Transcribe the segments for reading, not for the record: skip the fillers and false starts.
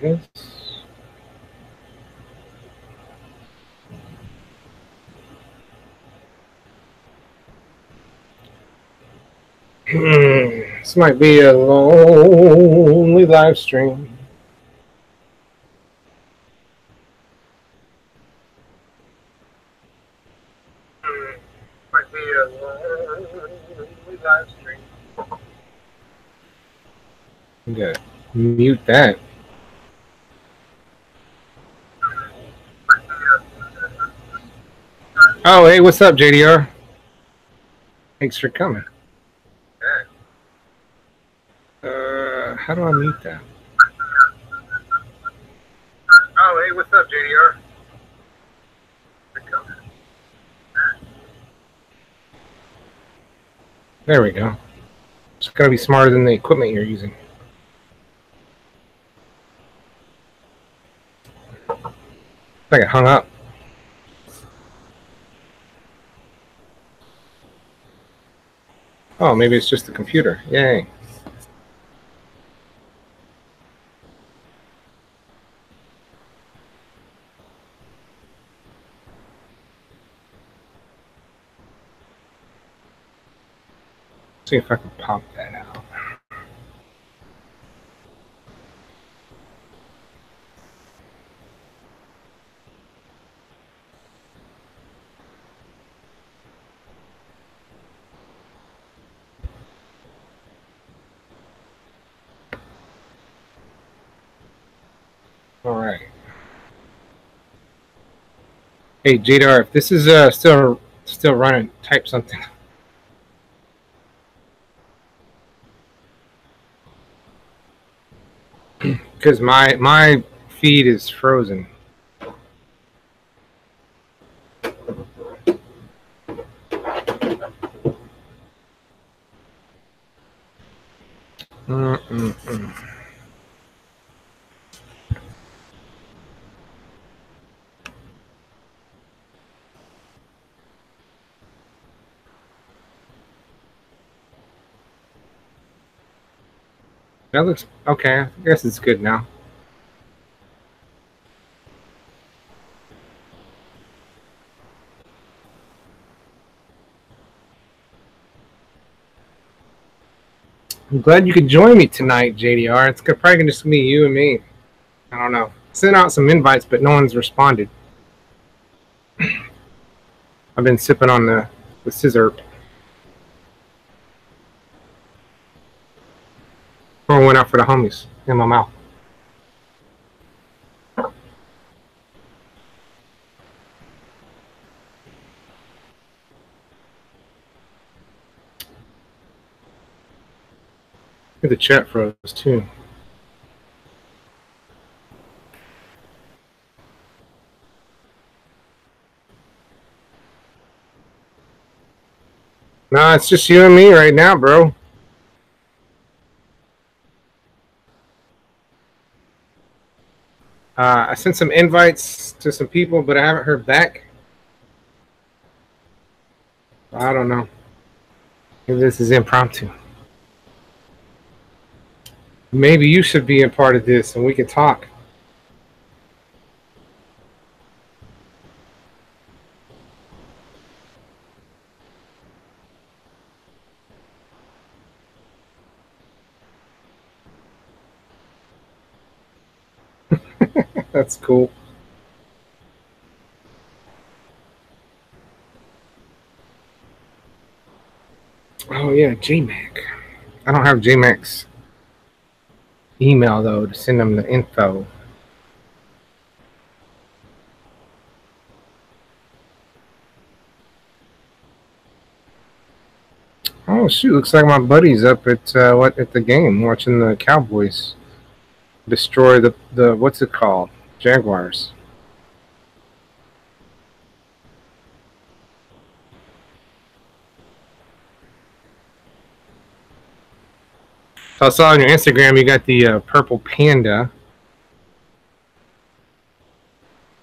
is. This might be a lonely live stream. Might be a lonely live stream. I'm gonna mute that. Oh, hey, what's up, JDR? Thanks for coming. How do I mute that? Oh, hey, what's up, JDR? There we go. It's gotta be smarter than the equipment you're using. I got hung up. Oh, maybe it's just the computer. Yay. See if I can pop that out. All right. Hey, JDR, if this is still running, type something. Because my feed is frozen. That looks okay. I guess it's good now. I'm glad you could join me tonight, JDR. It's probably gonna just be you and me. I don't know. Sent out some invites, but no one's responded. I've been sipping on the scissor. Pouring one out for the homies in my mouth. The chat froze too. Nah, it's just you and me right now, bro. I sent some invites to some people, but I haven't heard back. I don't know. Maybe this is impromptu. Maybe you should be a part of this and we can talk. That's cool. Oh yeah, JMac. I don't have JMac's email though to send them the info. Oh shoot! Looks like my buddy's up at at the game watching the Cowboys destroy the what's it called, Jaguars. So I saw on your Instagram you got the purple panda.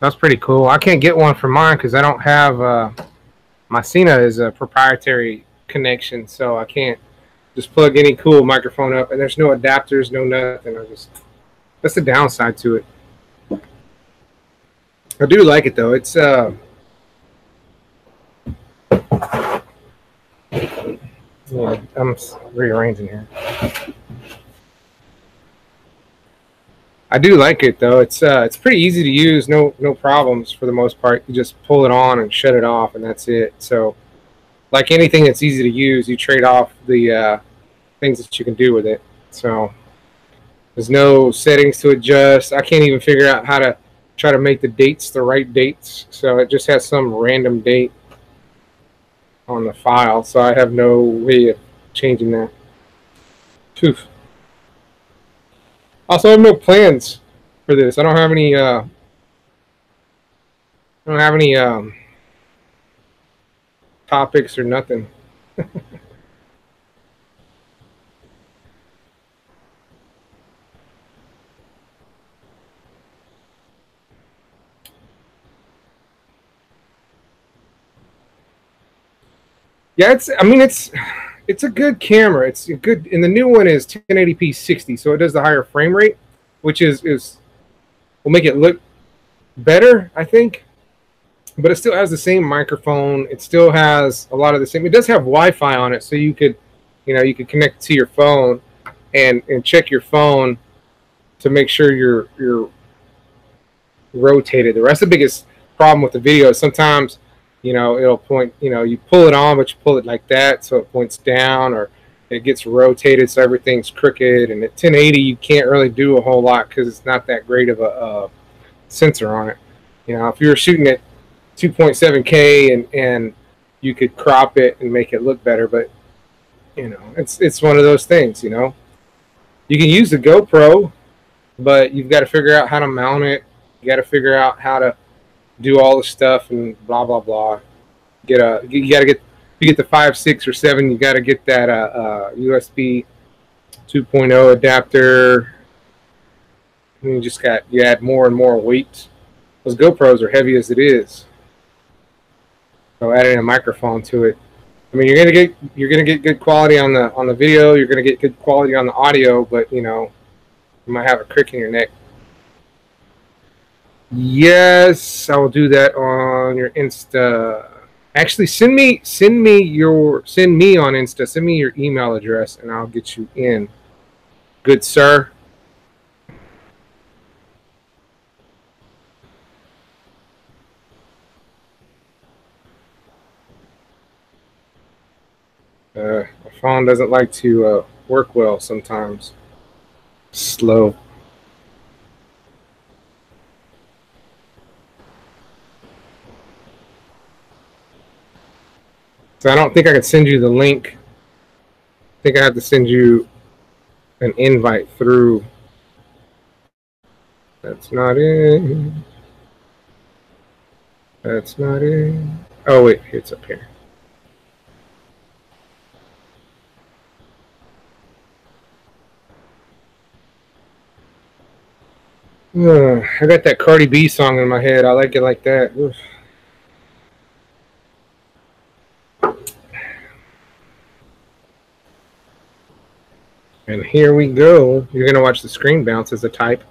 That's pretty cool. I can't get one for mine because I don't have my Cena is a proprietary connection, so I can't just plug any cool microphone up, and there's no adapters, no nothing. I just That's the downside to it. I do like it though. It's yeah, I'm rearranging here. I do like it though. It's pretty easy to use. No problems for the most part. You just pull it on and shut it off, and that's it. So, like anything that's easy to use, you trade off the things that you can do with it. So there's no settings to adjust. I can't even figure out how to try to make the dates the right dates. So it just has some random date on the file. So I have no way of changing that. Poof. Also, I have no plans for this. I don't have any. I don't have any topics or nothing. Yeah, it's. I mean, it's a good camera. It's a good, and the new one is 1080p 60, so it does the higher frame rate, which is will make it look better, I think. But it still has the same microphone. It still has a lot of the same. It does have Wi-Fi on it, so you could, you could connect to your phone and check your phone to make sure you're rotated. That's the biggest problem with the video. Sometimes, it'll point. You pull it on, but you pull it like that, so it points down, or it gets rotated, so everything's crooked. And at 1080, you can't really do a whole lot because it's not that great of a sensor on it. If you were shooting at 2.7K and you could crop it and make it look better, but it's one of those things. You can use the GoPro, but you've got to figure out how to mount it. You got to figure out how to do all the stuff and blah blah blah. You got to get you get the 5, 6, or 7. You got to get that USB 2.0 adapter. And you add more and more weight. Those GoPros are heavy as it is. So adding a microphone to it. I mean, you're gonna get good quality on the video. You're gonna get good quality on the audio, but you might have a crick in your neck. Yes, I will do that on your Insta. Actually, send me on Insta. Send me your email address, and I'll get you in. Good sir. My phone doesn't like to work well sometimes. Slow. So I don't think I can send you the link. I think I have to send you an invite through. That's not it. That's not it. Oh wait, it's up here. I got that Cardi B song in my head. I like it like that. Oof. And here we go. You're going to watch the screen bounce as a type.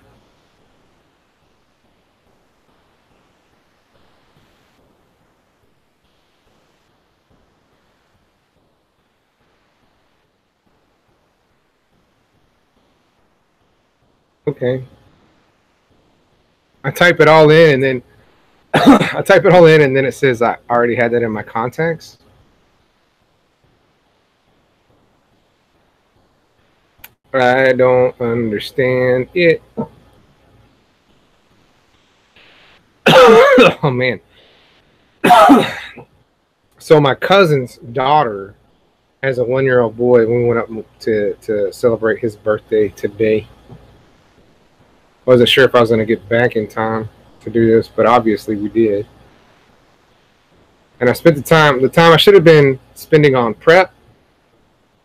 Okay. I type it all in and then it says I already had that in my contacts. I don't understand it. Oh man. So my cousin's daughter has a 1-year-old boy. We went up to celebrate his birthday today. Wasn't sure if I was going to get back in time to do this, but obviously we did. And I spent the time I should have been spending on prep.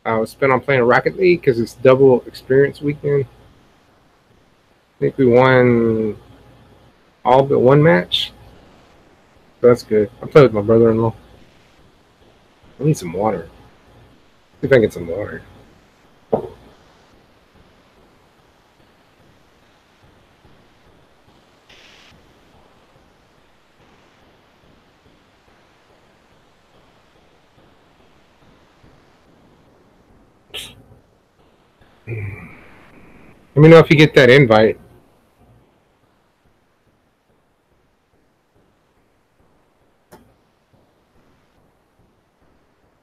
I was spent on playing Rocket League because it's double experience weekend. I think we won all but one match. So that's good. I played with my brother-in-law. I need some water. See if I can get some water. Let me know if you get that invite.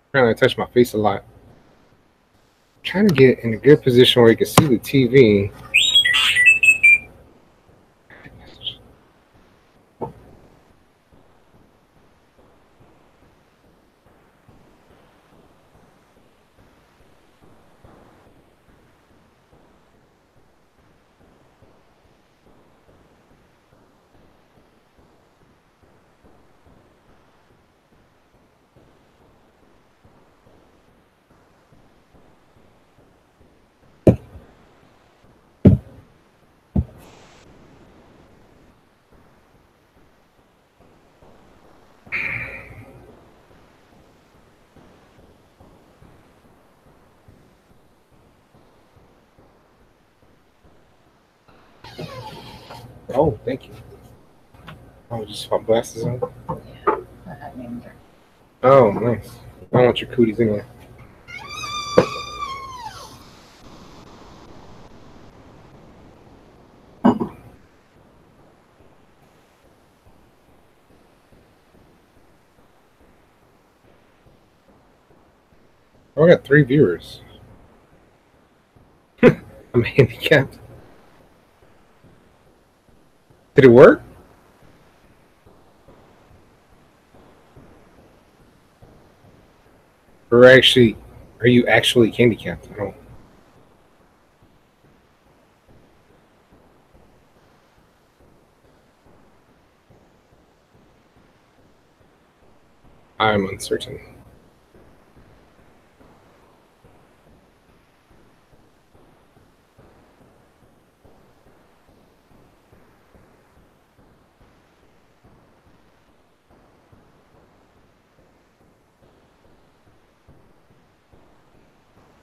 Apparently I touch my face a lot. I'm trying to get in a good position where you can see the TV. Oh, thank you. Oh, just put glasses on? Yeah, that Ninger. Oh, nice. I don't want your cooties anyway. Oh, I got 3 viewers. I'm handicapped. Did it work? Or actually, are you actually handicapped? Oh. I'm uncertain.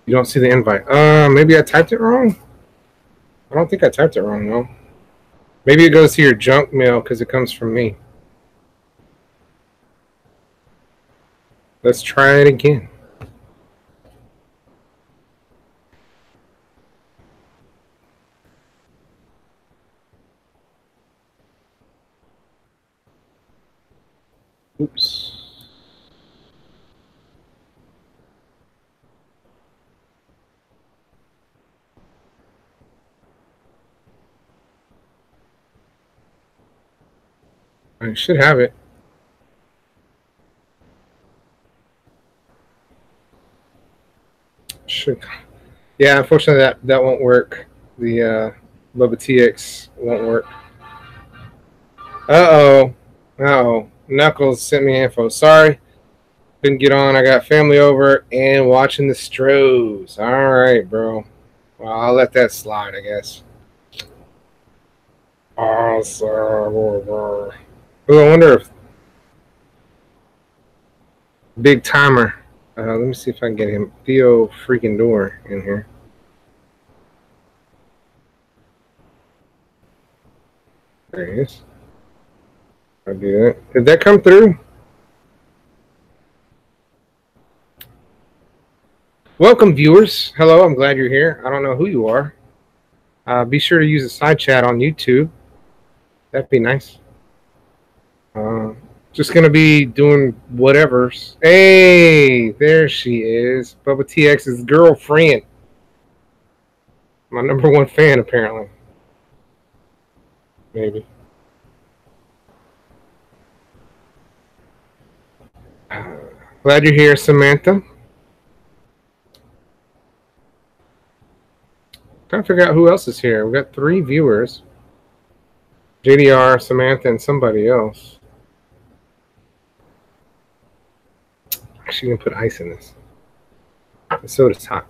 You don't see the invite. Maybe I typed it wrong? I don't think I typed it wrong, though. Maybe it goes to your junk mail because it comes from me. Let's try it again. Oops. I should have it. Should. Yeah, unfortunately that won't work. The Bubba TX won't work. Uh-oh. Uh-oh. Knuckles sent me info. Sorry. Couldn't get on. I got family over and watching the Stros. All right, bro. Well, I'll let that slide, I guess. Oh, I wonder if Big Timer. Let me see if I can get him. Theo freaking Door in here. There he is. I'll do that. Did that come through? Welcome, viewers. Hello, I'm glad you're here. I don't know who you are. Be sure to use the side chat on YouTube. That'd be nice. Just gonna be doing whatever's. Hey, there she is. Bubba TX's girlfriend. My #1 fan, apparently. Maybe. Glad you're here, Samantha. Trying to figure out who else is here. We got 3 viewers. JDR, Samantha, and somebody else. Actually, gonna put ice in this. The soda's hot.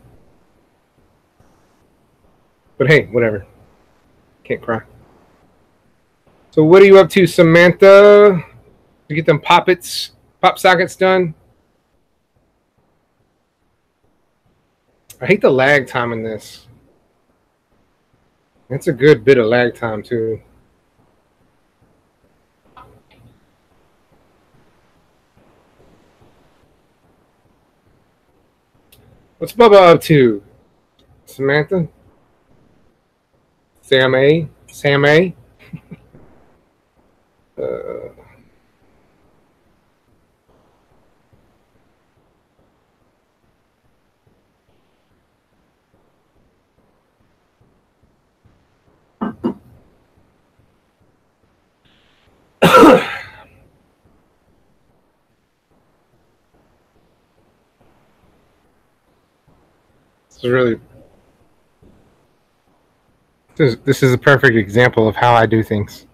But hey, whatever. Can't cry. So what are you up to, Samantha? To get them pop sockets done? I hate the lag time in this. It's a good bit of lag time, too. What's Bubba up to, Samantha? Sam A. Sam A. This is really. This is a perfect example of how I do things.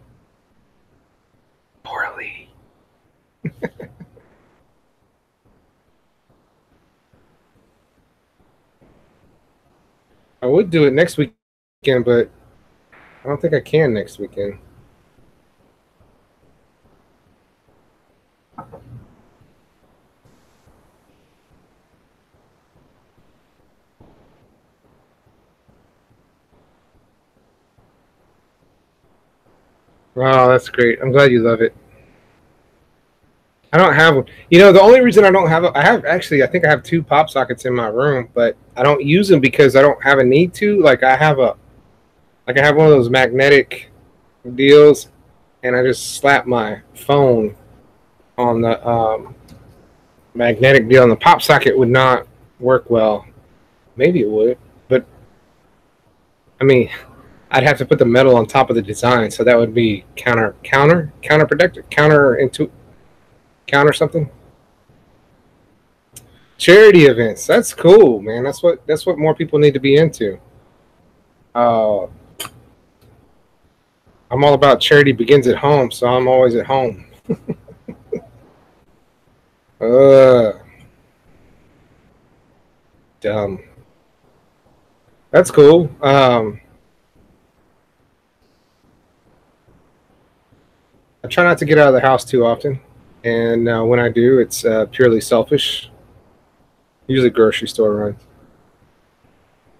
Poorly. I would do it next weekend, but I don't think I can next weekend. Wow, that's great. I'm glad you love it. I don't have one. You know, the only reason I don't have I think I have 2 pop sockets in my room, but I don't use them because I don't have a need to. Like I have one of those magnetic deals, and I just slap my phone on the magnetic deal, and the pop socket would not work well. Maybe it would, but I mean, I'd have to put the metal on top of the design, so that would be counterproductive, counter something. Charity events. That's cool, man. That's what more people need to be into. I'm all about charity begins at home, so I'm always at home. Dumb. That's cool. I try not to get out of the house too often, and when I do, it's purely selfish. Usually grocery store runs,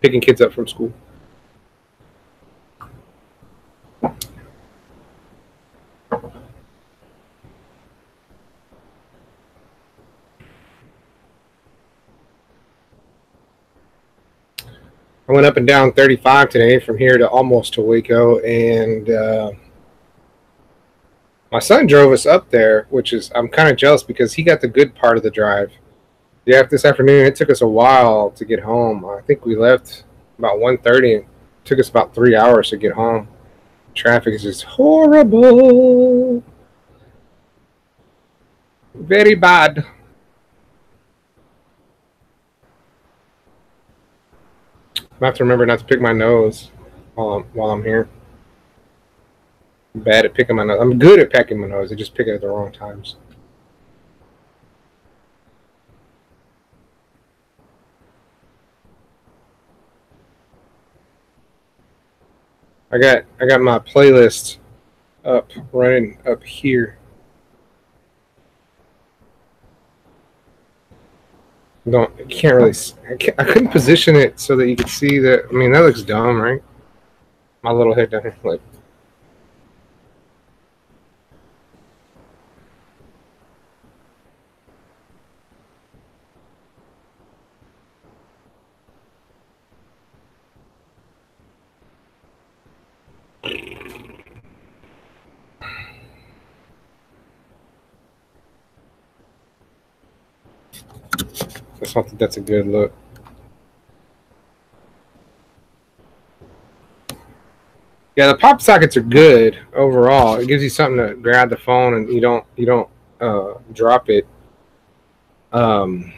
picking kids up from school. I went up and down 35 today from here to almost to Waco, and my son drove us up there, which is I'm kind of jealous because he got the good part of the drive. Yeah, this afternoon it took us a while to get home. I think we left about 1:30. It took us about 3 hours to get home. Traffic is just horrible, very bad. I have to remember not to pick my nose while I'm here. I'm bad at picking my nose. I'm good at picking my nose. I just pick it at the wrong times. I got my playlist running up here. You can't really. I couldn't position it so that you could see that. I mean, that looks dumb, right? My little head down here, like. I don't think that's a good look. Yeah, the pop sockets are good overall. It gives you something to grab the phone and you don't drop it. I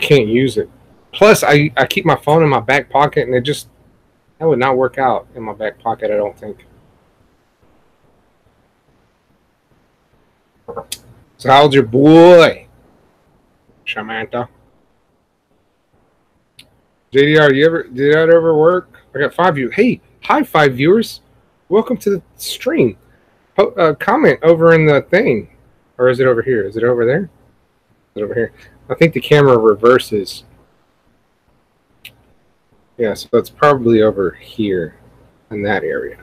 can't use it. Plus, I keep my phone in my back pocket, and that would not work out in my back pocket, I don't think. So how's your boy, Samantha? JDR, did that ever work? I got 5 viewers. Hey, hi 5 viewers. Welcome to the stream. Comment over in the thing. Or is it over here? Is it over there? Is it over here? I think the camera reverses. Yeah, so it's probably over here in that area.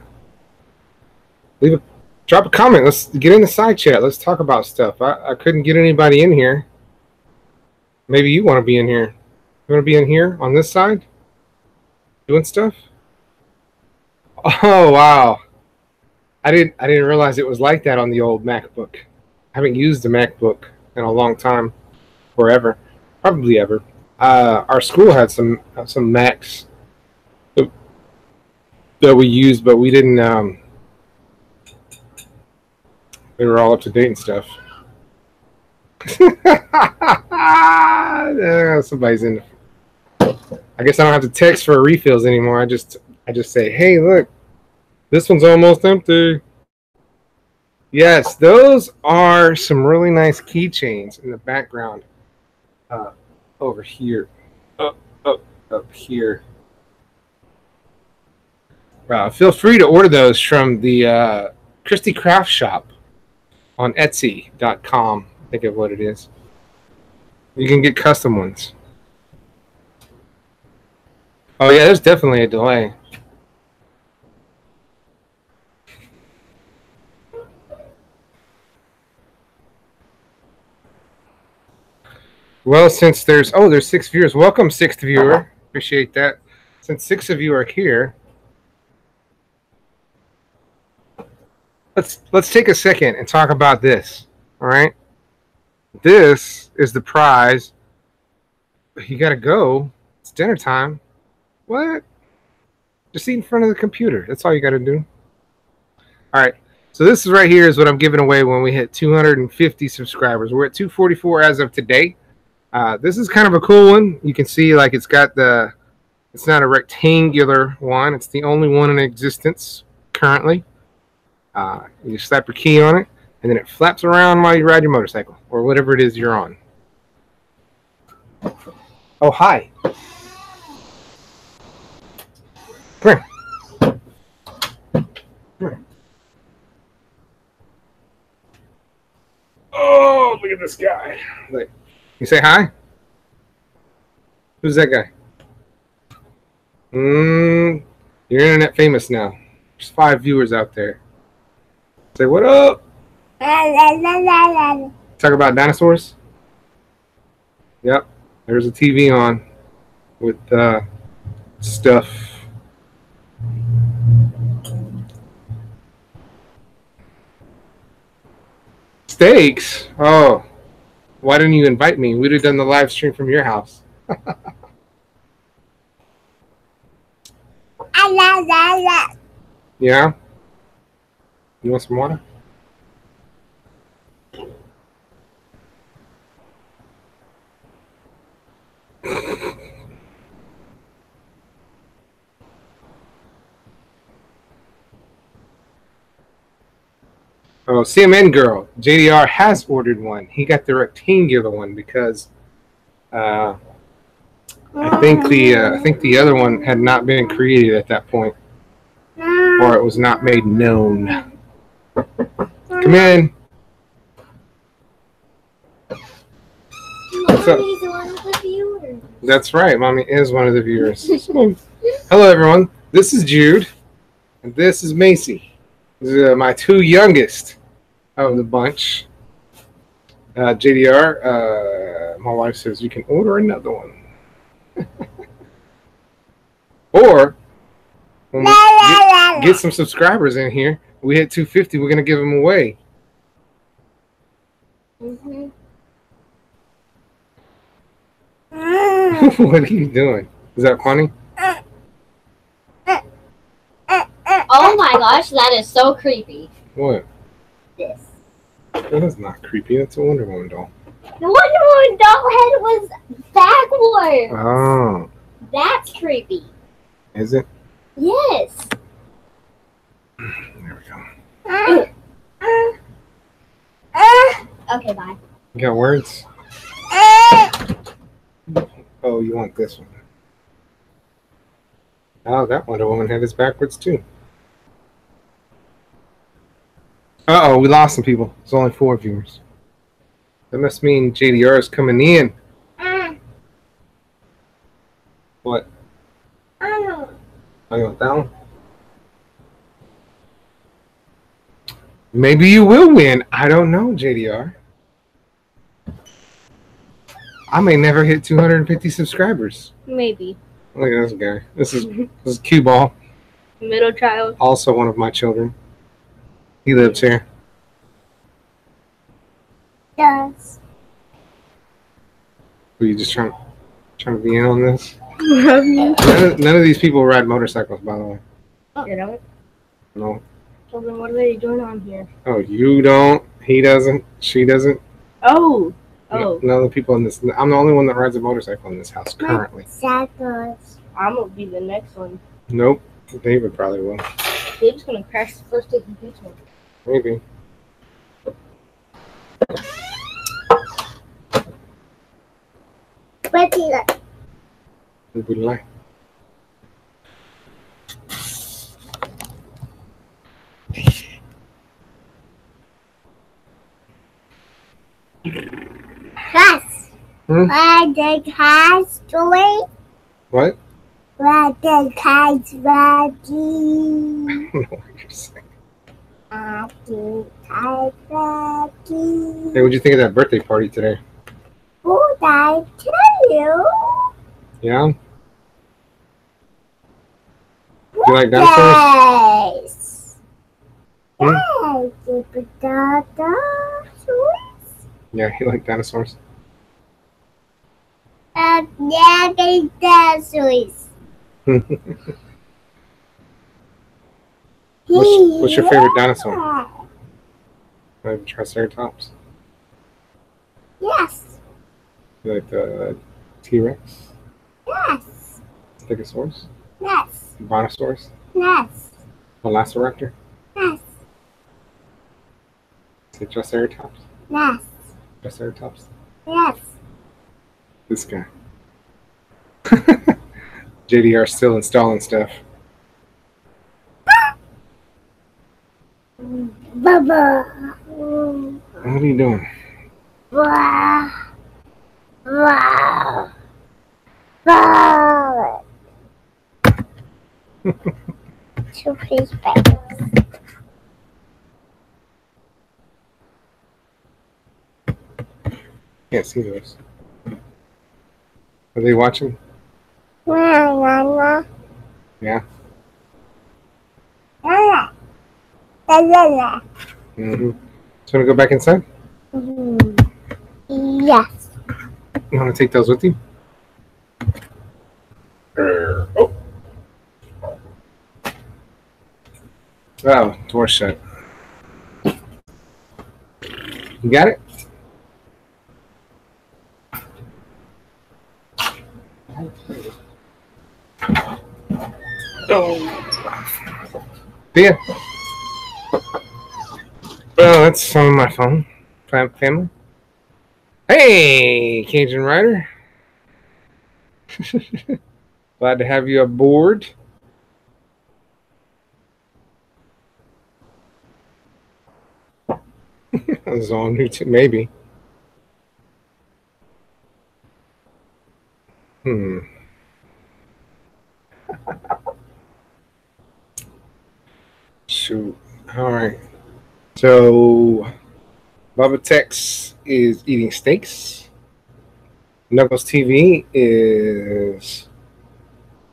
Drop a comment. Let's get in the side chat. Let's talk about stuff. I couldn't get anybody in here. Maybe you want to be in here. You want to be in here on this side? Doing stuff? Oh wow. I didn't realize it was like that on the old MacBook. I haven't used a MacBook in a long time. Forever. Probably ever. Our school had some Macs that we used, but we didn't they were all up to date and stuff. Somebody's in. I guess I don't have to text for refills anymore. I just say, hey, look, this one's almost empty. Yes, those are some really nice keychains in the background. Over here, up here. Feel free to order those from the Christie Craft Shop on Etsy.com. I think of what it is. You can get custom ones. Oh yeah, there's definitely a delay. Well, since there's 6 viewers. Welcome, 6th viewer. Appreciate that. Since 6 of you are here, let's take a second and talk about this. All right, this is the prize. You gotta go. It's dinner time. What? Just eat in front of the computer. That's all you gotta do. All right. So this is right here is what I'm giving away when we hit 250 subscribers. We're at 244 as of today. This is kind of a cool one. You can see like it's not a rectangular one. It's the only one in existence currently. You slap your key on it, and then it flaps around while you ride your motorcycle or whatever it is you're on. Oh, hi. Come here. Come here. Oh, look at this guy. Look. You say hi? Who's that guy? You're internet famous now. There's 5 viewers out there. Say what up? Talk about dinosaurs? Yep. There's a TV on with stuff. Steaks? Oh. Why didn't you invite me? We'd have done the live stream from your house. Yeah? You want some water? Oh, CMN girl. JDR has ordered one. He got the rectangular one because I think the other one had not been created at that point, or it was not made known. Come in. What's up? Mommy's one of the viewers. That's right. Mommy is one of the viewers. So, hello, everyone. This is Jude, and this is Macy. These are my 2 youngest of the bunch. JDR, my wife says you can order another one. Or when we get some subscribers in here, we hit 250, we're going to give them away. Mm-hmm. What are you doing? Is that funny? Oh my gosh, that is so creepy. What? This. That is not creepy. That's a Wonder Woman doll. The Wonder Woman doll head was backwards. Oh. That's creepy. Is it? Yes. There we go. Okay, bye. You got words? Oh, you want this one. Oh, that Wonder Woman head is backwards too. Uh-oh, we lost some people. There's only 4 viewers. That must mean JDR is coming in. What? Oh, you want that one? Maybe you will win. I don't know, JDR. I may never hit 250 subscribers. Maybe. Look at this guy. This is Cue Ball. Middle child. Also one of my children. He lives here. Yes. Were you just trying to be in on this? None of these people ride motorcycles, by the way. You know? No. So then what are they doing on here? Oh, you don't. He doesn't. She doesn't. Oh. No, none of the people in this. I'm the only one that rides a motorcycle in this house currently. Cycles. I'm gonna be the next one. Nope. David probably will. David's gonna crash the first day he beats me. Maybe. Where's he at? Good luck. Yes. Hmm? Where the cat's doing? What? Where the cat's ready? I don't know what you're saying. Happy cat ready. Hey, what'd you think of that birthday party today? Who did I tell you? Yeah? You like dinosaurs? Yes. Hmm? Yes. The dinosaurs. Yeah, you like dinosaurs? Yeah, the dinosaurs. What's your favorite dinosaur? Triceratops? Yes. You like the T-Rex? Yes. Stegosaurus? Yes. Brontosaurus? Yes. Velociraptor? Yes. Say Triceratops? Yes. Triceratops? Yes. This guy. JDR still installing stuff. Bubba. What are you doing? Wow. Wow. Wow. Two fish bags. Can't see those. Are they watching? La. Yeah. La. La. Mm-hmm. So, want to go back inside? Yes. You want to take those with you? Oh. Oh, door shut. You got it? Yeah. Well, that's on my phone. Family. Hey, Cajun Rider. Glad to have you aboard. That's all new too, maybe. Shoot. All right. So, Bubba Tex is eating steaks. Knuckles TV is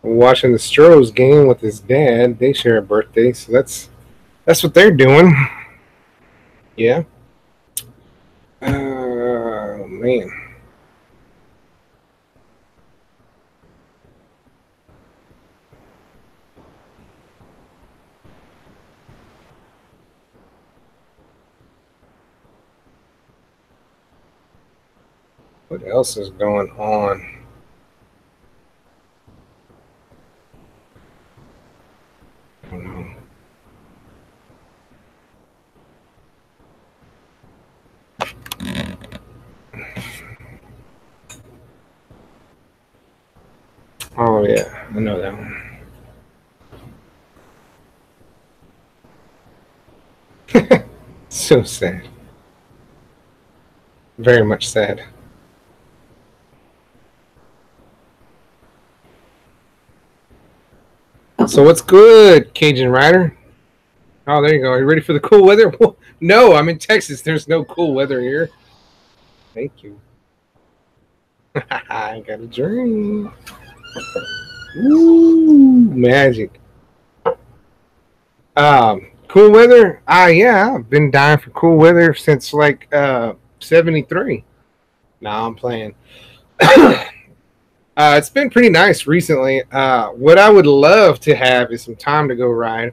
watching the Stros game with his dad. They share a birthday, so that's what they're doing. Yeah. Oh man. What else is going on? I don't know. Oh yeah, I know that one. So sad. Very much sad. So what's good, Cajun Rider? Oh, there you go. Are you ready for the cool weather? No, I'm in Texas. There's no cool weather here. Thank you. I got a dream. Ooh, magic. Cool weather. Yeah, I've been dying for cool weather since like 73. Nah, I'm playing. It's been pretty nice recently. What I would love to have is some time to go ride.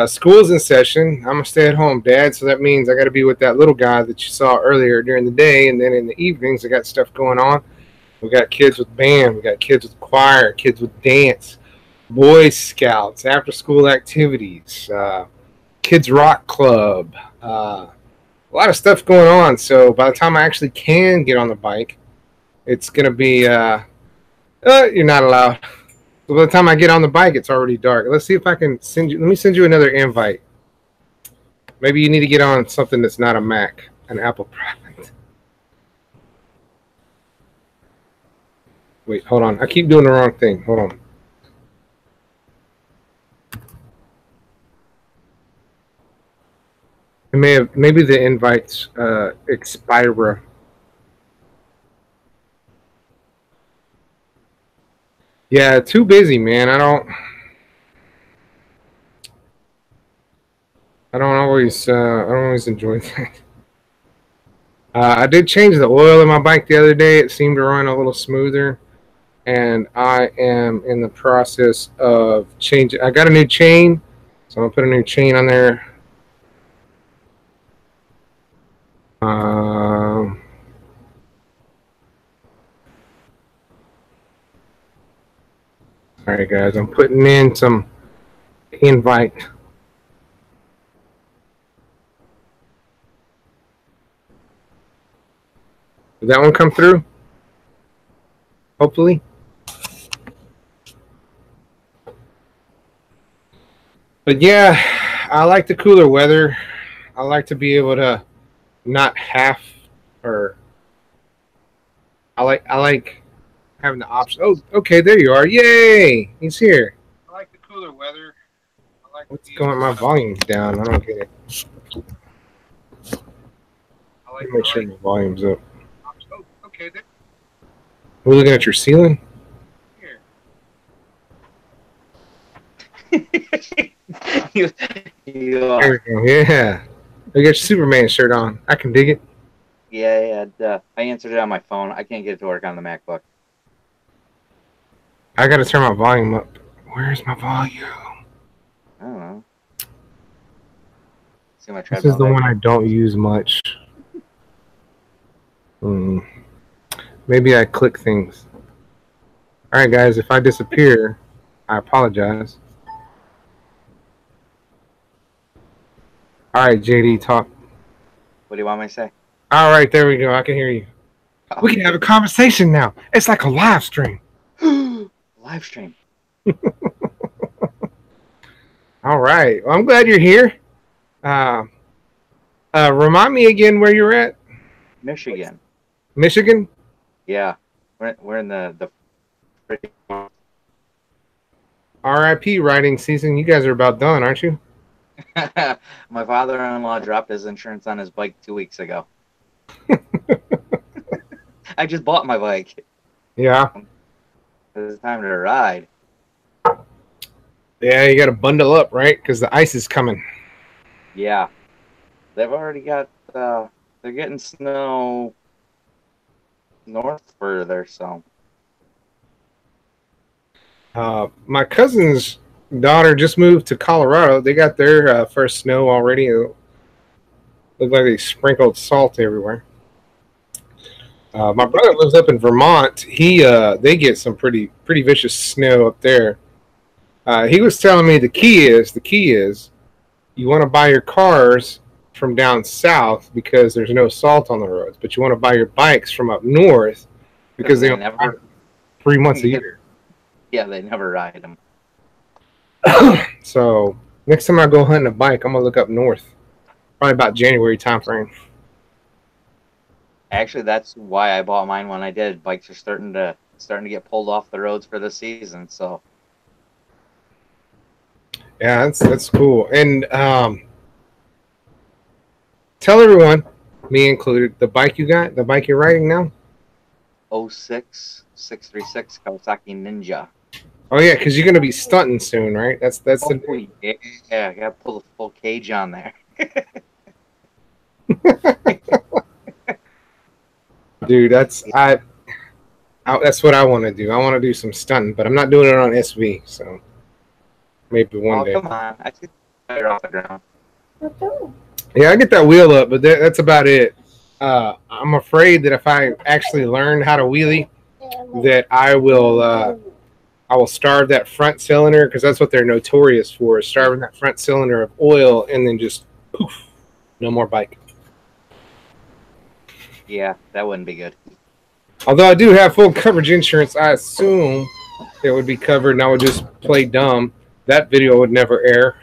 School's in session. I'm a stay-at-home dad, so that means I got to be with that little guy that you saw earlier during the day, and then in the evenings I got stuff going on. We got kids with band, we got kids with choir, kids with dance, Boy Scouts, after-school activities, kids rock club. A lot of stuff going on. So by the time I actually can get on the bike, it's gonna be you're not allowed. So by the time I get on the bike, it's already dark. Let's see if I can send you. Let me send you another invite. Maybe you need to get on something that's not a Mac, an Apple product. Wait, hold on. I keep doing the wrong thing. Hold on. It may have, maybe the invites expire. Yeah, too busy, man. I don't always enjoy that. I did change the oil in my bike the other day. It seemed to run a little smoother, and I am in the process of changing. I got a new chain, so I'm gonna put a new chain on there. All right, guys, I'm putting in some invite. Did that one come through? Hopefully. But yeah, I like the cooler weather. I like to be able to not have, or I like having the option. Oh, okay, there you are. Yay! He's here. I like the cooler weather. I like what's going on? My volume's down. I don't get it. Let me make sure my volume's up. Oh, okay. We're looking at your ceiling? Here. There we go. Yeah. You got your Superman shirt on. I can dig it. Yeah. I answered it on my phone. I can't get it to work on the MacBook. I gotta turn my volume up. Where's my volume? I don't know. See my this is the one I don't use much. Maybe I click things. Alright, guys, if I disappear, I apologize. Alright, JD, talk. What do you want me to say? Alright, there we go. I can hear you. Oh. We can have a conversation now. It's like a live stream. Live stream. Alright. Well, I'm glad you're here. Remind me again where you're at? Michigan. Michigan? Yeah. We're in the RIP riding season. You guys are about done, aren't you? My father-in-law dropped his insurance on his bike 2 weeks ago. I just bought my bike. Yeah. It's time to ride. Yeah, you got to bundle up, right? Because the ice is coming. Yeah. They've already got, they're getting snow north further, so. My cousin's daughter just moved to Colorado. They got their first snow already. It looked like they sprinkled salt everywhere. My brother lives up in Vermont. They get some pretty vicious snow up there. He was telling me the key is you want to buy your cars from down south because there's no salt on the roads, but you want to buy your bikes from up north because they don't ride 3 months a year. Yeah, they never ride them. So next time I go hunting a bike, I'm gonna look up north, probably about January time frame. Actually, that's why I bought mine when I did. Bikes are starting to get pulled off the roads for the season, so. Yeah, that's cool. And tell everyone, me included, the bike you're riding now. 06 636 Kawasaki Ninja. Oh yeah, because you're gonna be stunting soon, right? That's Oh the yeah, I gotta pull the full cage on there. dude. That's what I want to do. I want to do some stunting, but I'm not doing it on SV. So maybe one Oh day. come on, I see fire off the ground. Yeah, I get that wheel up, but that's about it. I'm afraid that if I actually learn how to wheelie, that I will starve that front cylinder because that's what they're notorious for, is starving that front cylinder of oil and then just poof, no more bike. Yeah, that wouldn't be good. Although I do have full coverage insurance, I assume it would be covered and I would just play dumb. That video would never air.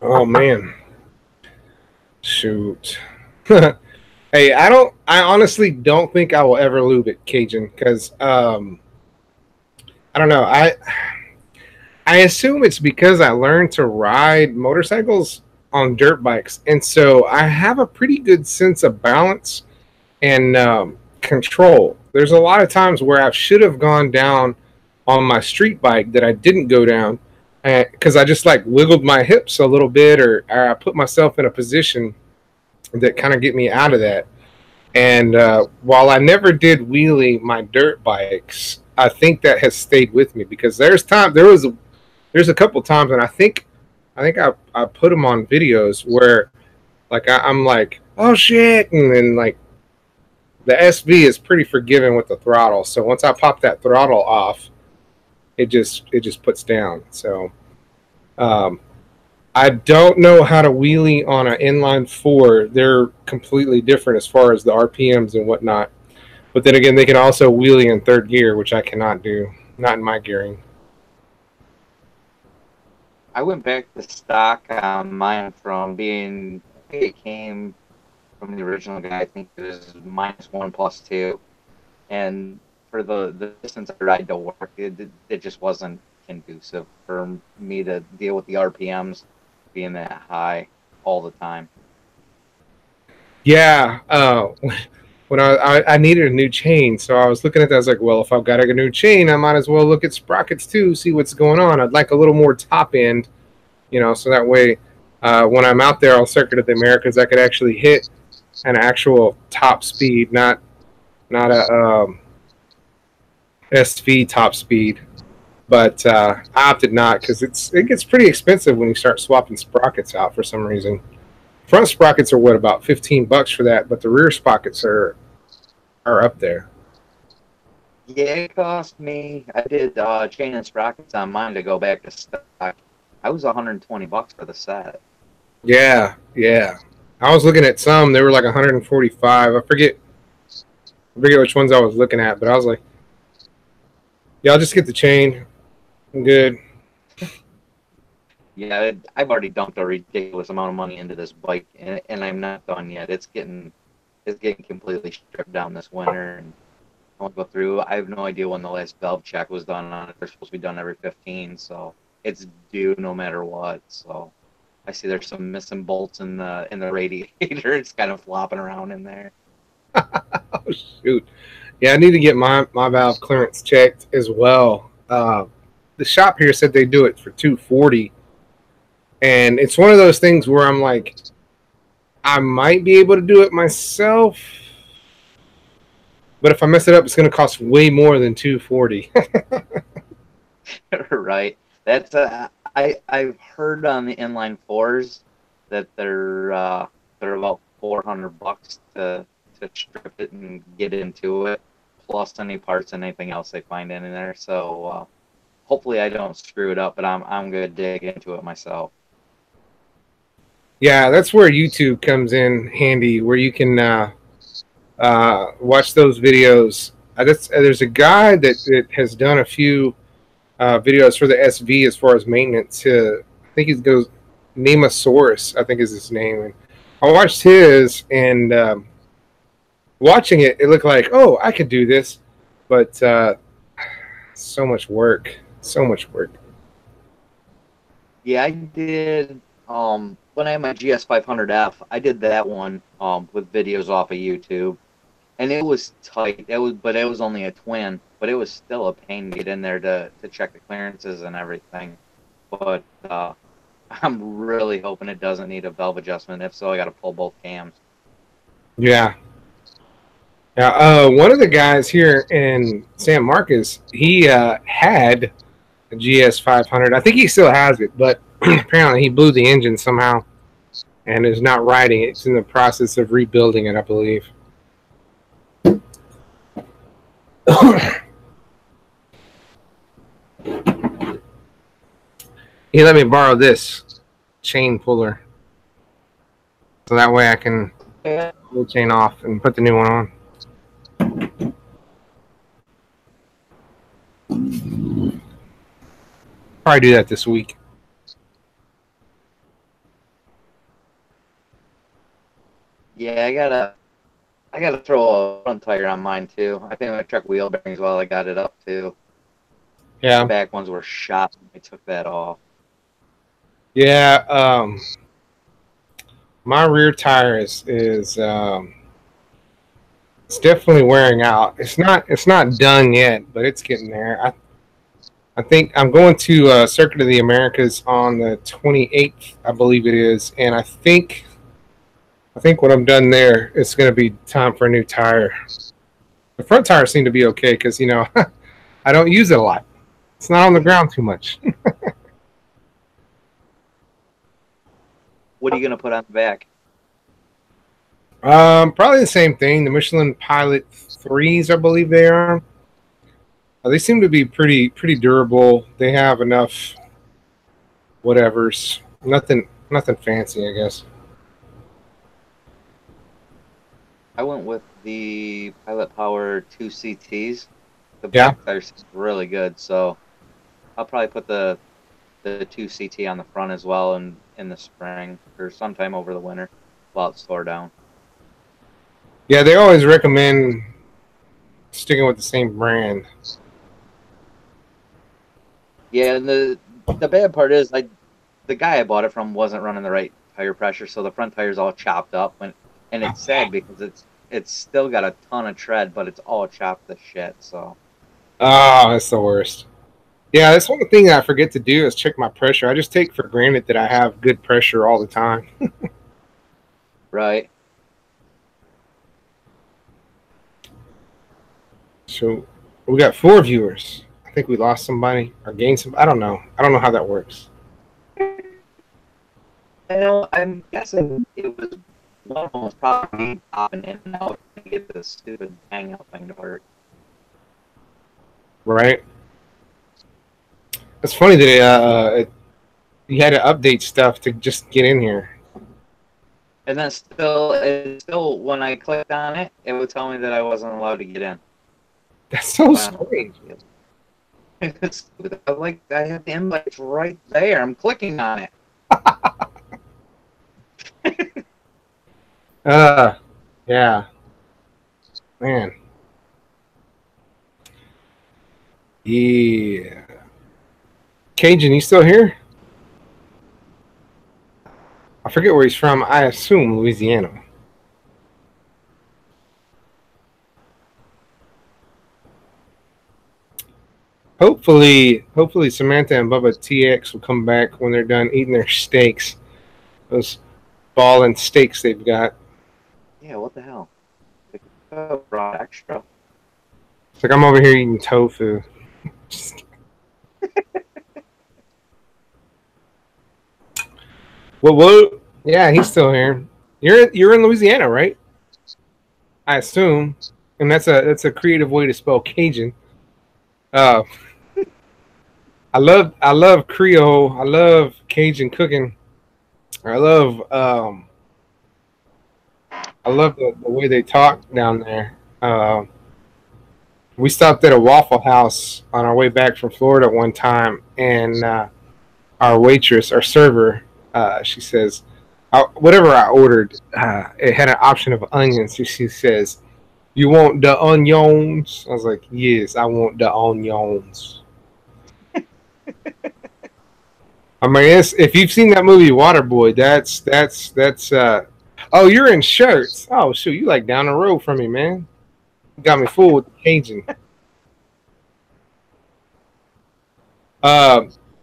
Oh man. Shoot. Hey, I honestly don't think I will ever lube it, Cajun, because I don't know. I assume it's because I learned to ride motorcycles on dirt bikes, and so I have a pretty good sense of balance and control. There's a lot of times where I should have gone down on my street bike that I didn't go down because I just like wiggled my hips a little bit, or I put myself in a position that kind of get me out of that. And while I never did wheelie my dirt bikes, I think that has stayed with me because there's a couple times, and I put them on videos where like I'm like, oh shit, and then like the SV is pretty forgiving with the throttle. So once I pop that throttle off, it just puts down. So um, I don't know how to wheelie on an inline four. They're completely different as far as the RPMs and whatnot. But then again, they can also wheelie in third gear, which I cannot do. Not in my gearing. I went back to stock on mine from being. I think it came from the original guy. I think it was -1 + 2, and for the distance I ride to work, it just wasn't conducive for me to deal with the RPMs being that high all the time. Yeah. When I needed a new chain, so I was looking at that. I was like, well, if I've got a new chain, I might as well look at sprockets too, see what's going on. I'd like a little more top end, so that way when I'm out there on Circuit of the Americas, I could actually hit an actual top speed, not a SV top speed. But I opted not because it gets pretty expensive when you start swapping sprockets out for some reason. Front sprockets are what, about $15 for that, but the rear sprockets are up there. Yeah, it cost me. I did chain and sprockets on mine to go back to stock. I was $120 for the set. Yeah, yeah. I was looking at some; they were like 145. I forget which ones I was looking at, but I was like, yeah, I'll just get the chain. I'm good. Yeah, I've already dumped a ridiculous amount of money into this bike, and I'm not done yet. It's getting completely stripped down this winter, and I want to go through. I have no idea when the last valve check was done on it. They're supposed to be done every 15, so it's due no matter what. So I see there's some missing bolts in the radiator. It's kind of flopping around in there. Oh shoot! Yeah, I need to get my valve clearance checked as well. The shop here said they do it for 240, and it's one of those things where I'm like, I might be able to do it myself, but if I mess it up, it's going to cost way more than 240. Right. That's I've heard on the inline fours that they're about $400 to strip it and get into it, plus any parts and anything else they find in there. So hopefully I don't screw it up, but I'm gonna dig into it myself. Yeah, that's where YouTube comes in handy, where you can watch those videos. There's a guy that has done a few videos for the SV as far as maintenance. I think he goes Nemasaurus, I think is his name. And I watched his, and watching it, it looked like, oh, I could do this, but so much work, so much work. Yeah, I did. When I had my GS 500F, I did that one with videos off of YouTube, and it was tight. But it was only a twin. But it was still a pain to get in there to check the clearances and everything. But I'm really hoping it doesn't need a valve adjustment. If so, I got to pull both cams. Yeah. Yeah. One of the guys here in San Marcos, he had a GS 500. I think he still has it, but apparently he blew the engine somehow and is not riding it. It's in the process of rebuilding it, I believe. He let me borrow this chain puller, so that way I can pull the chain off and put the new one on. Probably do that this week. Yeah, I gotta throw a front tire on mine too. I think I'm gonna check wheel bearings while I got it up too. Yeah. The back ones were shot. I took that off. Yeah. My rear tire is it's definitely wearing out. It's not done yet, but it's getting there. I think I'm going to Circuit of the Americas on the 28th, I believe it is, and I think when I'm done there, it's going to be time for a new tire. The front tires seem to be okay because, you know, I don't use it a lot. It's not on the ground too much. What are you gonna put on the back? Probably the same thing. The Michelin Pilot 3s, I believe they are. They seem to be pretty durable. They have enough whatevers. Nothing fancy, I guess. I went with the Pilot Power 2 CTs. The Yeah. back tire seems really good, so I'll probably put the 2 CT on the front as well in the spring or sometime over the winter while it's tore down. Yeah, they always recommend sticking with the same brand. Yeah, and the bad part is the guy I bought it from wasn't running the right tire pressure, so the front tire's all chopped up, and it's sad because it's still got a ton of tread, but it's all chopped to shit. So. Oh, that's the worst. Yeah, that's one thing that I forget to do is check my pressure. I just take for granted that I have good pressure all the time. Right. So we got 4 viewers. I think we lost somebody or gained some. I don't know. I don't know how that works. I'm guessing it was one of them was probably popping in and out to get this stupid hangout thing to work. Right. It's funny that you had to update stuff to just get in here. And then still, when I clicked on it, it would tell me that I wasn't allowed to get in. That's so strange. It's like I have the invites right there. I'm clicking on it. Yeah. Man. Yeah. Cajun, you still here? I forget where he's from. I assume Louisiana. Hopefully Samantha and Bubba TX will come back when they're done eating their steaks. Those ball and steaks they've got. Yeah, what the hell? Raw extra. It's like I'm over here eating tofu. Well, yeah, he's still here. You're in Louisiana, right? I assume, and that's a creative way to spell Cajun. I love Creole. I love Cajun cooking. I love the way they talk down there. We stopped at a Waffle House on our way back from Florida one time, and our waitress, our server, she says, whatever I ordered, it had an option of onions. So she says, "You want the onions?" I was like, "Yes, I want the onions." I mean, if you've seen that movie Waterboy, that's. Oh, you're in shirts. Oh, shoot, you like down the road from me, man. Got me fooled with the Cajun.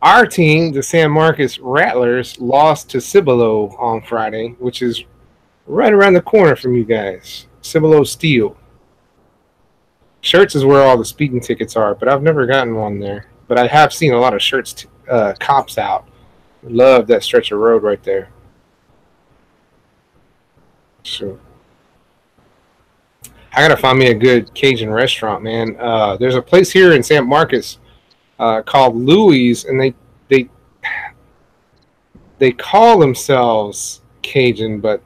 Our team, the San Marcos Rattlers, lost to Cibolo on Friday, which is right around the corner from you guys. Cibolo Steel. Shirts is where all the speeding tickets are, but I've never gotten one there. But I have seen a lot of shirts, cops out. Love that stretch of road right there. Sure. I gotta find me a good Cajun restaurant, man. There's a place here in San Marcos called Louie's, and they call themselves Cajun, but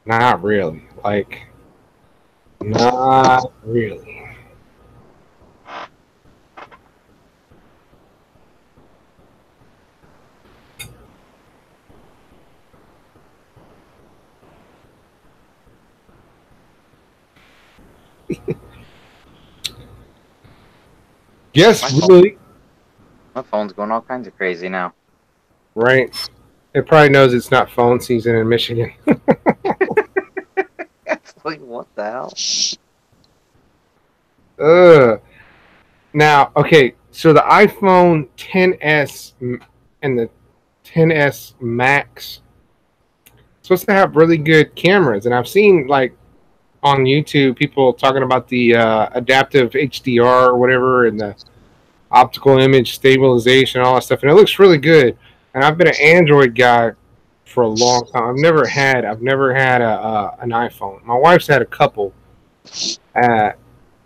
not really. Like, not really. Yes, really. My phone's going all kinds of crazy now. Right. It probably knows it's not phone season in Michigan. It's like, what the hell? Now, okay, so the iPhone XS and the XS Max supposed to have really good cameras, and I've seen like on YouTube people talking about the adaptive HDR or whatever, and the optical image stabilization, all that stuff, and it looks really good. And I've been an Android guy for a long time. I've never had an iPhone. My wife's had a couple,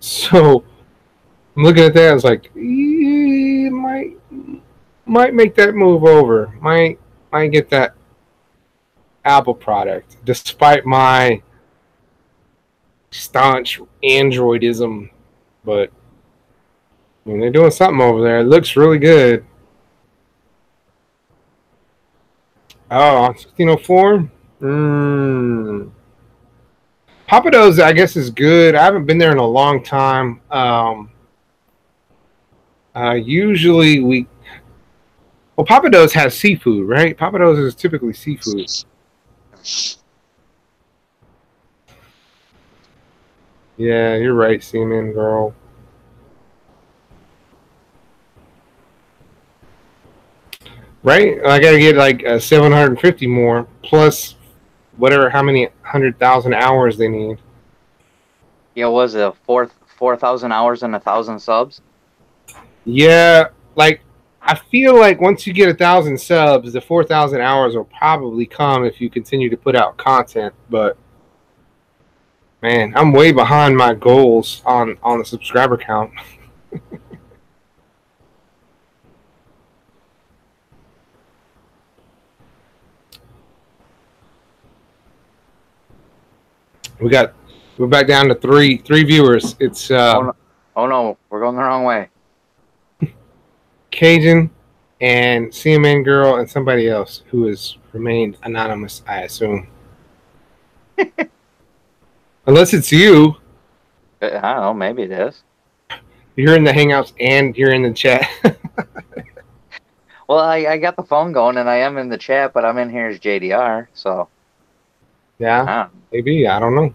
so I'm looking at that. I was like, might make that move over. Might get that Apple product, despite my staunch Androidism. But I mean, they're doing something over there. It looks really good. Oh, 1604. Papados, I guess, is good. I haven't been there in a long time. Usually Papados has seafood, right? Papados is typically seafood. Yeah, you're right, Seaman girl. Right? I gotta get like 750 more plus whatever, how many 100,000 hours they need. Yeah, was it 4,000 hours and 1,000 subs? Yeah, like I feel like once you get 1,000 subs, the 4,000 hours will probably come if you continue to put out content. But man, I'm way behind my goals on the subscriber count. We're back down to three viewers. It's Oh no, we're going the wrong way. Cajun and CMN girl and somebody else who has remained anonymous, I assume. Unless it's you. I don't know, maybe it is. You're in the Hangouts and you're in the chat. Well, I got the phone going and I am in the chat, but I'm in here as JDR, so. Yeah, maybe. I don't know.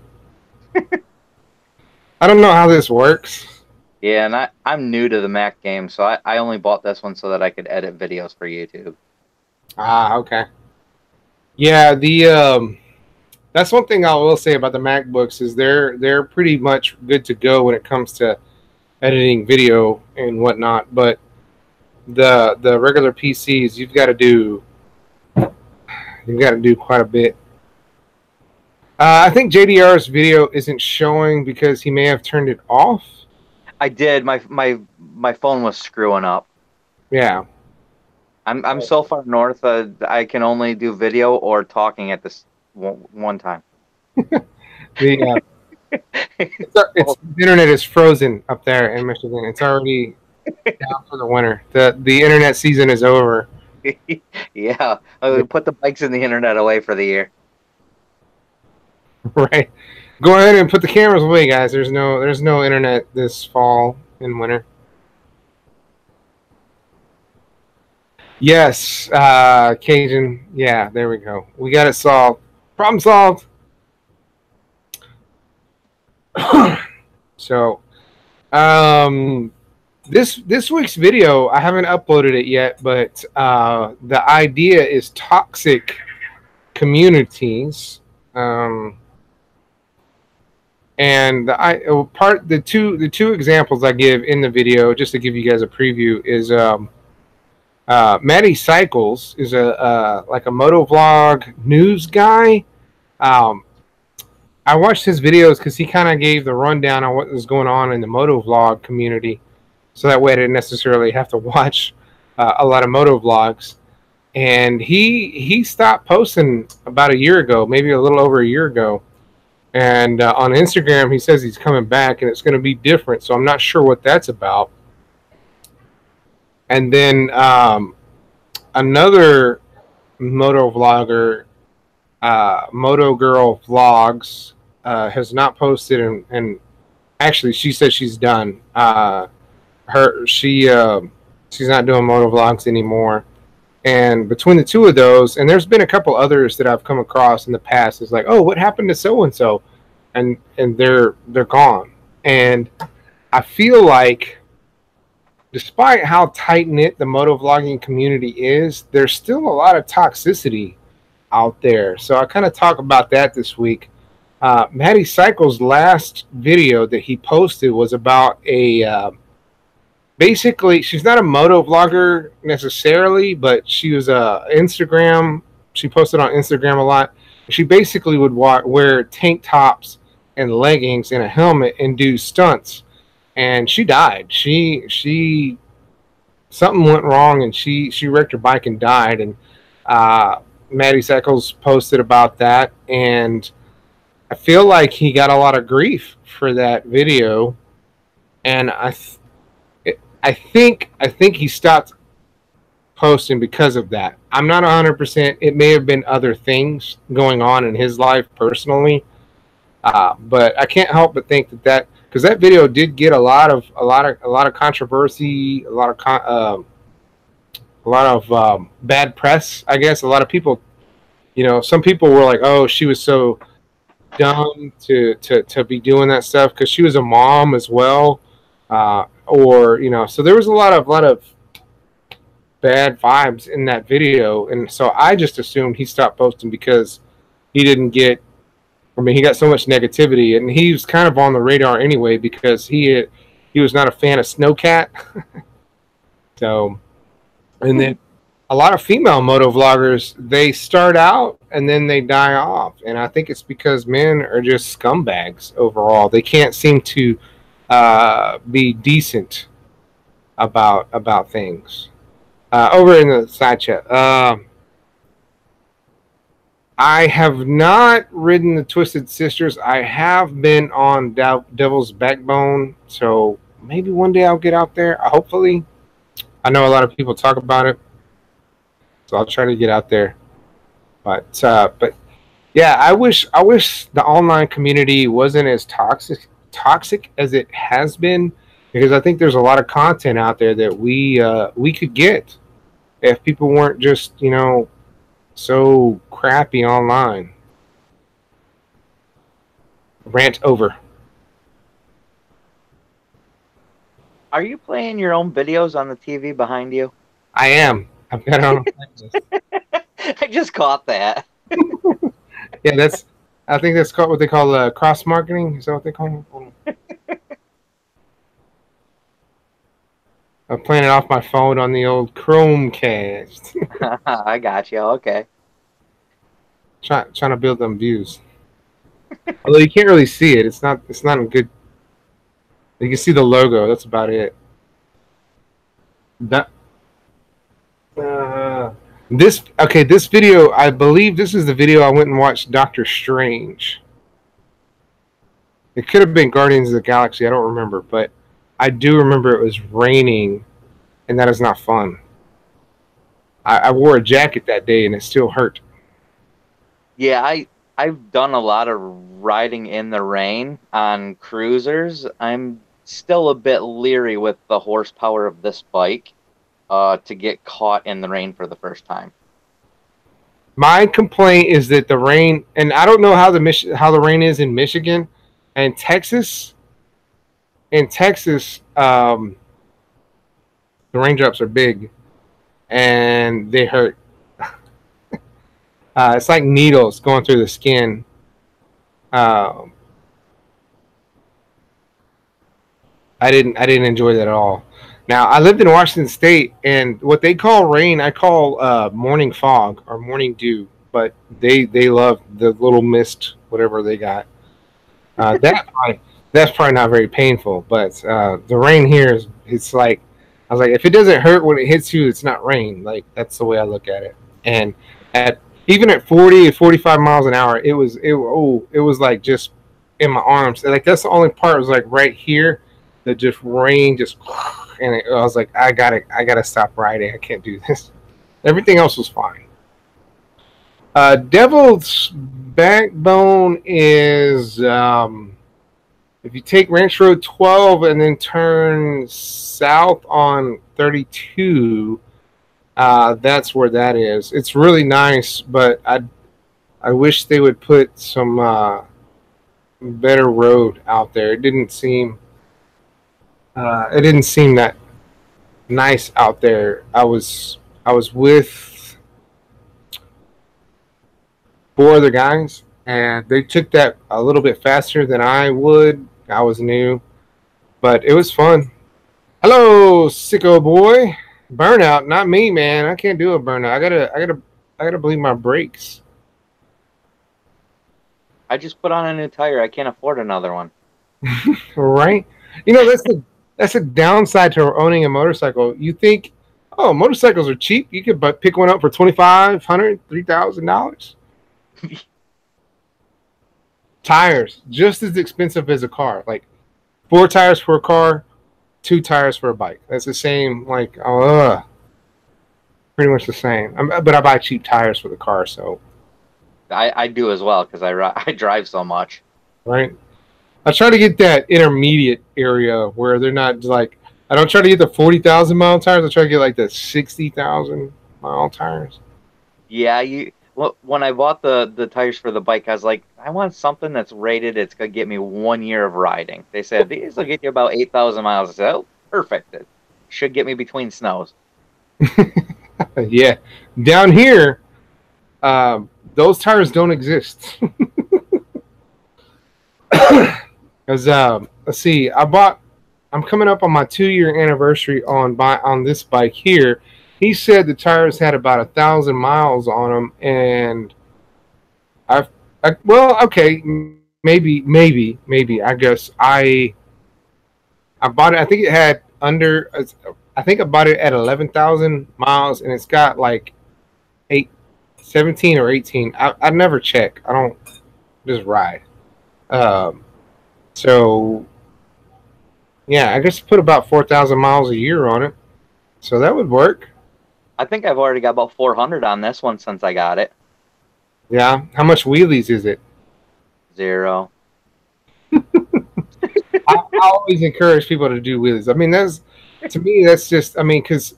I don't know how this works. Yeah, and I'm new to the Mac game, so I only bought this one so that I could edit videos for YouTube. Ah, okay. Yeah, that's one thing I will say about the MacBooks is they're pretty much good to go when it comes to editing video and whatnot, but the regular PCs you've got to do quite a bit. I think JDR's video isn't showing because he may have turned it off. I did. My phone was screwing up. Yeah. I'm so far north. I can only do video or talking at this one time. The internet is frozen up there in Michigan. It's already down for the winter. The internet season is over. Yeah, put the bikes and the internet away for the year. Right. Go ahead and put the cameras away, guys. There's no internet this fall and winter. Yes, Cajun. Yeah, there we go. We got it solved. Problem solved. So, this week's video, I haven't uploaded it yet, but the idea is toxic communities. And the two examples I give in the video, just to give you guys a preview, is Matty Cycles is like a motovlog news guy. I watched his videos because he kind of gave the rundown on what was going on in the motovlog community, so that way I didn't necessarily have to watch a lot of motovlogs. And he stopped posting about a year ago, maybe a little over a year ago. And on Instagram, he says he's coming back, and it's going to be different. So I'm not sure what that's about. And then another moto vlogger, Moto Girl Vlogs, has not posted, and actually she says she's done. She's not doing moto vlogs anymore. And between the two of those, and there's been a couple others that I've come across in the past, it's like, oh, what happened to so and so, and they're gone. And I feel like, despite how tight knit the motovlogging community is, there's still a lot of toxicity out there. So I kind of talk about that this week. Matty Cycles' last video that he posted was about a basically, she's not a moto vlogger necessarily, but she was Instagram. She posted on Instagram a lot. She basically would wear tank tops and leggings and a helmet and do stunts. And she died. She something went wrong, and she wrecked her bike and died. And Matty Cycles posted about that, and I feel like he got a lot of grief for that video. And I think he stopped posting because of that. I'm not 100%. It may have been other things going on in his life personally, but I can't help but think that because that video did get a lot of controversy, a lot of bad press. I guess a lot of people, some people were like, "Oh, she was so dumb to be doing that stuff," because she was a mom as well. So there was a lot of bad vibes in that video, and so I just assumed he stopped posting because he didn't get. I mean, he got so much negativity, and he was kind of on the radar anyway because he was not a fan of Snowcat. So, and then a lot of female moto vloggers, they start out and then they die off, and I think it's because men are just scumbags overall. They can't seem to be decent about things. Over in the side chat, I have not ridden the Twisted Sisters. I have been on Devil's Backbone, so maybe one day I'll get out there. Hopefully, I know a lot of people talk about it, so I'll try to get out there. But yeah, I wish the online community wasn't as toxic as it has been, because I think there's a lot of content out there that we could get if people weren't just so crappy online. Rant over. Are you playing your own videos on the TV behind you? I am. I've got it on a playlist. I just caught that. Yeah, I think that's called what they call cross marketing. Is that what they call it? I'm playing it off my phone on the old Chromecast. I got you. Okay. Trying to build them views. Although you can't really see it. It's not a good. You can see the logo. That's about it. This video, I believe this is the video I went and watched Doctor Strange. It could have been Guardians of the Galaxy. I don't remember, but I do remember it was raining, and that is not fun. I wore a jacket that day, and it still hurt. Yeah, I've done a lot of riding in the rain on cruisers. I'm still a bit leery with the horsepower of this bike to get caught in the rain for the first time. My complaint is that the rain, and I don't know how the rain is in Michigan, And in Texas, the raindrops are big and they hurt. It's like needles going through the skin. I didn't enjoy that at all. Now I lived in Washington State, and what they call rain, I call morning fog or morning dew. But they love the little mist, whatever they got. That's probably not very painful. But the rain here it's like, I was like, if it doesn't hurt when it hits you, it's not rain. Like, that's the way I look at it. And even at 40 or 45 miles an hour, it was like just in my arms. Like, that's the only part was like right here that just rain just, and I was like, I gotta stop riding. I can't do this. Everything else was fine. Devil's Backbone is if you take Ranch Road 12 and then turn south on 32, that's where that is. It's really nice, but I wish they would put some better road out there. It didn't seem that nice out there. I was with 4 other guys, and they took that a little bit faster than I would. I was new, but it was fun. Hello, sicko boy. Burnout, not me, man. I can't do a burnout. I gotta bleed my brakes. I just put on a new tire. I can't afford another one. Right? You know, that's a downside to owning a motorcycle. You think, oh, motorcycles are cheap. You could pick one up for $2,500, $3,000. Tires, just as expensive as a car. Like 4 tires for a car, 2 tires for a bike. That's the same, like, pretty much the same. But I buy cheap tires for the car, so. I do as well, because I drive so much. Right. I try to get that intermediate area where they're not like, I don't try to get the 40,000 mile tires. I try to get like the 60,000 mile tires. Yeah, when I bought the tires for the bike, I was like, I want something that's rated. It's gonna get me 1 year of riding. They said these will get you about 8,000 miles. I said, oh, perfect. It should get me between snows. Yeah, down here, those tires don't exist. Because let's see, I'm coming up on my 2-year anniversary on this bike here. He said the tires had about 1,000 miles on them, and well, okay, maybe. I guess I bought it. I think it had I think I bought it at 11,000 miles, and it's got like 17 or 18. I never check. I don't just ride. So yeah, I guess put about 4,000 miles a year on it, so that would work. I think I've already got about 400 on this one since I got it. Yeah. How much wheelies is it? 0. I always encourage people to do wheelies. I mean, to me, that's just, I mean, because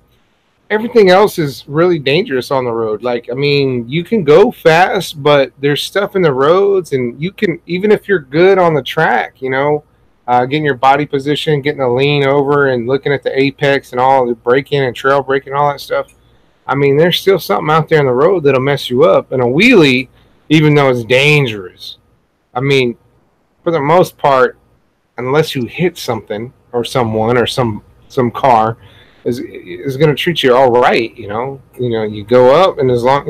everything else is really dangerous on the road. Like, I mean, you can go fast, but there's stuff in the roads, and you can, even if you're good on the track, you know, getting your body position, getting the lean over and looking at the apex and all the braking and trail braking and all that stuff. I mean, there's still something out there on the road that'll mess you up. And a wheelie, even though it's dangerous, I mean, for the most part, unless you hit something or someone or some car, is going to treat you all right. You know, you go up, and as long,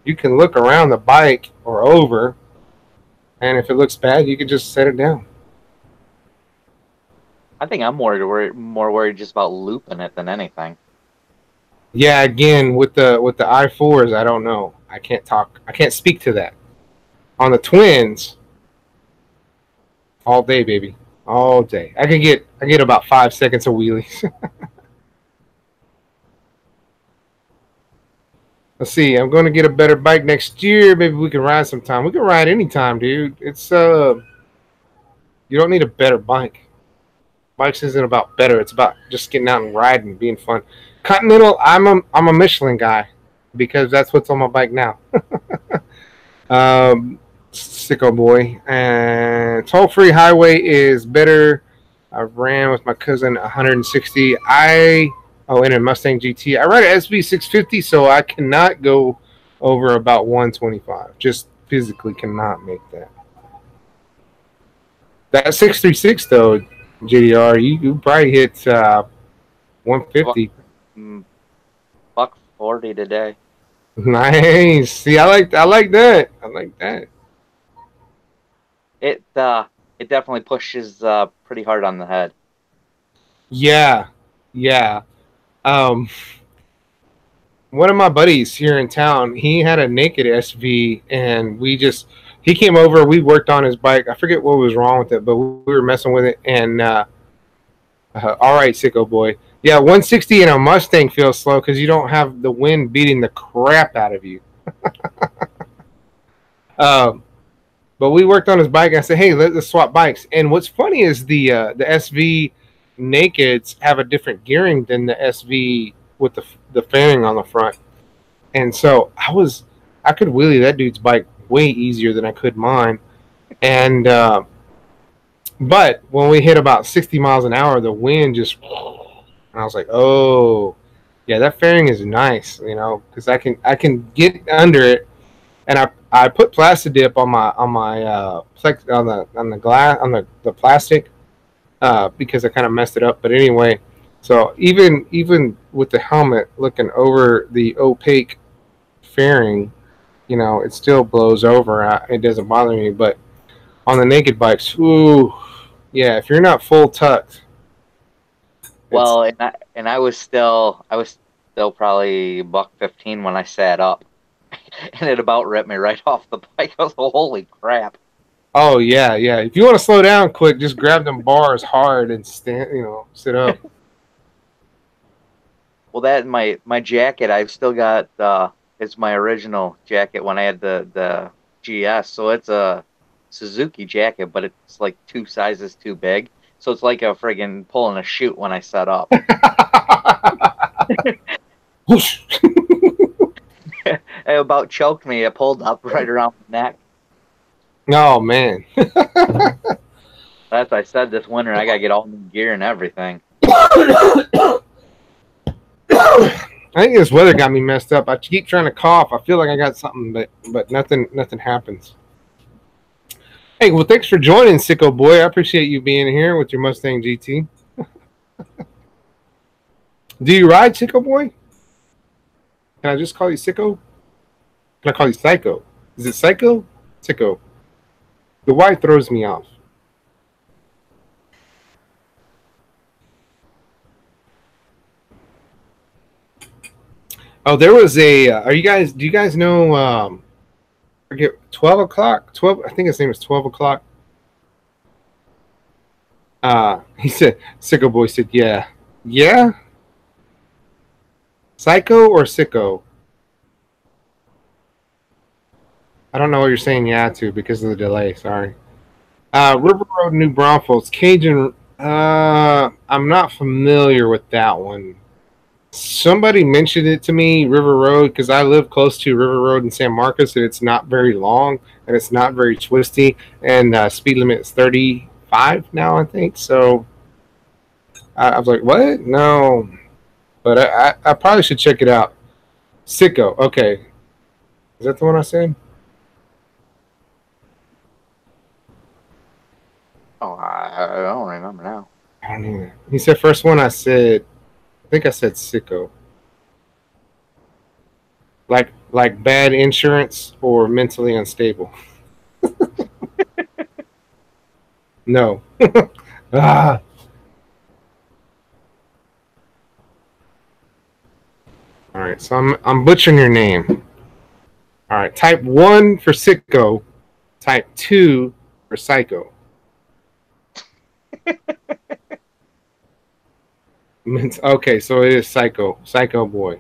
you can look around the bike or over, and if it looks bad, you can just set it down. I think I'm more worried just about looping it than anything. Yeah, again, with the i4s, I don't know. I can't speak to that. On the twins, all day, baby, all day. I get about 5 seconds of wheelies. Let's see. I'm going to get a better bike next year. Maybe we can ride sometime. We can ride anytime, dude. It's you don't need a better bike. Bikes isn't about better. It's about just getting out and riding, being fun. Continental, I'm a Michelin guy because that's what's on my bike now. Sicko boy. And toll-free highway is better. I ran with my cousin 160. In a Mustang GT. I ride an SV650, so I cannot go over about 125. Just physically cannot make that. That 636 though, JDR, you probably hit 150. Buck 40 today. Nice. See, I like that. I like that. It definitely pushes pretty hard on the head. Yeah. One of my buddies here in town, he had a naked SV, and he came over. We worked on his bike. I forget what was wrong with it, but we were messing with it. And all right, Sicko boy. Yeah, 160 in a Mustang feels slow because you don't have the wind beating the crap out of you. But we worked on his bike. I said, hey, let's swap bikes. And what's funny is the SV nakeds have a different gearing than the SV with the fairing on the front. And so I could wheelie that dude's bike way easier than I could mine. And but when we hit about 60 miles an hour, the wind just, and I was like, oh yeah, that fairing is nice, because I can get under it. And I put plastic dip on the glass on the plastic because I kind of messed it up. But anyway, so even with the helmet looking over the opaque fairing, it still blows over. It doesn't bother me. But on the naked bikes, ooh, yeah, if you're not full tucked. Well, and I was still probably buck 15 when I sat up. And it about ripped me right off the bike. I was like, holy crap. Oh, yeah. If you want to slow down quick, just grab them bars hard and sit up. Well, that my jacket, I've still got, it's my original jacket when I had the GS. So it's a Suzuki jacket, but it's like 2 sizes too big. So it's like a friggin' pulling a chute when I set up. Whoosh. It about choked me. It pulled up right around the neck. Oh, man. As I said, this winter I gotta get all new gear and everything. I think this weather got me messed up. I keep trying to cough. I feel like I got something, but nothing happens. Hey, well, thanks for joining, Sicko boy. I appreciate you being here with your Mustang GT. Do you ride, Sicko boy? Can I just call you Sicko? Can I call you Psycho? Is it Psycho? Sicko. The Y throws me off. Oh, there was a. Do you guys know? I forget 12 o'clock. 12. I think his name is 12 o'clock. He said, Sicko boy said, yeah. Psycho or Sicko? I don't know what you're saying yeah to because of the delay. Sorry. River Road, New Braunfels, Cajun. I'm not familiar with that one. Somebody mentioned it to me, River Road, because I live close to River Road in San Marcos, and it's not very long and it's not very twisty, and speed limit is 35 now, I think. So I was like, what? No, but I probably should check it out. Sicko, okay, is that the one I said? Oh, I don't remember now. I don't either. He said first one I said. I think I said Sicko. Like bad insurance or mentally unstable. No. Ah. All right, so I'm butchering your name. All right, type 1 for Sicko, type 2 for Psycho. Okay, so it is Psycho boy.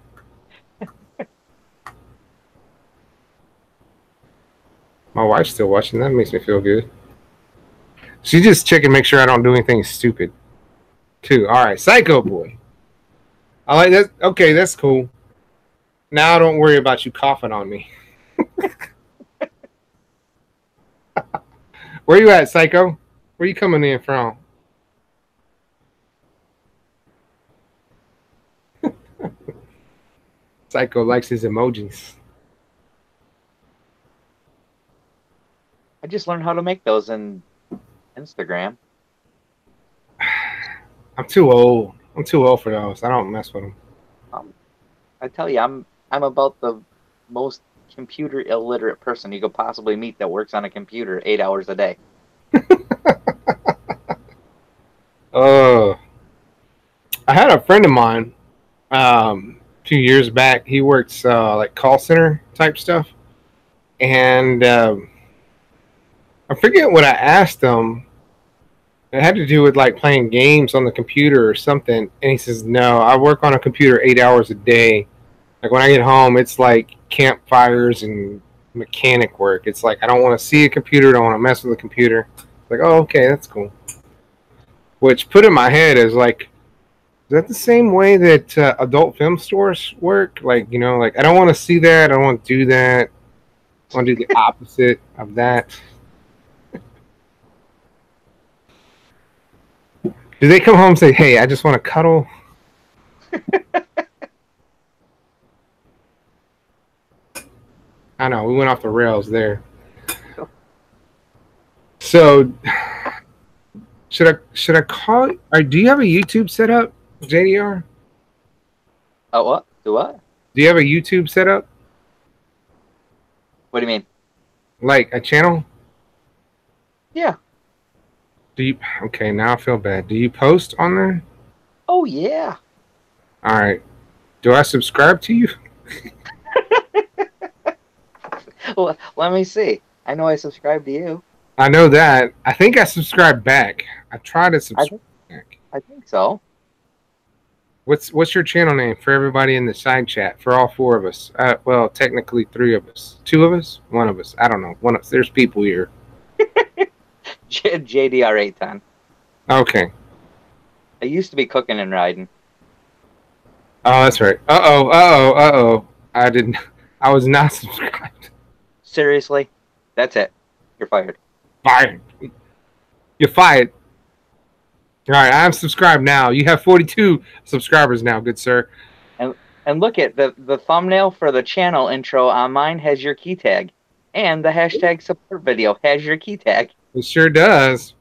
My wife's still watching. That makes me feel good. She just checking, make sure I don't do anything stupid. Too. All right, Psycho boy. I like that. Okay, that's cool. Now don't worry about you coughing on me. Where you at, Psycho? Where you coming in from? Psycho likes his emojis. I just learned how to make those in Instagram. I'm too old. I'm too old for those. I don't mess with them. I tell you, I'm about the most computer illiterate person you could possibly meet that works on a computer 8 hours a day. I had a friend of mine a few years back. He works like call center type stuff, and I forget what I asked him. It had to do with like playing games on the computer or something. And he says, "No, I work on a computer 8 hours a day. Like when I get home, it's like campfires and mechanic work. It's like I don't want to see a computer, don't want to mess with a computer." Like, oh, okay, that's cool. Which put in my head is like, is that the same way that adult film stores work? Like, you know, like I don't want to see that. I don't want to do that. I want to do the opposite of that. Do they come home and say, "Hey, I just want to cuddle"? I know we went off the rails there. So, should I call? Or do you have a YouTube set up, JDR? Oh, what? Do what? Do you have a YouTube set up? What do you mean? Like a channel? Yeah. Do you? Okay, now I feel bad. Do you post on there? Oh, yeah. All right. Do I subscribe to you? Well, let me see. I know I subscribe to you. I know that. I think I subscribed back. I tried to subscribe back. I think so. What's your channel name for everybody in the side chat? For all four of us. Well, technically 3 of us. 2 of us? 1 of us. I don't know. There's people here. JDR 810. Okay. I used to be cooking and riding. Oh, that's right. Uh-oh. I was not subscribed. Seriously? That's it. You're fired. Fired. You're fired. All right, I'm subscribed now. You have 42 subscribers now, good sir. And look at the thumbnail for the channel intro on mine has your key tag. And the hashtag support video has your key tag. It sure does.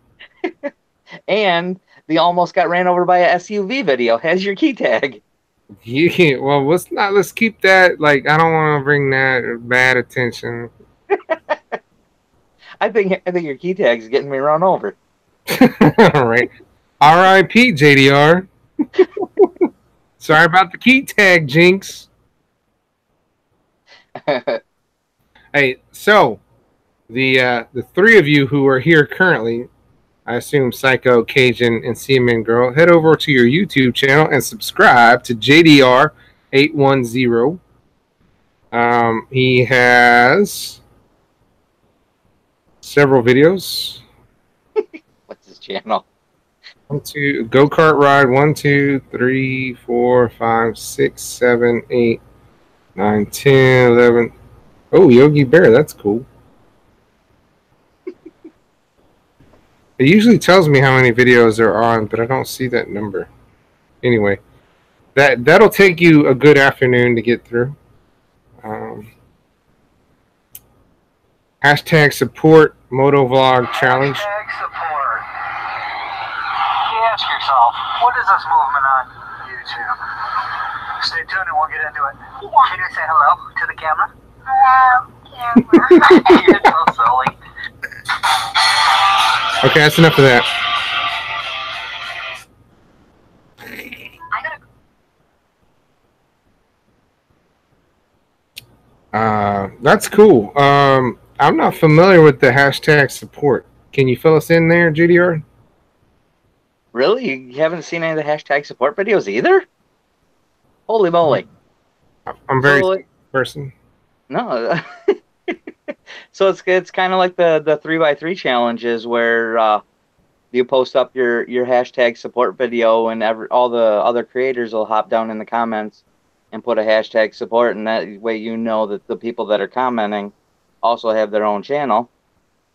And the almost got ran over by a SUV video has your key tag. Yeah, well, let's keep that, like, I don't want to bring that bad attention. I think your key tag's getting me run over. All right. R.I.P. JDR. Sorry about the key tag, Jinx. Hey, so the 3 of you who are here currently, I assume Psycho, Cajun, and Seaman Girl, head over to your YouTube channel and subscribe to JDR 810. He has several videos. What's his channel? 1, 2, go-kart ride. 1, 2, 3, 4, 5, 6, 7, 8, 9, 10, 11. Oh, Yogi Bear, that's cool. It usually tells me how many videos there are on, but I don't see that number. Anyway, that'll take you a good afternoon to get through. Hashtag support Motovlog challenge. Hashtag support. You ask yourself, what is this movement on YouTube? Stay tuned and we'll get into it. Can you say hello to the camera? Hello, camera. You're so silly. Okay, that's enough of that. That's cool. I'm not familiar with the hashtag support. Can you fill us in there, GDR? Really? You haven't seen any of the hashtag support videos either? Holy moly. I'm very person. No. So it's kind of like the 3x3 challenges where you post up your hashtag support video and all the other creators will hop down in the comments and put a hashtag support, and that way you know that the people that are commenting also have their own channel.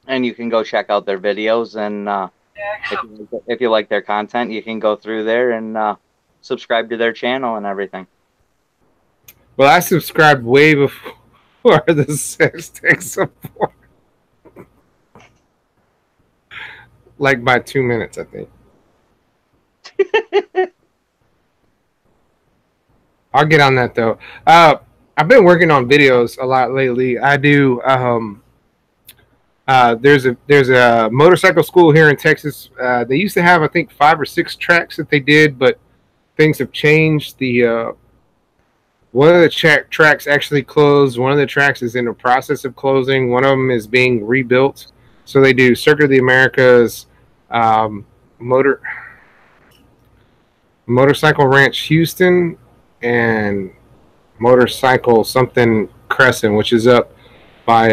and you can go check out their videos. And if you like their content, you can go through there and subscribe to their channel and everything. Well, I subscribed way before the sex tech support. Like by 2 minutes, I think. I'll get on that though. I've been working on videos a lot lately. I do. There's a motorcycle school here in Texas. They used to have, I think, 5 or 6 tracks that they did, but things have changed. One of the tracks actually closed. One of the tracks is in the process of closing. One of them is being rebuilt. So they do Circuit of the Americas, Motorcycle Ranch Houston, and Motorcycle something Crescent, which is up by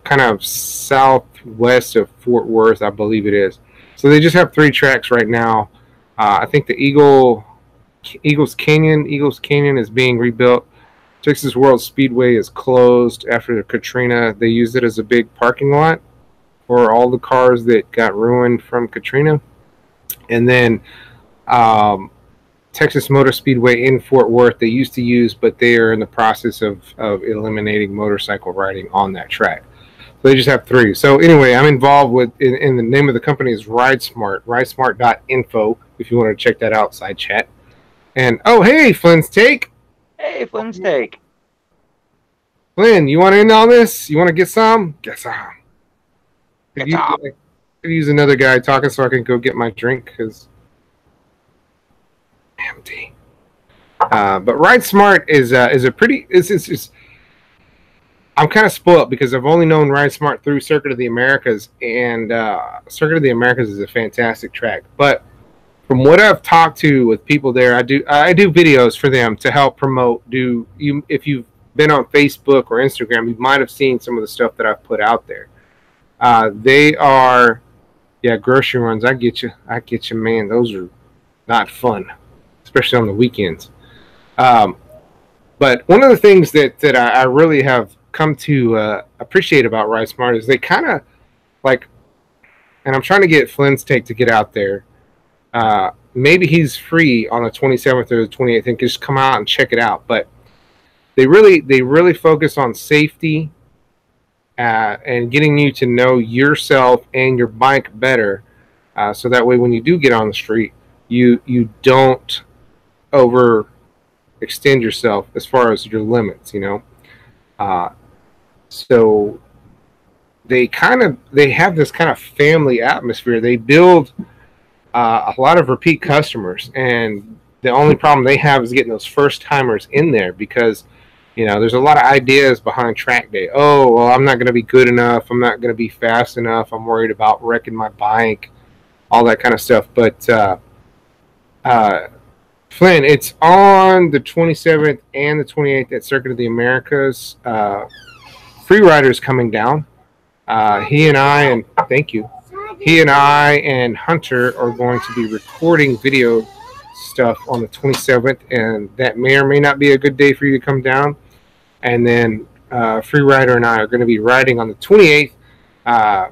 kind of southwest of Fort Worth, I believe it is. So they just have 3 tracks right now. I think the Eagles Canyon is being rebuilt. Texas World Speedway is closed after Katrina. They used it as a big parking lot for all the cars that got ruined from Katrina. And then Texas Motor Speedway in Fort Worth they used to use, but they are in the process of eliminating motorcycle riding on that track. So they just have 3. So anyway, I'm involved with, in the name of the company is RideSmart, ridesmart.info, if you want to check that out, side chat. And, oh, hey, Flynn's Take. Hey, Flynn's Take. Flynn, you want in on this? You want to get some? Get some. Could use another guy talking so I can go get my drink, because empty. But RideSmart is a pretty. It's I'm kind of spoiled because I've only known RideSmart through Circuit of the Americas, and Circuit of the Americas is a fantastic track. But from what I've talked to with people there, I do videos for them to help promote. If you've been on Facebook or Instagram, you might have seen some of the stuff that I've put out there. They are, grocery runs. I get you, man. Those are not fun, especially on the weekends. But one of the things that I really have come to appreciate about RideSmart is they kind of like, and I'm trying to get Flynn's Take to get out there. Maybe he's free on the 27th or the 28th and just come out and check it out. But they really focus on safety and getting you to know yourself and your bike better, so that way when you do get on the street, you don't overextend yourself as far as your limits, so they have this kind of family atmosphere. They build a lot of repeat customers, and the only problem they have is getting those first timers in there, because there's a lot of ideas behind track day. Oh, well, I'm not going to be good enough. I'm not going to be fast enough. I'm worried about wrecking my bike, all that kind of stuff. But Flynn, it's on the 27th and the 28th at Circuit of the Americas. Freerider's coming down. He and I and Hunter are going to be recording video stuff on the 27th, and that may or may not be a good day for you to come down. And then Freerider and I are going to be riding on the 28th,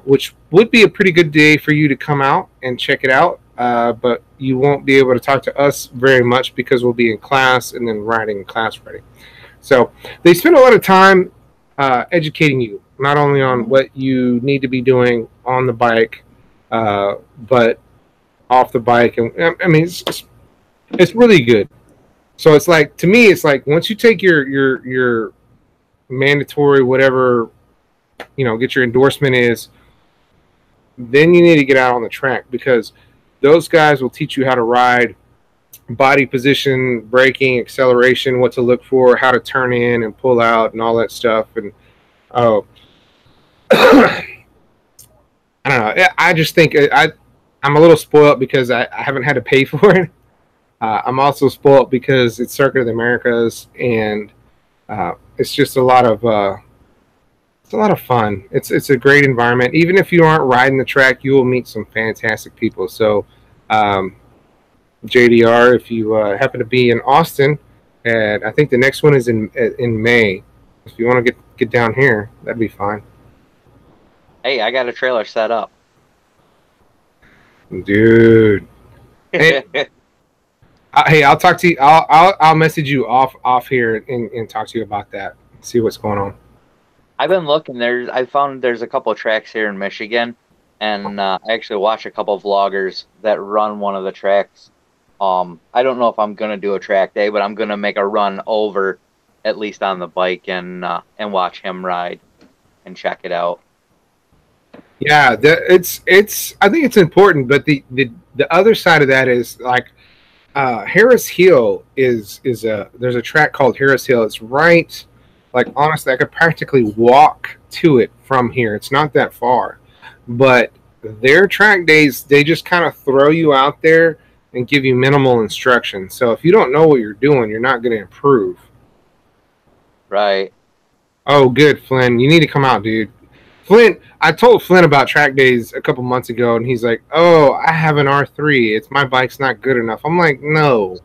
which would be a pretty good day for you to come out and check it out. But you won't be able to talk to us very much because we'll be in class and then riding in class ready. So they spend a lot of time educating you, not only on what you need to be doing on the bike, but off the bike. And I mean, it's really good. So it's like, to me, it's like once you take your mandatory whatever, get your endorsement is, then you need to get out on the track, because those guys will teach you how to ride, body position, braking, acceleration, what to look for, how to turn in and pull out, and all that stuff. And I don't know. I just think I'm a little spoiled because I haven't had to pay for it. I'm also spoiled because it's Circuit of the Americas, and it's just a lot of fun. It's a great environment. Even if you aren't riding the track, you will meet some fantastic people. So JDR, if you happen to be in Austin, and I think the next one is in May. If you want to get down here, that'd be fine. Hey, I got a trailer set up. Dude. Hey, hey, I'll talk to you. I'll message you off here and talk to you about that. See what's going on. I've been looking. I found there's a couple tracks here in Michigan, and I actually watch a couple vloggers that run one of the tracks. I don't know if I'm gonna do a track day, but I'm gonna make a run over, at least on the bike, and watch him ride and check it out. Yeah, it's. I think it's important, but the other side of that is like Harris Hill is a there's a track called Harris Hill. It's right, like honestly, I could practically walk to it from here. It's not that far, but their track days they just kind of throw you out there and give you minimal instruction. So if you don't know what you're doing, you're not going to improve. Right. Oh, good, Flynn. You need to come out, dude. Flynn, I told Flynn about track days a couple months ago, and he's like, "Oh, I have an R3. It's my bike's not good enough." I'm like, "No,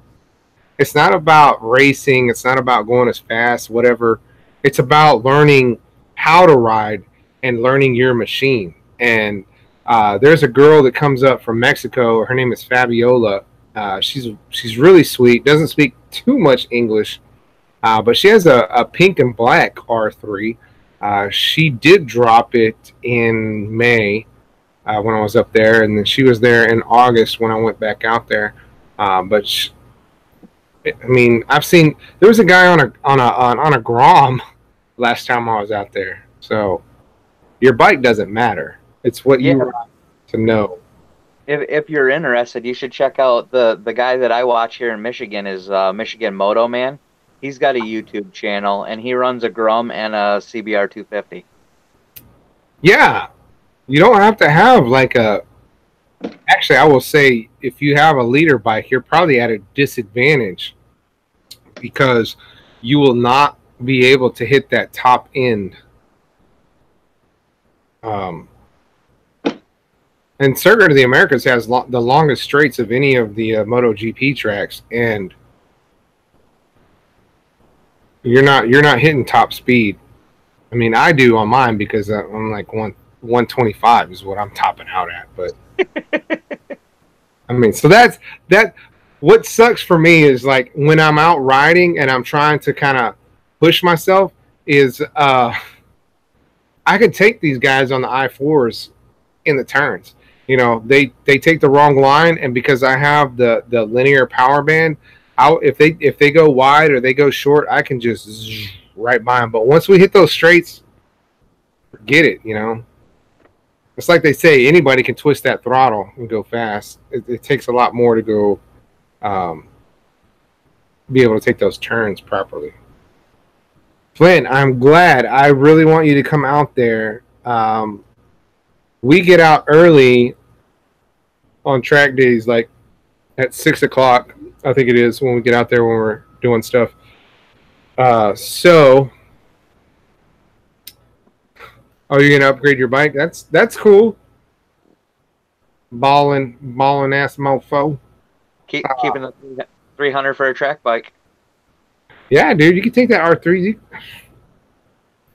it's not about racing. It's not about going as fast, whatever. It's about learning how to ride and learning your machine." And there's a girl that comes up from Mexico. Her name is Fabiola. She's really sweet. Doesn't speak too much English, but she has a pink and black R3. She did drop it in May when I was up there, and then she was there in August when I went back out there. But I mean, I've seen there was a guy on a Grom last time I was out there. So your bike doesn't matter; it's what you ride to know. If you're interested, you should check out the guy that I watch here in Michigan is Michigan Motoman. He's got a YouTube channel, and he runs a Grum and a CBR 250. Yeah, you don't have to have like a. Actually, I will say if you have a leader bike, you're probably at a disadvantage because you will not be able to hit that top end. And Circuit of the Americas has the longest straights of any of the MotoGP tracks, and you're not hitting top speed. I mean, I do on mine because I'm like 125 is what I'm topping out at. But I mean, so that what sucks for me is like when I'm out riding and I'm trying to kind of push myself is I could take these guys on the I4s in the turns. You know, they take the wrong line, and because I have the linear power band, if they go wide or they go short, I can just zzz right by them. But once we hit those straights, forget it. You know, it's like they say, anybody can twist that throttle and go fast. It takes a lot more to go be able to take those turns properly. Flynn, I'm glad. I really want you to come out there. We get out early on track days, like at 6 o'clock, I think it is, when we get out there when we're doing stuff. So, oh, you're gonna upgrade your bike? That's cool. Ballin' ass mofo. Keeping the 300 for a track bike. Yeah, dude, you can take that R3.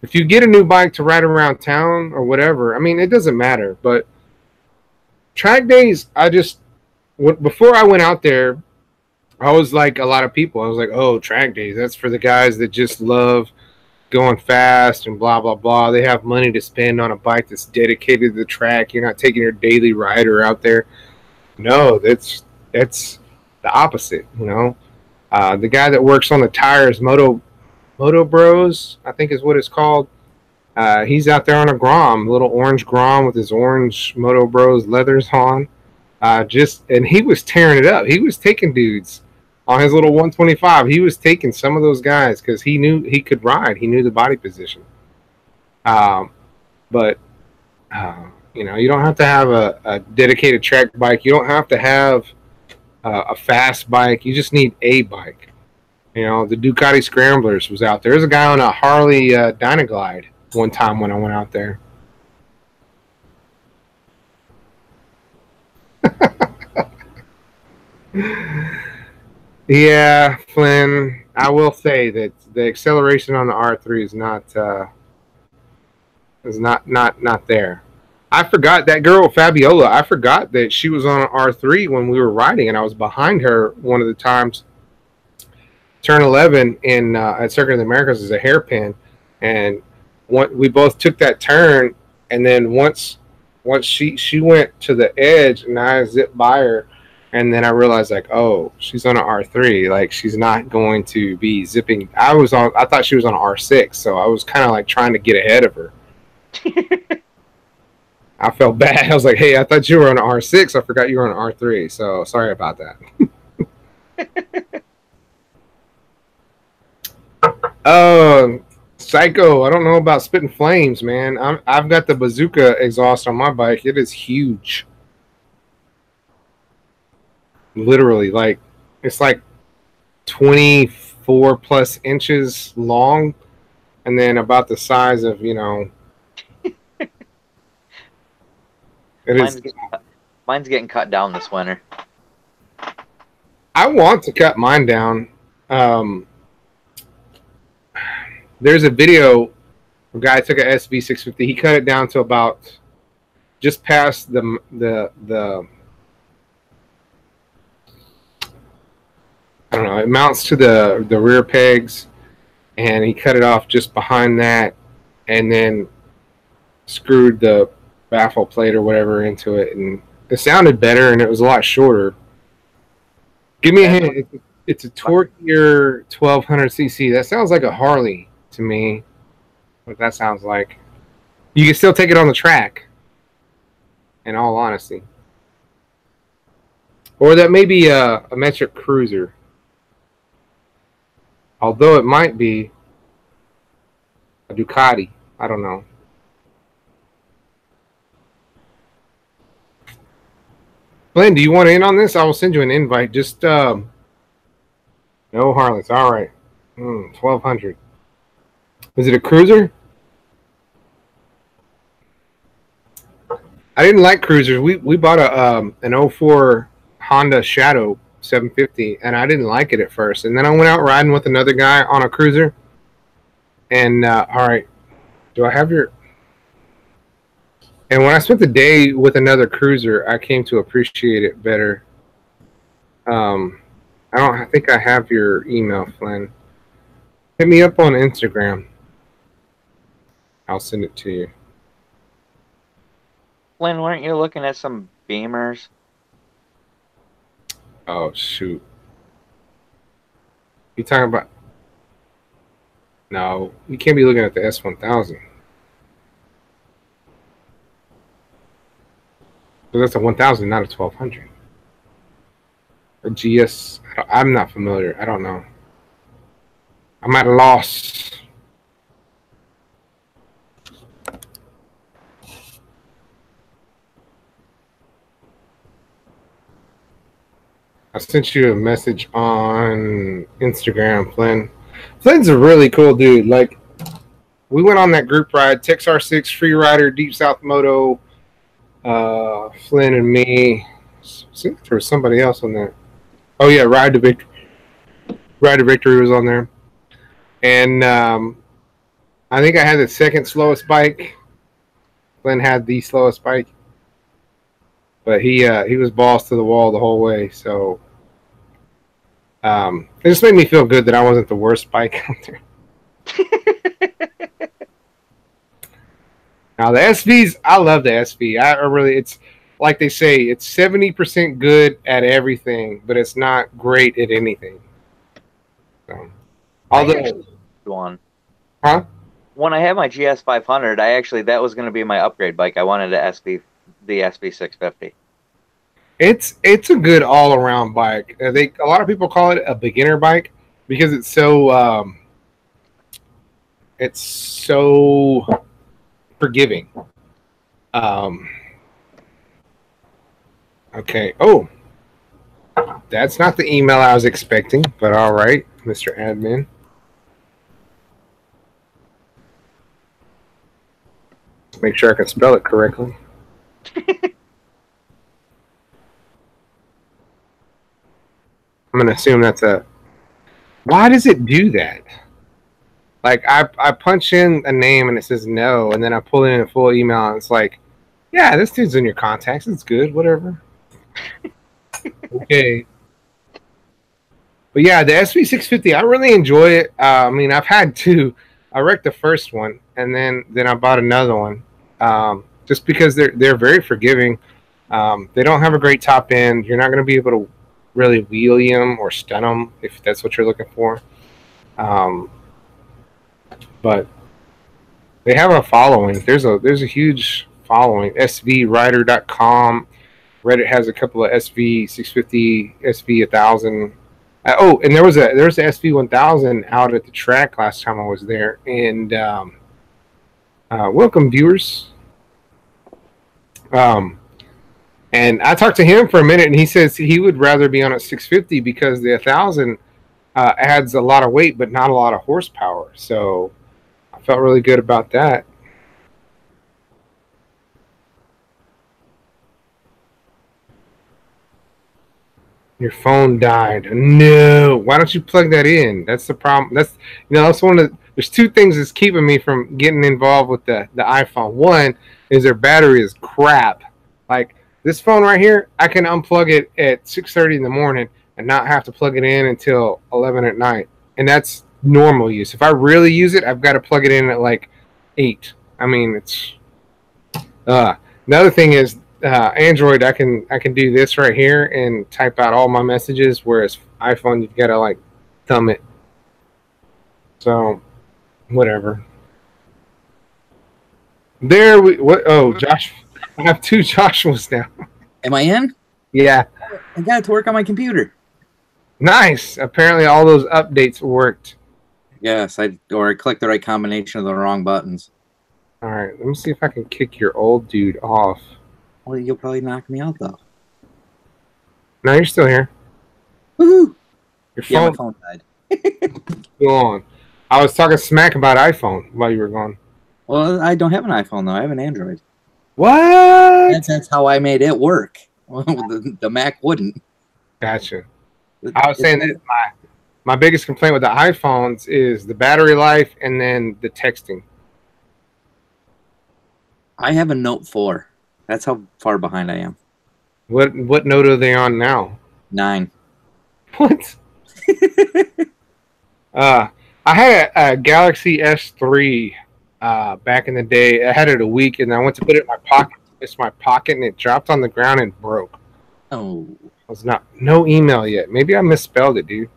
If you get a new bike to ride around town or whatever, I mean, it doesn't matter. But track days, before I went out there, I was like a lot of people. I was like, oh, track days, that's for the guys that just love going fast and blah, blah, blah. They have money to spend on a bike that's dedicated to the track. You're not taking your daily rider out there. No, that's the opposite, you know. The guy that works on the tires, Moto Bros, I think is what it's called. He's out there on a Grom, little orange Grom with his orange Moto Bros leathers on. And he was tearing it up. He was taking dudes on his little 125. He was taking some of those guys because he knew he could ride. He knew the body position. But you know, you don't have to have a dedicated track bike. You don't have to have a fast bike. You just need a bike. You know, the Ducati Scramblers was out there. There's a guy on a Harley Dynaglide one time when I went out there. Yeah, Flynn, I will say that the acceleration on the R3 is not there. I forgot that girl Fabiola. I forgot that she was on an R3 when we were riding, and I was behind her one of the times. Turn 11 in at Circuit of the Americas is a hairpin, and we both took that turn, and then once she went to the edge, and I zipped by her, and then I realized like, oh, she's on an R3, like she's not going to be zipping. I thought she was on an R6, so I was kind of like trying to get ahead of her. I felt bad. I was like, hey, I thought you were on an R6. I forgot you were on an R3, so sorry about that. Psycho, I don't know about spitting flames, man. I've got the bazooka exhaust on my bike. It is huge. Literally, like it's like 24 plus inches long, and then about the size of, you know. Mine's getting cut down this winter. I want to cut mine down. There's a video. A guy took a SV650. He cut it down to about just past the I don't know. It mounts to the rear pegs, and he cut it off just behind that, and then screwed the baffle plate or whatever into it, and it sounded better, and it was a lot shorter. Give me a hint. It's a Torque Gear 1200cc. That sounds like a Harley to me. What that sounds like. You can still take it on the track, in all honesty. Or that may be a metric cruiser. Although it might be a Ducati. I don't know. Glenn, do you want in on this? I will send you an invite. Just, no Harleys. All right. 1200. Is it a cruiser? I didn't like cruisers. We bought an 04 Honda Shadow 750, and I didn't like it at first. And then I went out riding with another guy on a cruiser. And, all right, do I have your... And when I spent the day with another cruiser, I came to appreciate it better. I think I have your email, Flynn. Hit me up on Instagram. I'll send it to you. Flynn, weren't you looking at some Beamers? Oh, shoot. You talking about... No, you can't be looking at the S1000. So that's a 1000, not a 1200. Or GS... I'm not familiar. I don't know. I'm at a loss. I sent you a message on Instagram, Flynn. Flynn's a really cool dude. Like, we went on that group ride, Tex R6, Free Rider, Deep South Moto, Flynn and me. I think there was somebody else on there. Oh, yeah, Ride to Victory. Ride to Victory was on there. And I think I had the second slowest bike. Flynn had the slowest bike. But he was balls to the wall the whole way, so it just made me feel good that I wasn't the worst bike out there. Now the SVs, I love the SV. I really, it's like they say, it's 70% good at everything, but it's not great at anything. So, although, huh? When I had my GS 500, that was going to be my upgrade bike. I wanted the SV 650. It's a good all around bike. A lot of people call it a beginner bike because it's so forgiving. Okay. Oh, that's not the email I was expecting, but all right, Mr. Admin. Make sure I can spell it correctly. I'm going to assume that's a... Why does it do that? Like, I punch in a name and it says no, and then I pull in a full email and it's like, Yeah, this dude's in your contacts. It's good. Whatever. Okay. But yeah, the SV650, I really enjoy it. I mean, I've had two. I wrecked the first one, and then I bought another one, just because they're very forgiving. They don't have a great top end. You're not going to be able to really wheelie them or stun them if that's what you're looking for. But they have a following. There's a huge following. SVrider.com. Reddit has a couple of SV650, SV1000. Oh, and there was a SV1000 out at the track last time I was there. And welcome, viewers. And I talked to him for a minute, and he says he would rather be on a 650 because the 1000 adds a lot of weight but not a lot of horsepower. So I felt really good about that. Your phone died. No. Why don't you plug that in? That's the problem. That's one of the, there's two things that's keeping me from getting involved with the iPhone. One is their battery is crap. Like this phone right here, I can unplug it at 6:30 in the morning and not have to plug it in until 11 at night. And that's normal use. If I really use it, I've got to plug it in at like 8. I mean, it's another thing is Android, I can do this right here and type out all my messages, whereas iPhone you've got to like thumb it. So whatever. There we what? Oh, Josh, I have 2 Joshuas now. Am I in? Yeah, I got it to work on my computer. nice. Apparently, all those updates worked. Yes, I clicked the right combination of the wrong buttons. All right, let me see if I can kick your old dude off. Well, you'll probably knock me out though. No, you're still here. Woohoo! Your Yeah, my phone, phone died. go on. I was talking smack about iPhone while you were gone. Well, I don't have an iPhone though. I have an Android. What? That's how I made it work. Well, the Mac wouldn't. Gotcha. I was saying that my biggest complaint with the iPhones is the battery life and then the texting. I have a Note 4. That's how far behind I am. What note are they on now? 9. What? I had a Galaxy S3 back in the day. I had it a week, and I went to put it in my pocket. It's my pocket, and it dropped on the ground and broke. Oh. Was no email yet. Maybe I misspelled it, dude.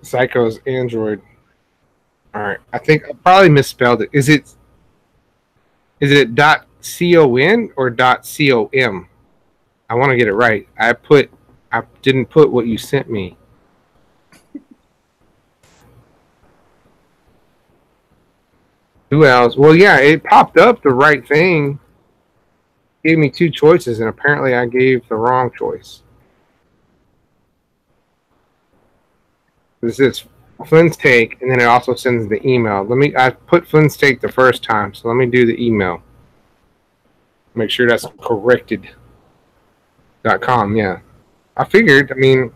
Psycho's Android. All right, I think I probably misspelled it. Is it .con or .com? I want to get it right. I didn't put what you sent me. Who else? Well, yeah, it popped up the right thing. Gave me 2 choices, and apparently I gave the wrong choice. This is Flynn's Take, and then it also sends the email. I put Flynn's Take the first time, so let me do the email. Make sure that's corrected. .com, yeah. I figured, I mean,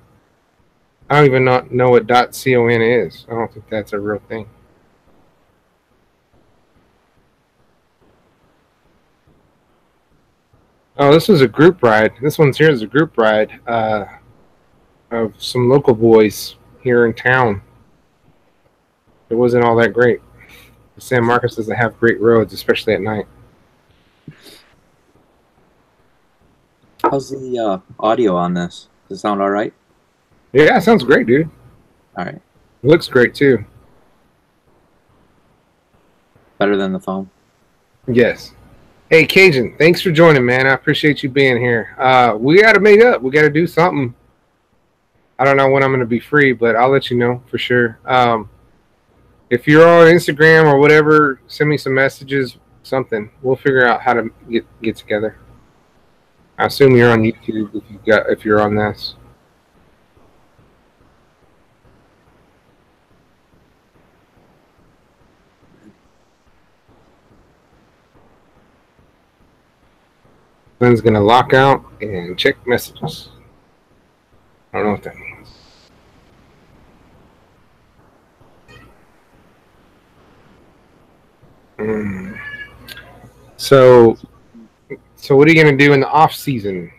I don't even know what .con is. I don't think that's a real thing. Oh, this was a group ride. This one's here is a group ride of some local boys here in town. It wasn't all that great. San Marcos doesn't have great roads, especially at night. How's the audio on this? Does it sound all right? Yeah, it sounds great, dude. All right. It looks great, too. Better than the phone? Yes. Hey, Cajun, thanks for joining, man. I appreciate you being here. We got to meet up. We got to do something. I don't know when I'm going to be free, but I'll let you know for sure. If you're on Instagram or whatever, send me some messages, something. We'll figure out how to get together. I assume you're on YouTube if you're on this. Lynn's gonna lock out and check messages. I don't know what that means. So what are you gonna do in the off season?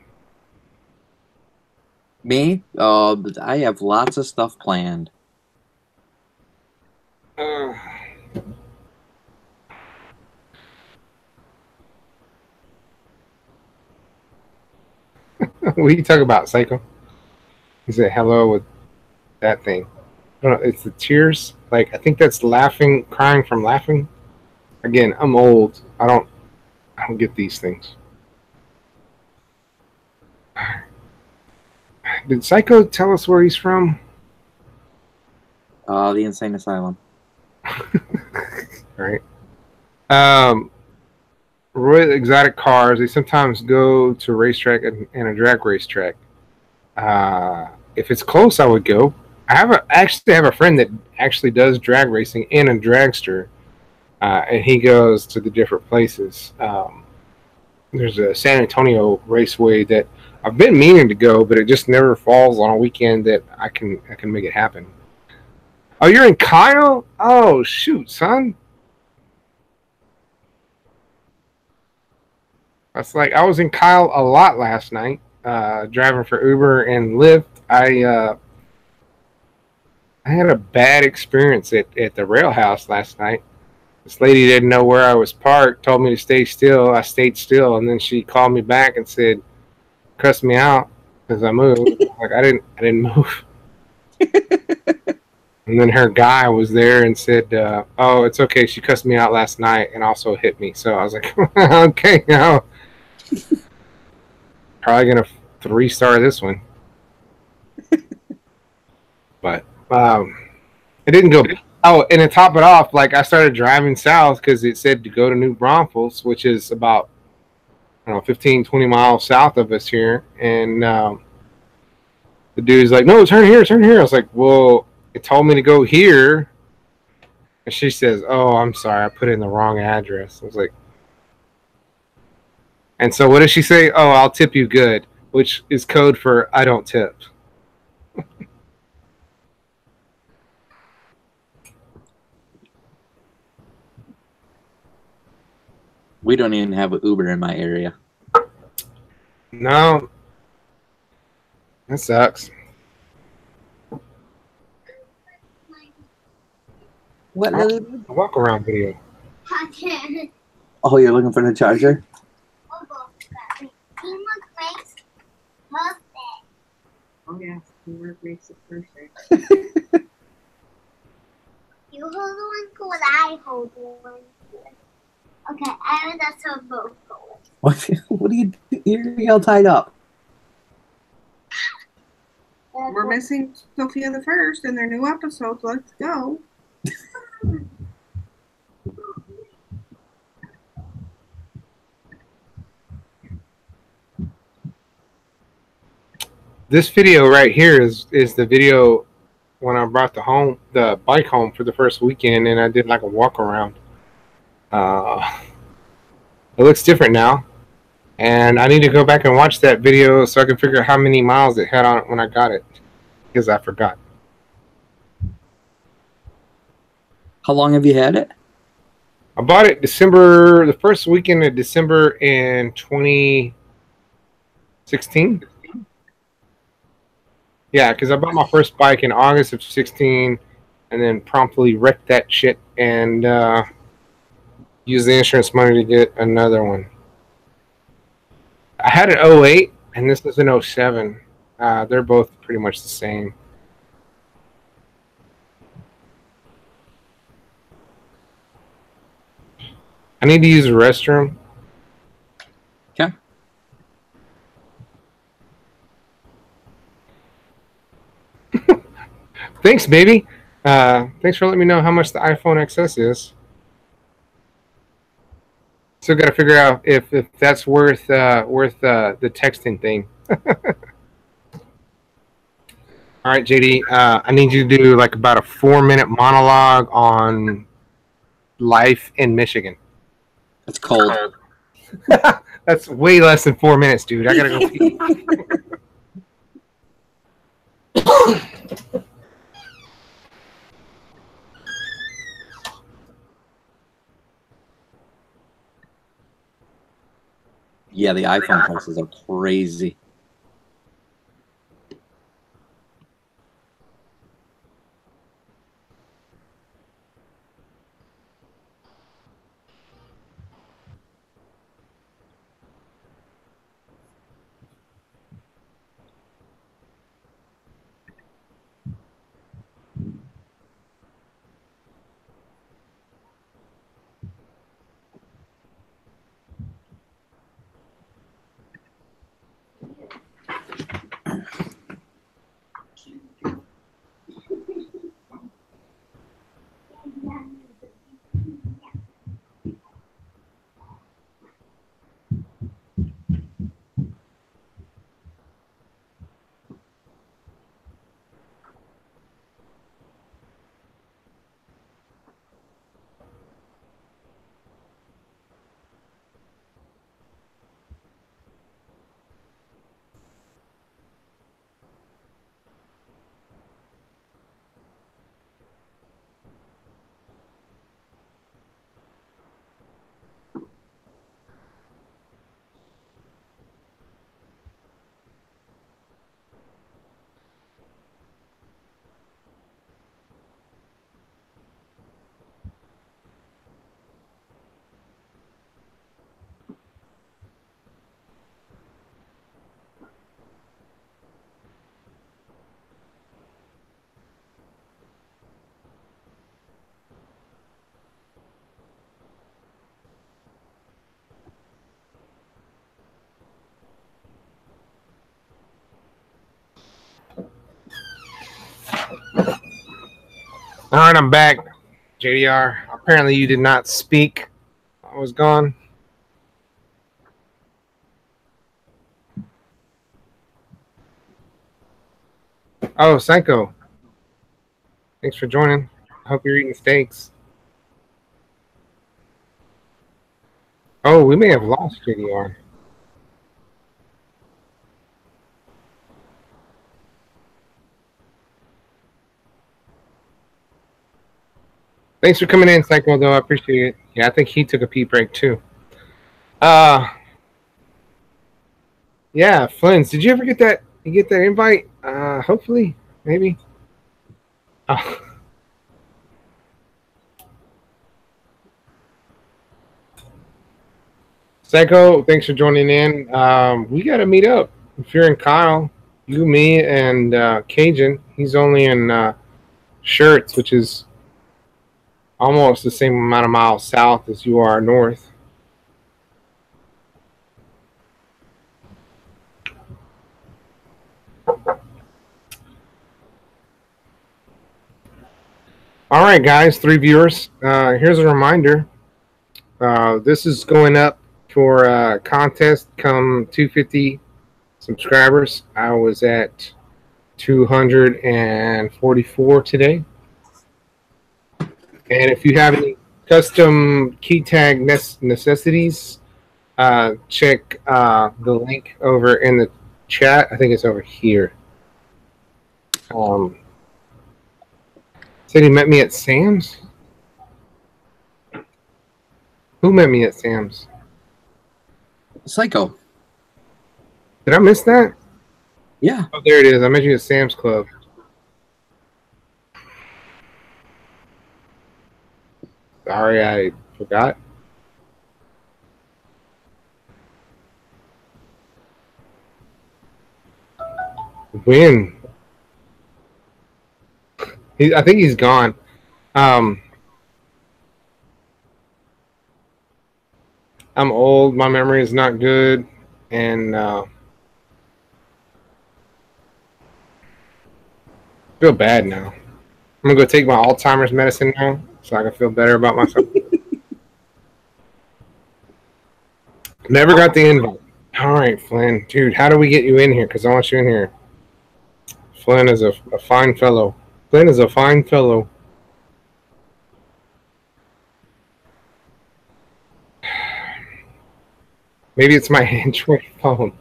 Me? I have lots of stuff planned. What are you talking about, Psycho? He said hello with that thing. I don't know, it's the tears. Like I think that's laughing, crying from laughing. Again, I'm old. I don't get these things. Did Psycho tell us where he's from? The insane asylum. Right. Royal Exotic Cars. They sometimes go to a racetrack and a drag racetrack. If it's close, I would go. Actually have a friend that actually does drag racing and a dragster, and he goes to the different places. There's a San Antonio raceway that I've been meaning to go, but it just never falls on a weekend that I can make it happen. Oh, you're in Kyle? Oh, shoot, son. That's like I was in Kyle a lot last night, driving for Uber and Lyft. I had a bad experience at the rail house last night. This lady didn't know where I was parked, told me to stay still. I stayed still, and then she called me back and said, cussed me out because I moved. Like I didn't move. And then her guy was there and said, "Oh, it's okay. She cussed me out last night and also hit me." So I was like, "Okay, now probably gonna 3-star this one." But it didn't go. Oh, and to top it off, like I started driving south because it said to go to New Braunfels, which is about 15, 20 miles south of us here. And the dude's like, "No, turn here, turn here." I was like, "Well, it told me to go here." And she says, "Oh, I'm sorry, I put in the wrong address." I was like, and so what does she say? "Oh, I'll tip you good," which is code for I don't tip. We don't even have an Uber in my area. No, that sucks. What, Lily? A walk around video. Oh, you're looking for the charger? Oh yeah, teamwork makes it perfect. You hold the one good, I hold the one good. Okay, that's how both go. What are you doing? You're all tied up. We're missing Sophia the First in their new episode. Let's go. This video right here is the video when I brought the bike home for the first weekend, and I did like a walk around. It looks different now, and I need to go back and watch that video so I can figure out how many miles it had on it when I got it, because I forgot. How long have you had it? I bought it the first weekend of December in 2016. Yeah, because I bought my first bike in August of 16 and then promptly wrecked that shit and used the insurance money to get another one. I had an 08 and this is an 07. They're both pretty much the same. I need to use the restroom. Okay. Thanks, baby. Thanks for letting me know how much the iPhone XS is. Still got to figure out if that's worth the texting thing. All right, JD. I need you to do like about a 4-minute monologue on life in Michigan. It's cold. That's way less than 4 minutes, dude. I gotta go pee. Yeah, the iPhone prices are crazy. All right, I'm back. JDR, apparently you did not speak. I was gone. Oh, Psycho. Thanks for joining. I hope you're eating steaks. Oh, we may have lost JDR. Thanks for coming in, Psycho, though. I appreciate it. Yeah, I think he took a pee break, too. Yeah, Flins, did you ever get that? You get that invite? Hopefully, maybe. Oh. Psycho, thanks for joining in. We got to meet up. If you're in Kyle, you, me, and Cajun. He's only in Shirts, which is almost the same amount of miles south as you are north. All right, guys, 3 viewers. Here's a reminder. This is going up for a contest come 250 subscribers. I was at 244 today. And if you have any custom key tag necessities, check the link over in the chat. I think it's over here. Said he met me at Sam's? Who met me at Sam's? Psycho. Did I miss that? Yeah. Oh, there it is. I met you at Sam's Club. Sorry, I forgot. When? I think he's gone. I'm old. My memory is not good, and feel bad now. I'm gonna go take my Alzheimer's medicine now, so I can feel better about myself. Never got the invite. All right, Flynn, dude, how do we get you in here? Because I want you in here. Flynn is a fine fellow. Flynn is a fine fellow. Maybe it's my Android phone.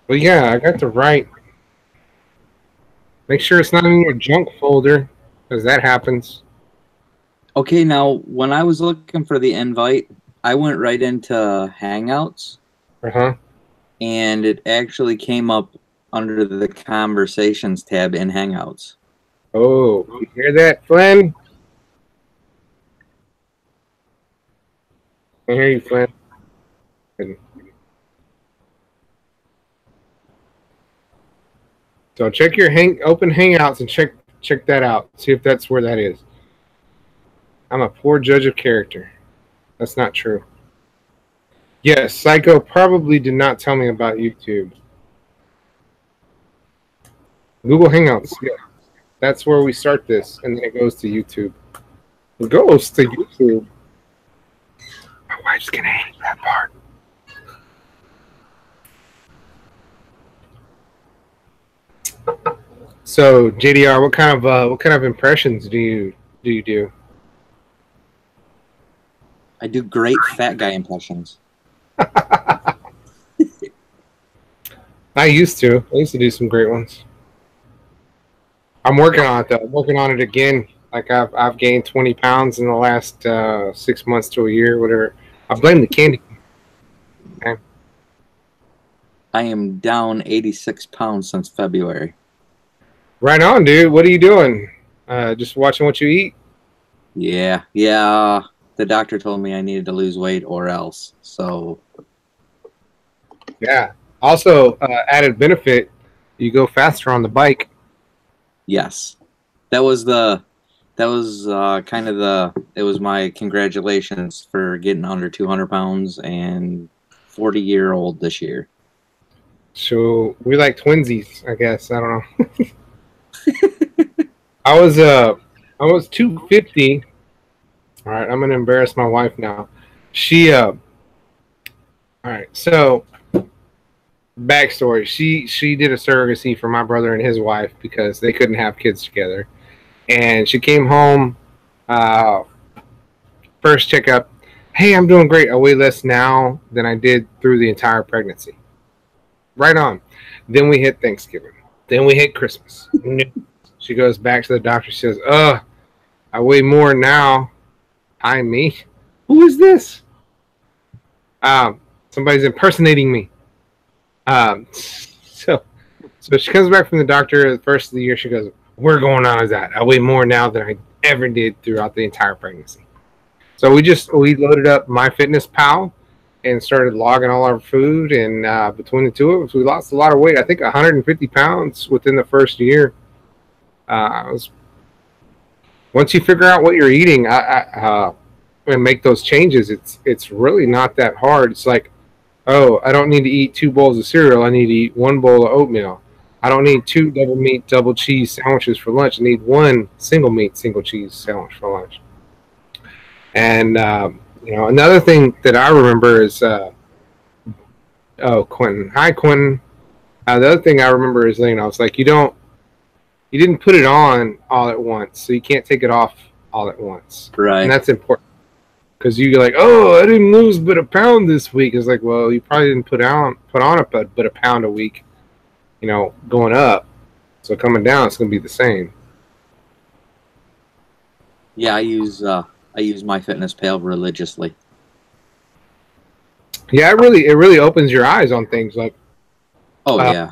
Well, yeah, I got the right. Make sure it's not in your junk folder. because that happens. Okay, now when I was looking for the invite, I went right into Hangouts, and it actually came up under the Conversations tab in Hangouts. Oh, you hear that, Flynn? I hear you, Flynn. So check your open Hangouts and check that out. See if that's where that is. I'm a poor judge of character. That's not true. Yes, Psycho probably did not tell me about YouTube. Google Hangouts. Yeah. That's where we start this, and then it goes to YouTube. It goes to YouTube. My wife's gonna hate that part. So JDR, what kind of impressions do you do? I do great fat guy impressions. I used to do some great ones. I'm working on it though. I'm working on it again. Like I've gained 20 pounds in the last 6 months to a year, whatever. I blame the candy. Okay. I am down 86 pounds since February. Right on, dude. What are you doing? Just watching what you eat? Yeah. The doctor told me I needed to lose weight or else. So. Yeah. Also, added benefit, you go faster on the bike. Yes. It was my congratulations for getting under 200 pounds and 40-year-old this year. So we like twinsies, I guess. I don't know. I was 250. All right, I'm gonna embarrass my wife now. All right, so backstory. She did a surrogacy for my brother and his wife because they couldn't have kids together. And she came home, first checkup. Hey, I'm doing great. I weigh less now than I did through the entire pregnancy. Right on. Then we hit Thanksgiving. Then we hit Christmas. She goes back to the doctor. She says, I weigh more now. I, me? Who is this? Somebody's impersonating me. So she comes back from the doctor the first of the year. She goes, where going on is that? I weigh more now than I ever did throughout the entire pregnancy. So we loaded up MyFitnessPal and started logging all our food. And between the two of us, we lost a lot of weight. I think 150 pounds within the first year. Once you figure out what you're eating, and make those changes, it's really not that hard. It's like, oh, I don't need to eat 2 bowls of cereal. I need to eat 1 bowl of oatmeal. I don't need 2 double meat, double cheese sandwiches for lunch. I need 1 single meat, single cheese sandwich for lunch. And another thing that I remember is, Quentin. Hi, Quentin. The other thing I remember is, it's like you didn't put it on all at once, so you can't take it off all at once. Right. And that's important. Because you're like, oh, I didn't lose but a pound this week. It's like, well, you probably didn't put on but a pound a week, going up. So coming down, it's going to be the same. Yeah, I use MyFitnessPal religiously. Yeah, it really opens your eyes on things like. Oh yeah.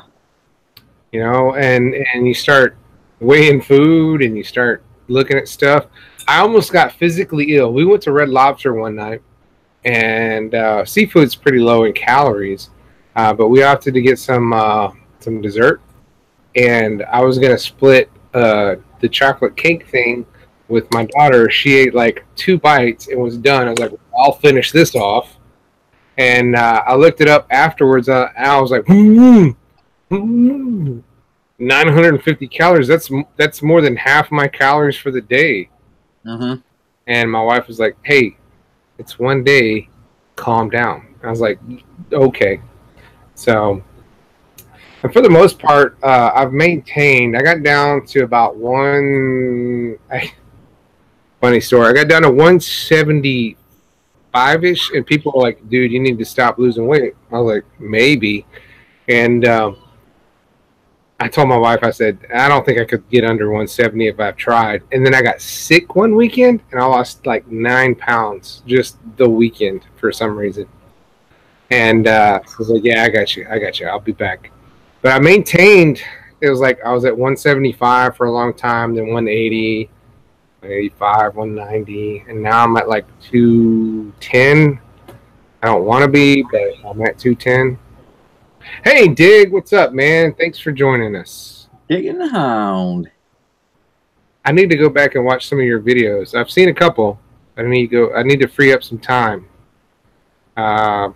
And you start weighing food and you start looking at stuff. I almost got physically ill. We went to Red Lobster one night, and seafood's pretty low in calories, but we opted to get some dessert, and I was gonna split the chocolate cake thing with my daughter. She ate like 2 bites and was done. I was like, I'll finish this off, and I looked it up afterwards. And I was like, 950 calories. That's more than half my calories for the day. Mm-hmm. And my wife was like, hey, it's one day, calm down. I was like, okay. So, and for the most part, I've maintained. I got down to about funny story. I got down to 175-ish, and people were like, dude, you need to stop losing weight. I was like, maybe. And I told my wife, I said, I don't think I could get under 170 if I've tried. And then I got sick one weekend, and I lost like 9 pounds just the weekend for some reason. And I was like, yeah, I got you. I'll be back. But I maintained, it was like I was at 175 for a long time, then 180, 185, 190, and now I'm at like 210. I don't want to be, but I'm at 210. Hey, Dig, what's up, man? Thanks for joining us. Digging the Hound. I need to go back and watch some of your videos. I've seen a couple. I need to free up some time. I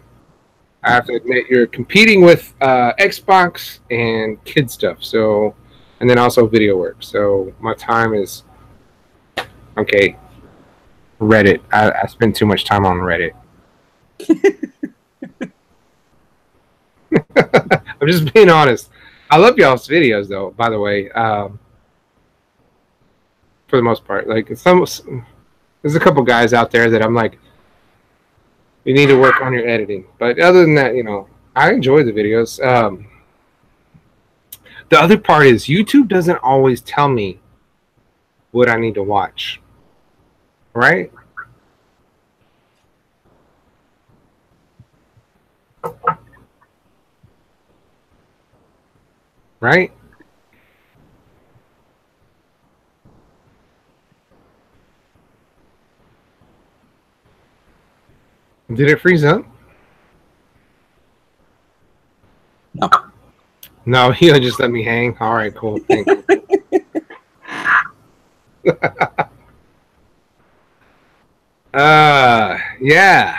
have to admit, you're competing with Xbox and kid stuff, so, and then also video work. So my time is okay. Reddit. I spend too much time on Reddit. I'm just being honest. I love y'all's videos, though. By the way, for the most part, like there's a couple guys out there that I'm like, you need to work on your editing. But other than that, you know, I enjoy the videos. The other part is YouTube doesn't always tell me what I need to watch. Right? Right? Did it freeze up? No. No, he'll just let me hang. All right, cool. Thank you. Yeah.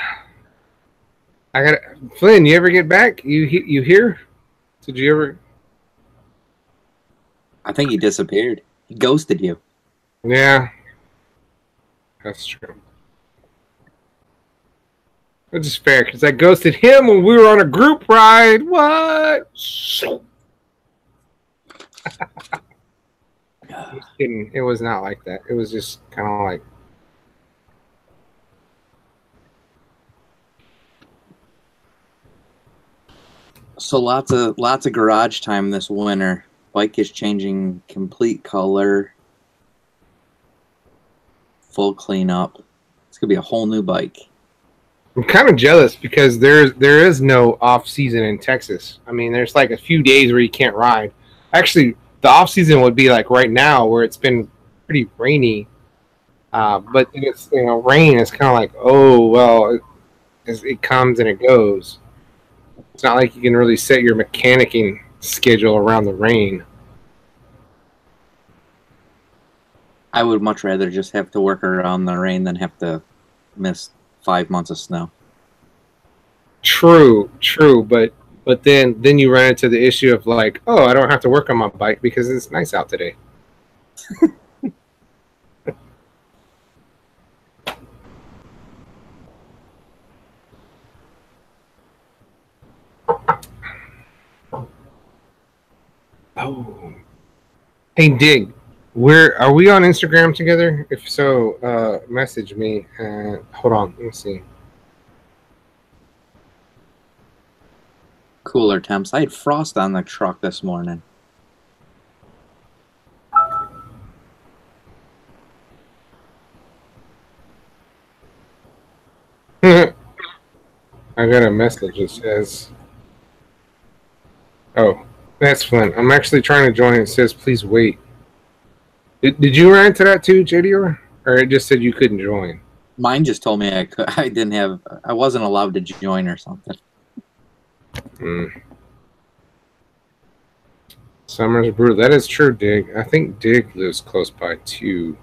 I got Flynn. You ever get back? You here? Did you ever? I think he disappeared. He ghosted you. Yeah, that's true. Which is fair because I ghosted him when we were on a group ride. What? Just kidding. It was not like that. It was just kind of like. So lots of garage time this winter. Bike is changing complete color. Full cleanup. It's gonna be a whole new bike. I'm kind of jealous because there is no off season in Texas. I mean, there's like a few days where you can't ride. Actually, the off season would be like right now where it's been pretty rainy. But it's, you know, rain is kind of like, oh well, it comes and it goes. It's not like you can really set your mechanicking schedule around the rain. I would much rather just have to work around the rain than have to miss 5 months of snow. True, but then you run into the issue of like, oh, I don't have to work on my bike because it's nice out today. Oh, hey, Dig, are we on Instagram together? If so, message me. Hold on, let me see. Cooler temps. I had frost on the truck this morning. I got a message that says, oh, that's fun. I'm actually trying to join. It says, please wait. Did you run into that too, JD? Or it just said you couldn't join? Mine just told me I wasn't allowed to join or something. Summer's brutal. That is true, Dig. I think Dig lives close by too.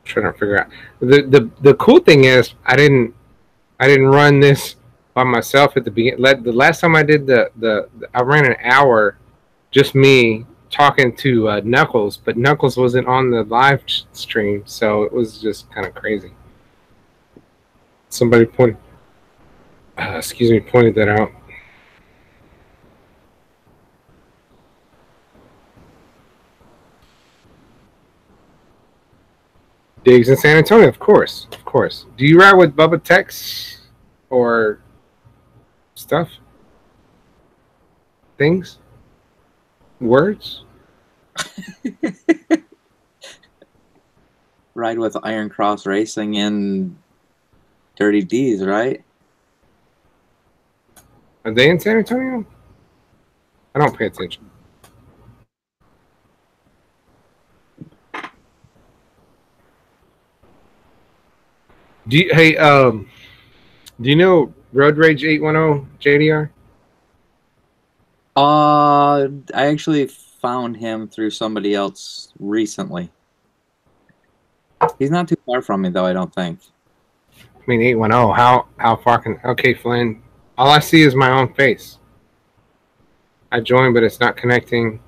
Trying to figure out the cool thing is I didn't run this by myself at the beginning. The last time I did I ran an hour, just me talking to Knuckles, but Knuckles wasn't on the live stream, so it was just kind of crazy. Somebody pointed that out. Diggs in San Antonio, of course. course. Do you ride with Bubba text or stuff? Things? Words? Ride with Iron Cross Racing and Dirty D's, right? Are they in San Antonio? I don't pay attention. Do you know Road Rage 810 JDR? I actually found him through somebody else recently. He's not too far from me, though, I don't think. I mean, 810. How far can? Okay, Flynn. All I see is my own face. I joined, but it's not connecting.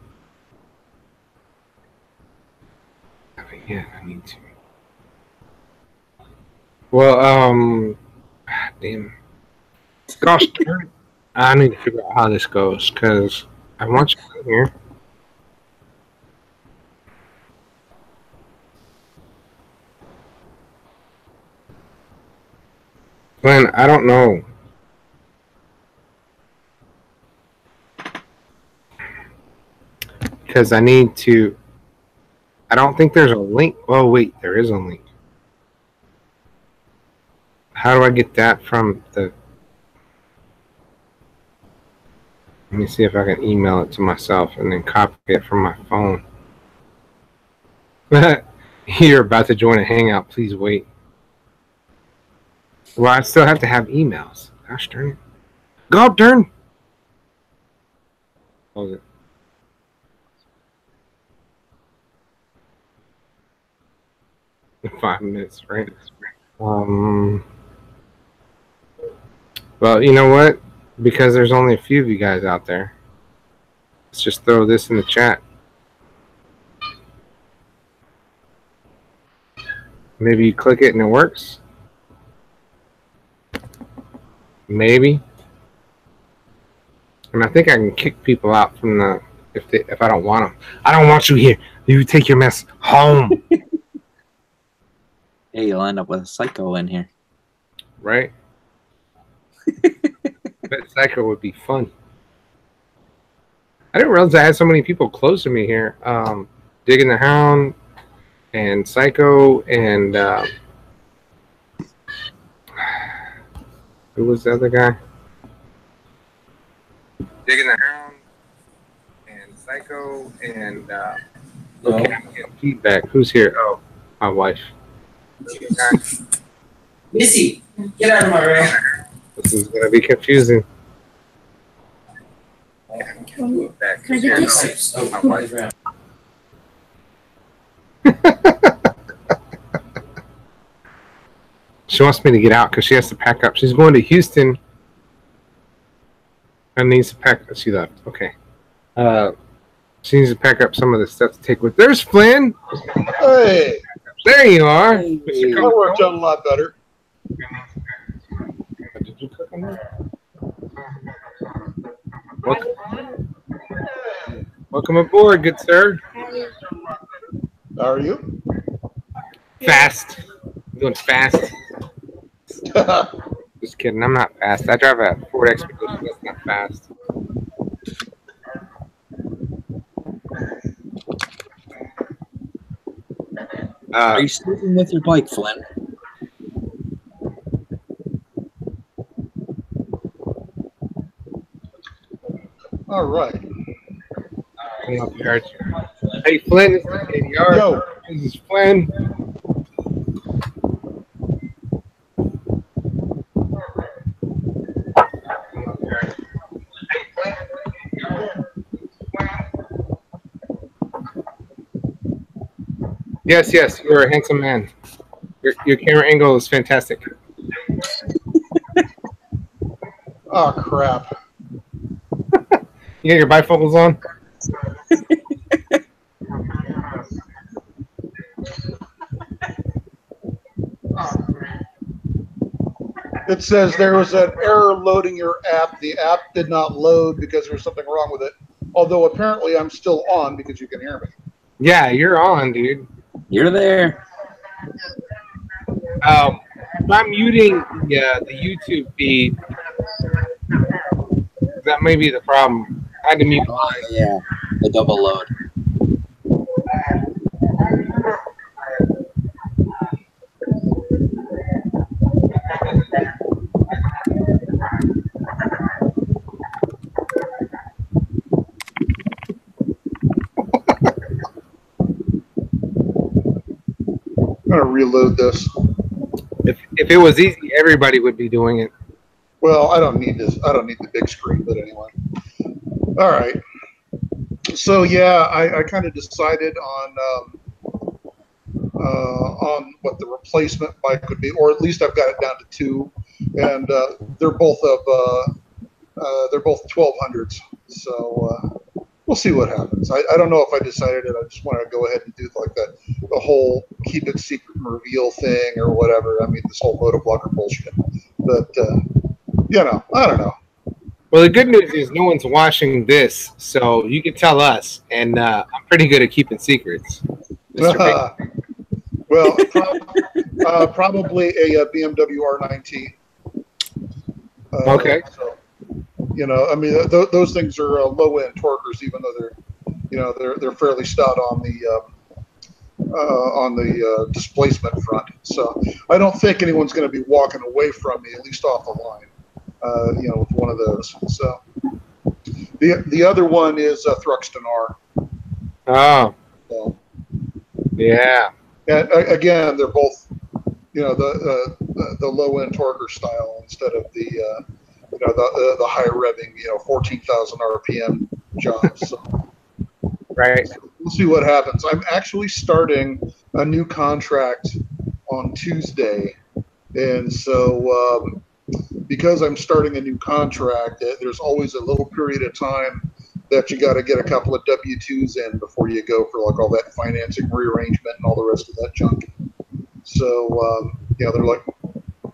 Yeah, I need to. Well, damn. Gosh darn it. I need to figure out how this goes because I want you in here. Glenn, I don't know. Because I need to. I don't think there's a link. Oh, wait, there is a link. How do I get that from the. Let me see if I can email it to myself and then copy it from my phone. You're about to join a hangout. Please wait. Well, I still have to have emails. Gosh darn it. God darn. Hold it. In 5 minutes, right? Well, you know what? Because there's only a few of you guys out there. Let's just throw this in the chat. Maybe you click it and it works. Maybe. And I think I can kick people out from the if I don't want them. I don't want you here. You take your mess home. Hey, you'll end up with a psycho in here. Right? That psycho would be fun. I didn't realize I had so many people close to me here. Digging the Hound and Psycho and who was the other guy? Digging the Hound and Psycho and okay, I'm getting feedback. Who's here? Oh, my wife. Missy, get out of my room. This is gonna be confusing. Can I get this? Oh, my wife. She wants me to get out because she has to pack up. She's going to Houston and needs to pack. She left. Okay. She needs to pack up some of the stuff to take with. There's Flynn. Hey. There you are. Hey. That worked out a lot better. Did you cook on that? Welcome aboard, good sir. How are you? Fast. I'm doing fast. Just kidding. I'm not fast. I drive a Ford Expedition. That's not fast. Are you sticking with your bike, Flynn? All right. Come up here. Hey, Flynn, this is KDR. Yo. This is Flynn. Yes, yes, you're a handsome man. Your camera angle is fantastic. Oh, crap. You got your bifocals on? It says there was an error loading your app. The app did not load because there was something wrong with it. Although apparently I'm still on because you can hear me. Yeah, you're on, dude. You're there. if I'm muting the YouTube feed, that may be the problem. I had to mute. Oh, yeah, the double load. I'm gonna reload this. If it was easy, everybody would be doing it. Well, I don't need this. I don't need the big screen, but anyway. All right. So yeah, I kind of decided on what the replacement bike would be, or at least I've got it down to 2, and they're both 1200s. So we'll see what happens. I don't know if I decided it. I just want to go ahead and do like the whole keep it secret and reveal thing or whatever. I mean, this whole Motovlogger bullshit. But you know, I don't know. Well, the good news is no one's watching this, so you can tell us, and I'm pretty good at keeping secrets. Well, probably a BMW R19. Okay. So, you know, I mean, those things are low-end torquers, even though they're fairly stout on the displacement front. So I don't think anyone's going to be walking away from me, at least off the line. You know, with one of those. So the other one is Thruxton R. Oh. So, yeah. And again, they're both, you know, the low end torquer style instead of the you know the high revving, you know, 14,000 RPM jobs. So, right. So we'll see what happens. I'm actually starting a new contract on Tuesday, and so. Because I'm starting a new contract, there's always a little period of time that you got to get a couple of W-2s in before you go for like all that financing rearrangement and all the rest of that junk. So, you know, they're like,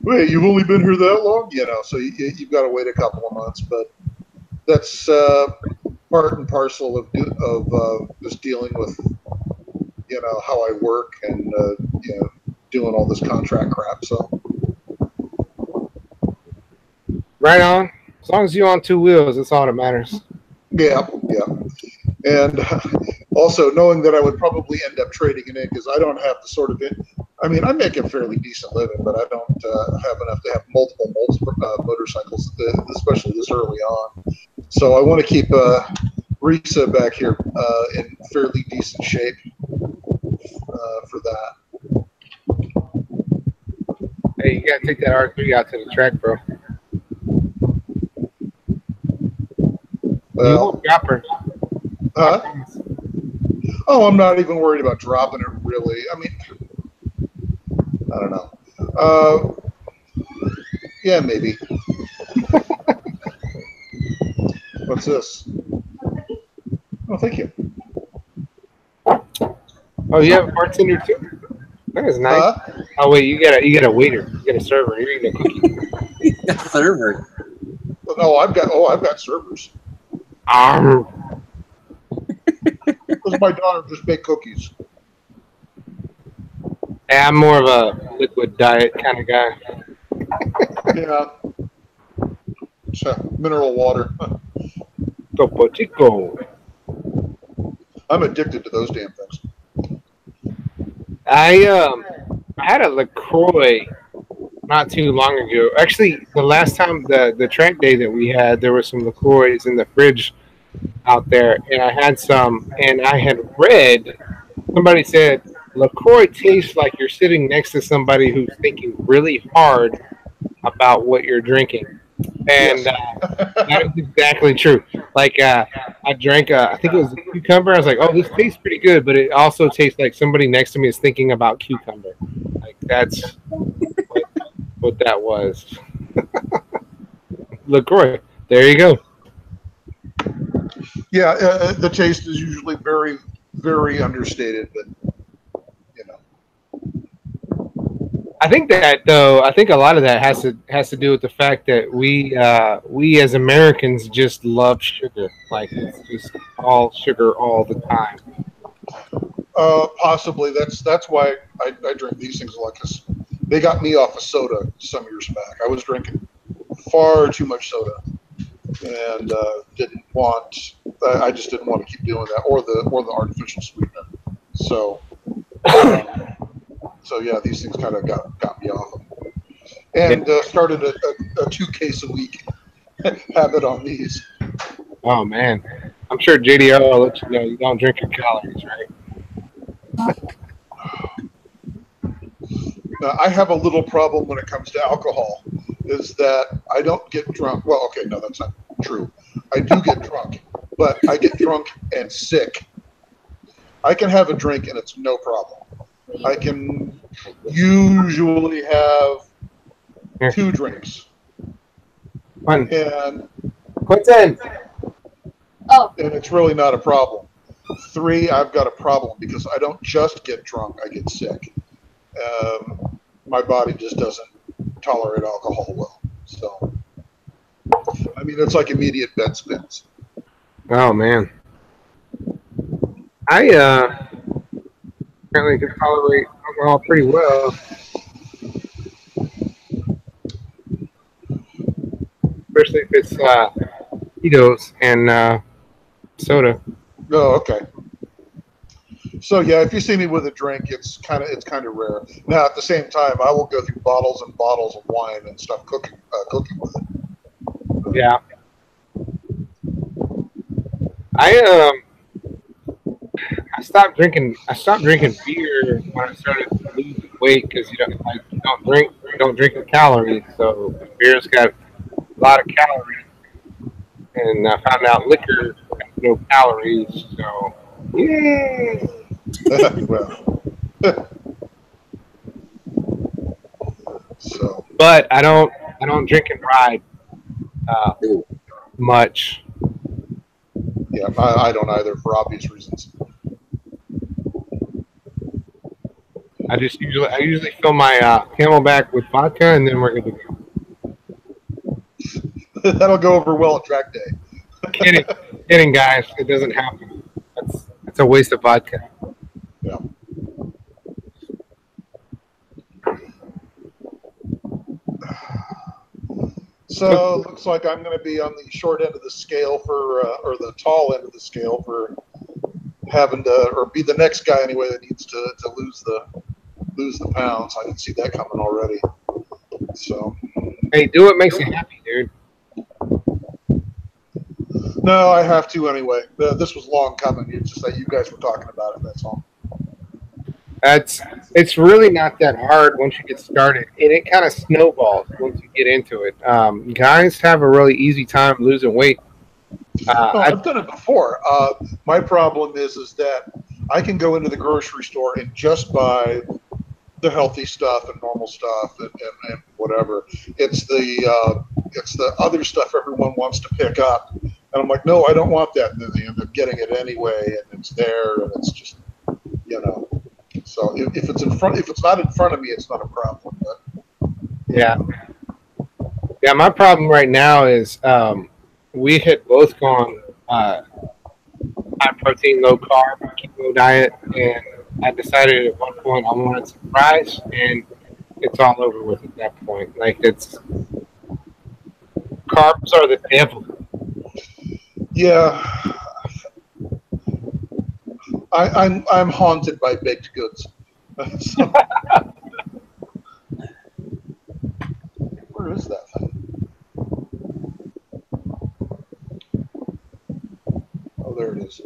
wait, you've only been here that long? You know, so you've got to wait a couple of months. But that's part and parcel of just dealing with, you know, how I work and, you know, doing all this contract crap. So. Right on. As long as you're on 2 wheels, that's all that matters. Yeah, yeah. And also knowing that I would probably end up trading it in because I don't have the sort of it. I mean, I make a fairly decent living, but I don't have enough to have multiple motorcycles, especially this early on. So I want to keep Risa back here in fairly decent shape for that. Hey, you gotta take that R3 out to the track, bro. You won't drop her. Huh? Oh, I'm not even worried about dropping it, really. I mean, I don't know. Yeah, maybe. What's this? Oh, thank you. Oh, you have a bartender too? That is nice. Oh wait, you got a waiter. You got a server. You're eating a cookie. A server. No, I've got servers. Because my daughter just baked cookies. Yeah, I'm more of a liquid diet kind of guy. Yeah. So, mineral water. Topo Chico. I'm addicted to those damn things. I had a LaCroix not too long ago. Actually, the last time the track day that we had, there were some LaCroix in the fridge out there, and I had some, and I had read, somebody said, LaCroix tastes like you're sitting next to somebody who's thinking really hard about what you're drinking. And that is exactly true. Like, I drank, I think it was a cucumber. I was like, oh, this tastes pretty good, but it also tastes like somebody next to me is thinking about cucumber. Like, that's what that was. LaCroix. There you go. Yeah, the taste is usually very, very understated, but you know. I think that though, I think a lot of that has to do with the fact that we as Americans just love sugar. Like it's just all sugar all the time. Possibly that's why I drink these things a lot, because they got me off of soda some years back. I was drinking far too much soda, and I just didn't want to keep doing that, or the artificial sweetener. So yeah, these things kind of got me off them, and started a 2 case a week habit on these. Oh man, I'm sure JDR will let you know you don't drink your calories, right? Now, I have a little problem when it comes to alcohol, is that I don't get drunk. Well, okay, no, that's not true. I do get drunk, but I get drunk and sick. I can have a drink and it's no problem. I can usually have 2 drinks. One. And Quentin. And it's really not a problem. 3, I've got a problem because I don't just get drunk, I get sick. My body just doesn't tolerate alcohol well. So, I mean, it's like immediate bed spins. Oh man, I apparently can tolerate alcohol pretty well, especially if it's Tito's and soda. Oh, okay. So yeah, if you see me with a drink, it's kind of rare. Now at the same time, I will go through bottles and bottles of wine and stuff cooking with it. Yeah. I stopped drinking beer when I started losing weight because you don't drink the calories. So beer's got a lot of calories, and I found out liquor has no calories. So yeah. Well. So. But I don't drink and ride much. Yeah, I don't either for obvious reasons. I usually fill my Camelback with vodka, and then we're good to go. That'll go over well at track day. Kidding, guys. It doesn't happen. That's a waste of vodka. Yeah. So looks like I'm going to be on the short end of the scale or the tall end of the scale for having to, or be the next guy anyway that needs to lose the pounds. I can see that coming already. So. Hey, do what makes you happy, dude. No, I have to anyway. This was long coming. It's just that you guys were talking about it. That's all. It's really not that hard once you get started, and it kind of snowballs once you get into it. Guys have a really easy time losing weight. I've done it before. My problem is that I can go into the grocery store and just buy the healthy stuff and normal stuff and whatever. It's the other stuff everyone wants to pick up, and I'm like, no, I don't want that. And then they end up getting it anyway, and it's there, and it's just, you know. So if it's not in front of me, it's not a problem. But yeah. My problem right now is we had both gone high protein, low carb, keto diet, and I decided at one point I wanted some fries, and it's all over with at that point. Like carbs are the devil. Yeah. I'm haunted by baked goods. So, where is that thing? Oh, there it is.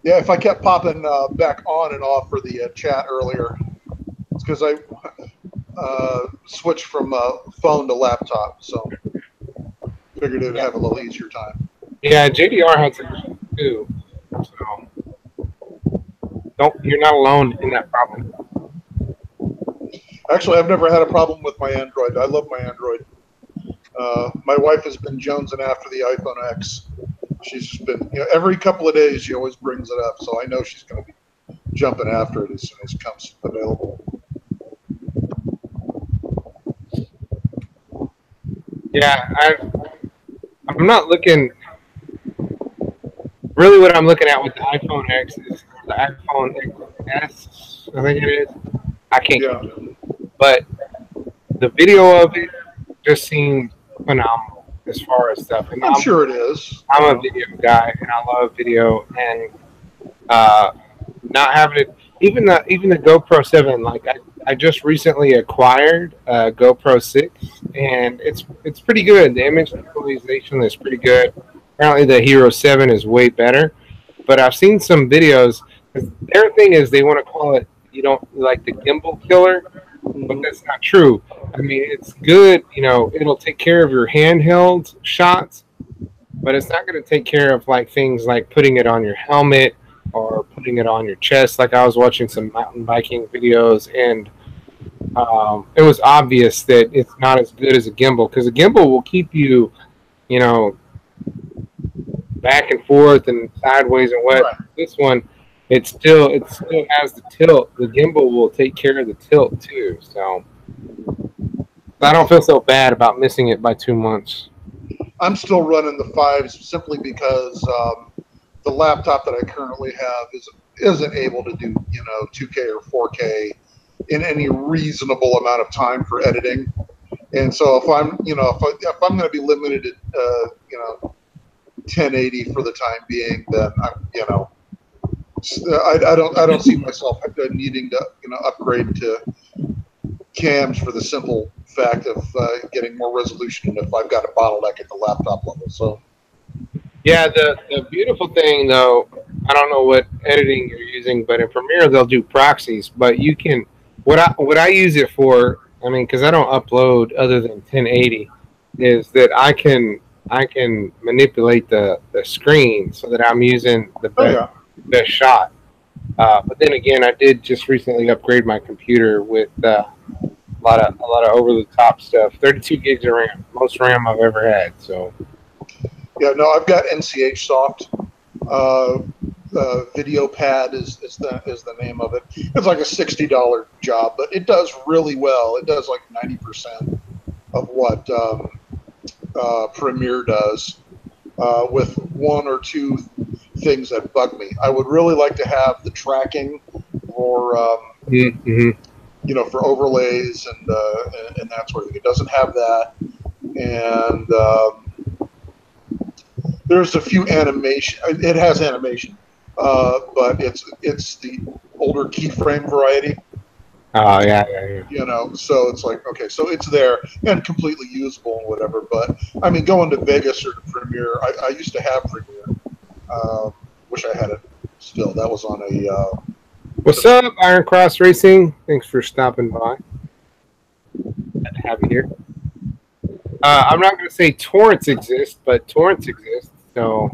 Yeah, if I kept popping back on and off for the chat earlier, it's because I switched from phone to laptop, so figured it would have a little easier time. Yeah, JDR has it too. So you're not alone in that problem. Actually, I've never had a problem with my Android. I love my Android. My wife has been jonesing after the iPhone X. She's just been, every couple of days she always brings it up, so I know she's going to be jumping after it as soon as it comes available. Yeah, I'm not looking. Really, what I'm looking at with the iPhone X is the iPhone XS I think it is. I can't Yeah. keep it. But the video of it just seemed phenomenal as far as stuff. And I'm sure it is. I'm a video guy, and I love video, and not having it. Even the GoPro 7, like I just recently acquired a GoPro 6, and it's pretty good. The image stabilization is pretty good. Apparently, the Hero 7 is way better. But I've seen some videos. Their thing is they want to call it, you don't like the gimbal killer, but that's not true. I mean, it's good. You know, it'll take care of your handheld shots, but it's not going to take care of like things like putting it on your helmet or putting it on your chest. Like I was watching some mountain biking videos, and it was obvious that it's not as good as a gimbal, because a gimbal will keep you, you know, back and forth and sideways and what. Right. This one, it still has the tilt. The gimbal will take care of the tilt too. So I don't feel so bad about missing it by 2 months. I'm still running the 5s simply because the laptop that I currently have isn't able to do, you know, 2K or 4K in any reasonable amount of time for editing. And so if I'm, you know, if I'm going to be limited at, you know, 1080 for the time being, then I'm, you know, I don't see myself needing to, you know, upgrade to cams for the simple fact of getting more resolution if I've got a bottleneck at the laptop level. So yeah, the beautiful thing though, I don't know what editing you're using, but in Premiere they'll do proxies. But you can, what I use it for, I mean, because I don't upload other than 1080, is that I can manipulate the screen so that I'm using the best shot. But then again, I did just recently upgrade my computer with a lot of over the top stuff. 32 gigs of RAM, most RAM I've ever had. So yeah, no, I've got NCH Soft. Video Pad is the name of it. It's like a $60 job, but it does really well. It does like 90% of what Premiere does, with one or two things that bug me. I would really like to have the tracking for you know, for overlays and that sort of thing. It doesn't have that, and there's a few animation. It has animation, but it's the older keyframe variety. Oh yeah. You know, so it's like, okay, so it's there and completely usable and whatever. But I mean, going to Vegas or to Premiere, I used to have Premiere. Wish I had it still. That was on a. What's up, Iron Cross Racing? Thanks for stopping by. Glad to have you here. I'm not going to say torrents exist, but torrents exist. So.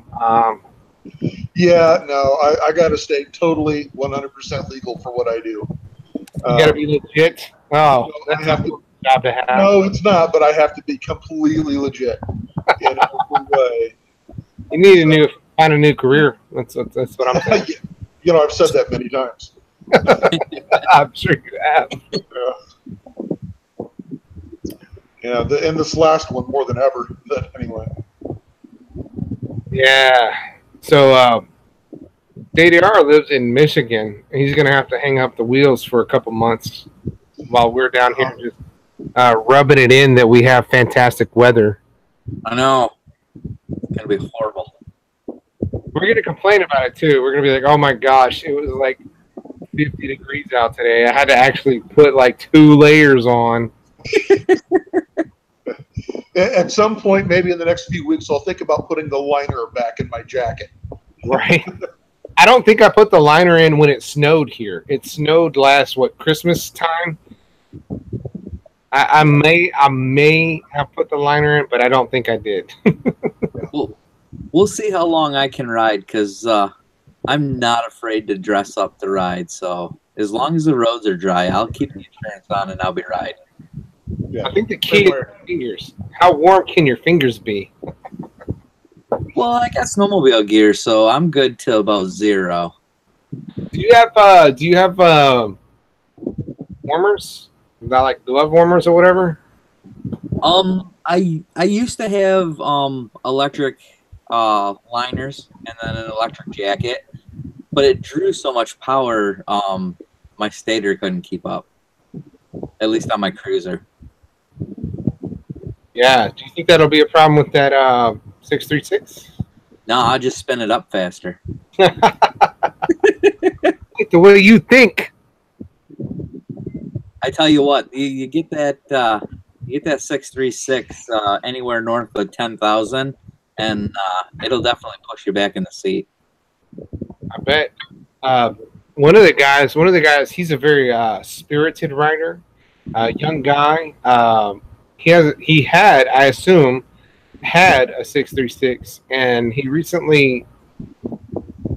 Yeah, no, I got to stay totally 100% legal for what I do. You got to be legit. Oh, that's a cool job to have. No, it's not, but I have to be completely legit in every way. You need find a new career. That's what I'm saying. You know, I've said that many times. I'm sure you have. Yeah, and this last one more than ever. But anyway. Yeah. So DDR lives in Michigan. He's going to have to hang up the wheels for a couple months while we're down here just rubbing it in that we have fantastic weather. I know. It's going to be horrible. We're going to complain about it, too. We're going to be like, oh, my gosh, it was like 50 degrees out today. I had to actually put like 2 layers on. At some point, maybe in the next few weeks, I'll think about putting the liner back in my jacket. Right. I don't think I put the liner in when it snowed here. It snowed last, Christmas time? I may have put the liner in, but I don't think I did. We'll see how long I can ride, because I'm not afraid to dress up to ride. So as long as the roads are dry, I'll keep the insurance on and I'll be riding. Yeah. I think the key is your fingers. How warm can your fingers be? Well, I got snowmobile gear, so I'm good till about 0. Do you have warmers? About like glove warmers or whatever? I used to have electric liners and then an electric jacket, but it drew so much power my stator couldn't keep up. At least on my cruiser. Yeah. Do you think that'll be a problem with that 636? No, I'll just spin it up faster. The way you think. I tell you what, you get that 636 anywhere north of 10,000, and it'll definitely push you back in the seat. I bet. One of the guys, he's a very spirited rider, young guy. He had, I assume, had a 636, and he recently.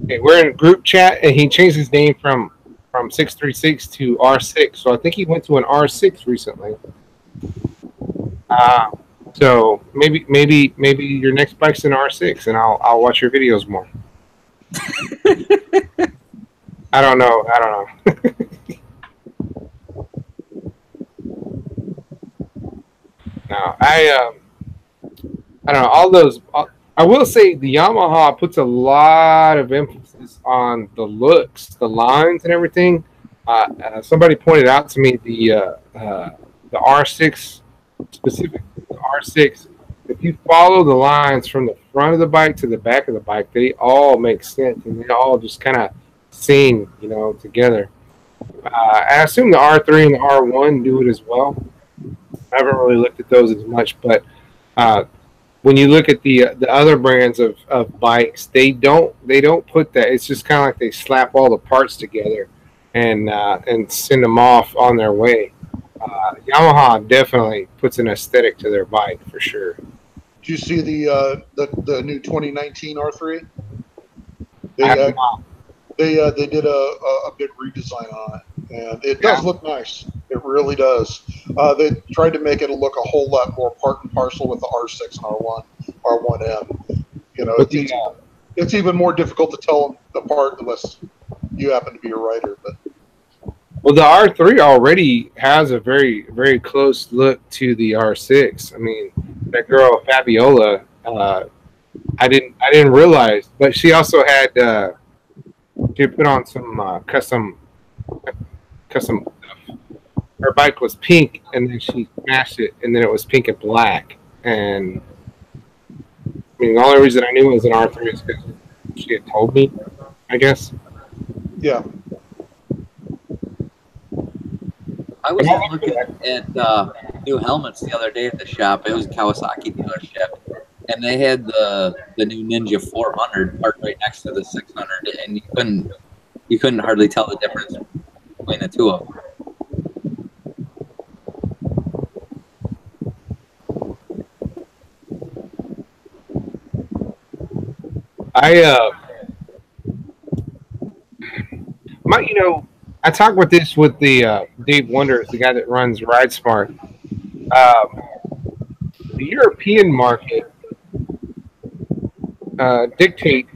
Okay, we're in a group chat, and he changed his name from 636 to R6. So I think he went to an R6 recently. So maybe your next bike's an R6, and I'll watch your videos more. I don't know. No, I don't know. All those. I will say the Yamaha puts a lot of emphasis on the looks, the lines, and everything. Somebody pointed out to me the R6 specifically. The R6. If you follow the lines from the front of the bike to the back of the bike, they all make sense, and they all just kind of sing, together. I assume the R3 and the R1 do it as well. I haven't really looked at those as much, but when you look at the other brands of bikes, they don't put that. It's just kind of like they slap all the parts together and send them off on their way. Yamaha definitely puts an aesthetic to their bike for sure. Did you see the new 2019 R3? They did a big redesign on it, and it does look nice. It really does. They tried to make it look a whole lot more part and parcel with the R6 and R1M. It's even more difficult to tell them apart unless you happen to be a writer. But well, the R3 already has a very, very close look to the R6. I mean, that girl Fabiola, I didn't realize, but she also had she put on some custom stuff. Her bike was pink, and then she smashed it, and then it was pink and black. And I mean, the only reason I knew it was an R3 is because she had told me, I guess. Yeah. I was looking at new helmets the other day at the shop. It was a Kawasaki dealership, and they had the new Ninja 400 parked right next to the 600, and you couldn't hardly tell the difference between the two of them. I talked with the Dave Wonders, the guy that runs Ride Smart. The European market dictate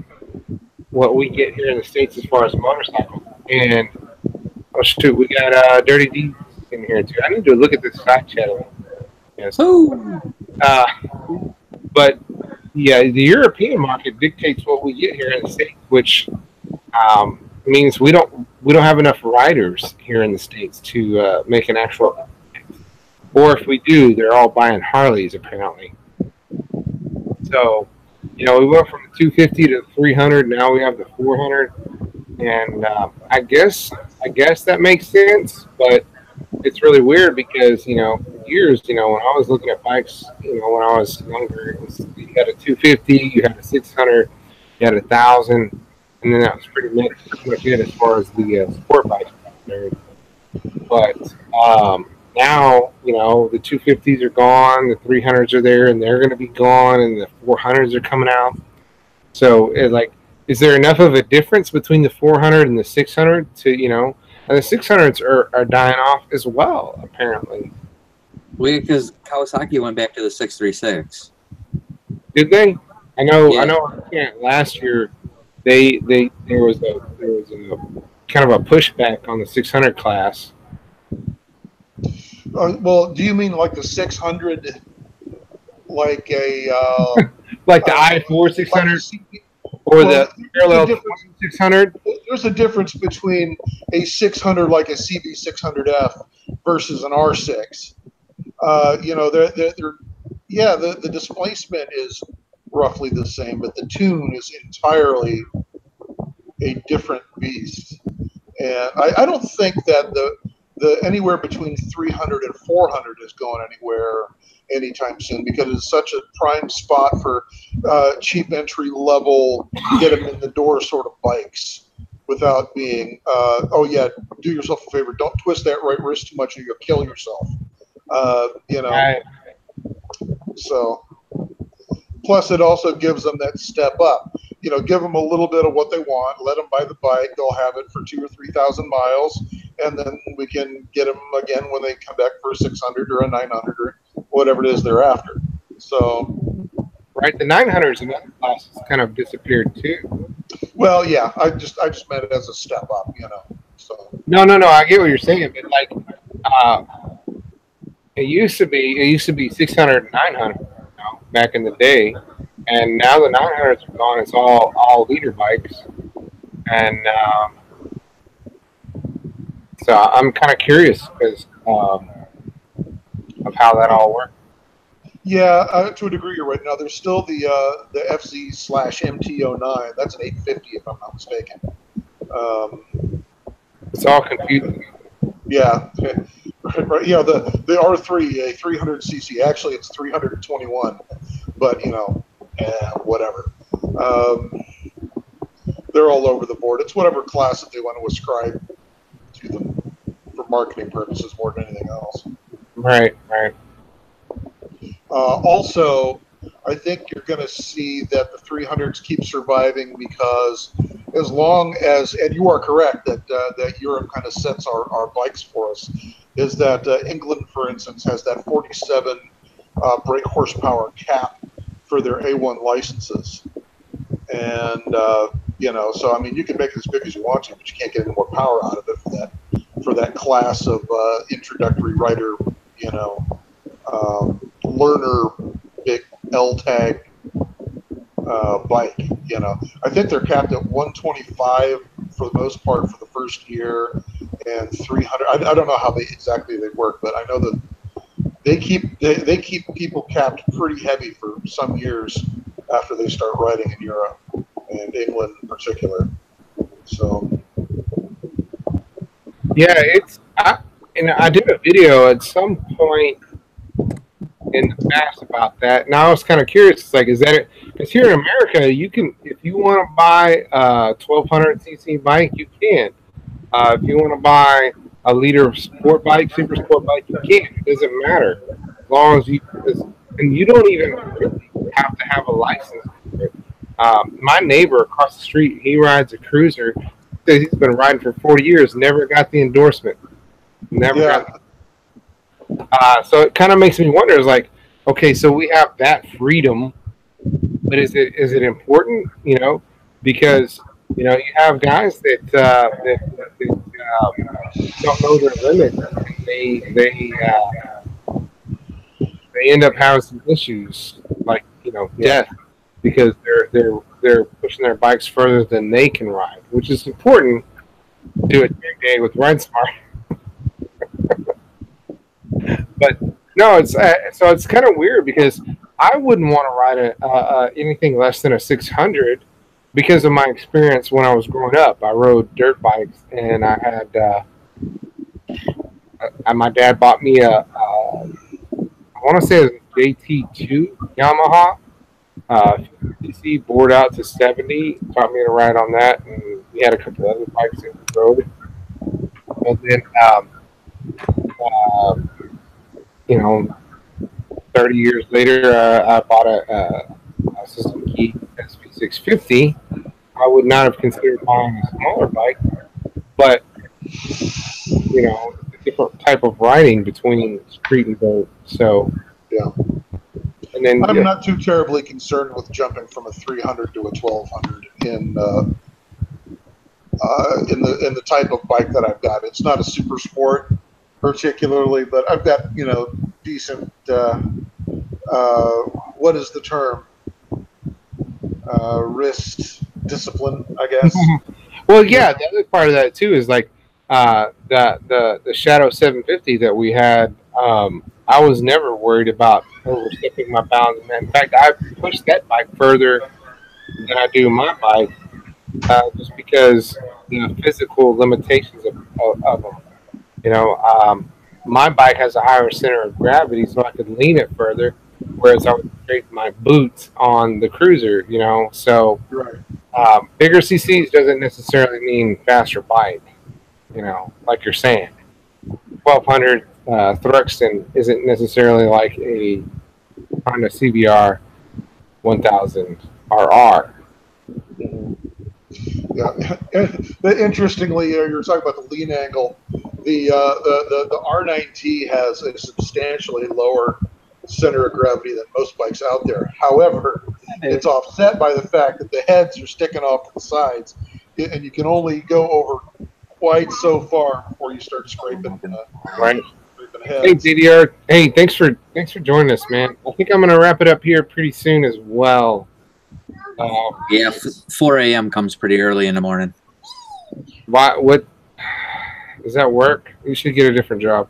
what we get here in the States as far as motorcycles. And oh shoot, we got Dirty D in here too. I need to look at this side channel. Yes. But yeah, the European market dictates what we get here in the States, which means we don't have enough riders here in the States to make an actual. Or if we do, they're all buying Harleys apparently. So, we went from the 250 to the 300. Now we have the 400, and I guess that makes sense. But it's really weird because years, when I was looking at bikes, when I was younger, you had a 250, you had a 600, you had 1,000. And then that was pretty much it as far as the sport bikes. But now, the 250s are gone, the 300s are there, and they're going to be gone, and the 400s are coming out. So, is there enough of a difference between the 400 and the 600 to, and the 600s are dying off as well, apparently. Well, because Kawasaki went back to the 636. Did they? I know. Last year. There was a kind of a pushback on the 600 class. Well, do you mean like the 600, like a like the i4 600 or the parallel 600? There's a difference between a 600 like a CB600F versus an R6. The displacement is roughly the same, but the tune is entirely a different beast. And I don't think that the anywhere between 300 and 400 is going anywhere anytime soon, because it's such a prime spot for cheap entry level, get them in the door sort of bikes without being, do yourself a favor, don't twist that right wrist too much or you'll kill yourself. Right. So, plus it also gives them that step up. Give them a little bit of what they want, let them buy the bike, they'll have it for 2,000 or 3,000 miles, and then we can get them again when they come back for a 600 or a 900 or whatever it is they're after. So, right, the 900s in that class has kind of disappeared too. Well, yeah, I just meant it as a step up, So No, I get what you're saying, but like, it used to be 600 and 900, back in the day, and now the 900s are gone. It's all leader bikes, and so I'm kind of curious because of how that all works. Yeah, to a degree, you're right. Now there's still the FZ/MT09. That's an 850, if I'm not mistaken. It's all confusing. Yeah, right. The R3, a 300cc. Actually, it's 321, but whatever. They're all over the board. It's whatever class that they want to ascribe to them for marketing purposes more than anything else. Right. Also, I think you're going to see that the 300s keep surviving because as long as, and you are correct that Europe kind of sets our bikes for us, is that England, for instance, has that 47 brake horsepower cap for their A1 licenses. And, so I mean, you can make it as big as you want to, but you can't get any more power out of it for that class of introductory rider, learner, big L-tag bike. I think they're capped at 125 for the most part for the first year, and 300. I don't know how they work, but I know that they keep people capped pretty heavy for some years after they start riding in Europe and England in particular. So yeah, I did a video at some point in the past about that, and I was kind of curious. It's like, is that it? Because here in America, you can, if you want to buy a 1200cc bike, you can. If you want to buy a liter sport bike, super sport bike, you can. It doesn't matter as long as and you don't even really have to have a license. My neighbor across the street, he rides a cruiser. He's been riding for 40 years, never got the endorsement. So it kind of makes me wonder, is like, okay, so we have that freedom, but is it important? Because you have guys that don't know their limits. They end up having some issues, like death, because they're pushing their bikes further than they can ride, which is important to do it every day with Ride Smart. But no, it's kind of weird because I wouldn't want to ride anything less than a 600 because of my experience when I was growing up. I rode dirt bikes, and I had my dad bought me I want to say it was a JT2 Yamaha cc, bored out to 70. Taught me to ride on that, and he had a couple other bikes that we rode. And then 30 years later, I bought a Suzuki SV650. I would not have considered buying a smaller bike, but a different type of riding between street and boat. So yeah. And then I'm not too terribly concerned with jumping from a 300 to a 1200 in the type of bike that I've got. It's not a super sport particularly, but I've got decent what is the term, wrist discipline, I guess. Well, yeah, the other part of that too is like the Shadow 750 that we had, I was never worried about overstepping my bounds. In fact, I pushed that bike further than I do my bike, just because the physical limitations of them. You know, my bike has a higher center of gravity, so I could lean it further, whereas I would scrape my boots on the cruiser. You know, so Right. bigger CCs doesn't necessarily mean faster bike. You know, like you're saying, 1200 Thruxton isn't necessarily like a Honda CBR 1000 RR. Yeah. Interestingly, you're talking about the lean angle. The R9T has a substantially lower center of gravity than most bikes out there. However, it's offset by the fact that the heads are sticking off to the sides, and you can only go over quite so far before you start scraping. Right. Heads. Hey DDR, hey, thanks for joining us, man. I think I'm gonna wrap it up here pretty soon as well. Yeah, 4 a.m. comes pretty early in the morning. Why? What? Does that work? You should get a different job.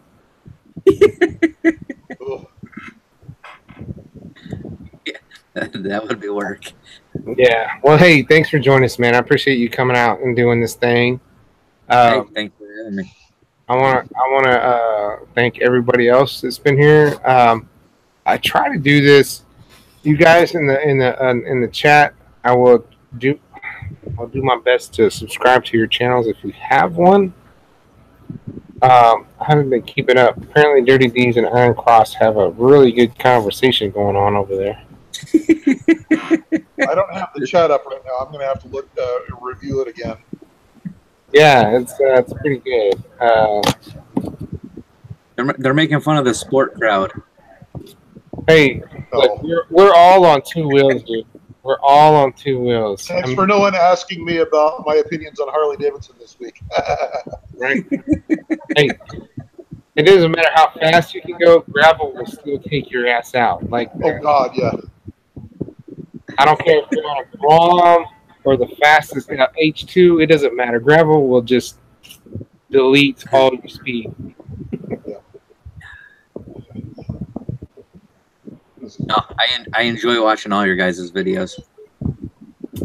That would be work. Yeah. Well, hey, thanks for joining us, man. I appreciate you coming out and doing this thing. Hey, thanks for having me. I want to thank everybody else that's been here. I try to do this. You guys in the chat, I'll do my best to subscribe to your channels if you have one. I haven't been keeping up. Apparently, Dirty D's and Iron Cross have a really good conversation going on over there. I don't have the chat up right now. I'm going to have to look review it again. Yeah, it's pretty good. They're making fun of the sport crowd. Hey, look, we're all on two wheels, dude. We're all on two wheels. Thanks for no one asking me about my opinions on Harley Davidson this week. Right. Hey, it doesn't matter how fast you can go. Gravel will still take your ass out. Like, oh God, yeah. I don't care if you're on a Grom or the fastest H2. It doesn't matter. Gravel will just delete all your speed. No, I enjoy watching all your guys' videos.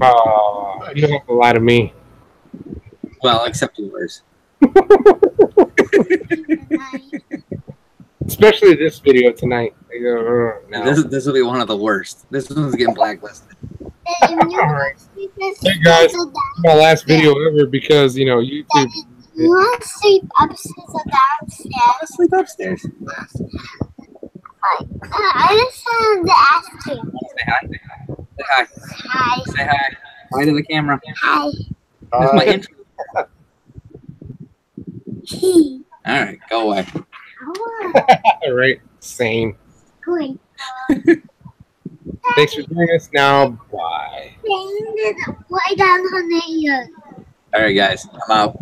Oh, you don't have to lie to me. Well, except yours. Especially this video tonight. No. This will be one of the worst. This one's getting blacklisted. All right. Hey guys, my last video ever because YouTube. You want to sleep upstairs or downstairs? I sleep upstairs. I just wanted to ask you. Say hi. Say hi. Hi. Say hi. Hi to the camera. Hi. That's my intro. All right, go away. All right, same. Good. Thanks for joining us. Now, bye. Why down on here? All right, guys, I'm out.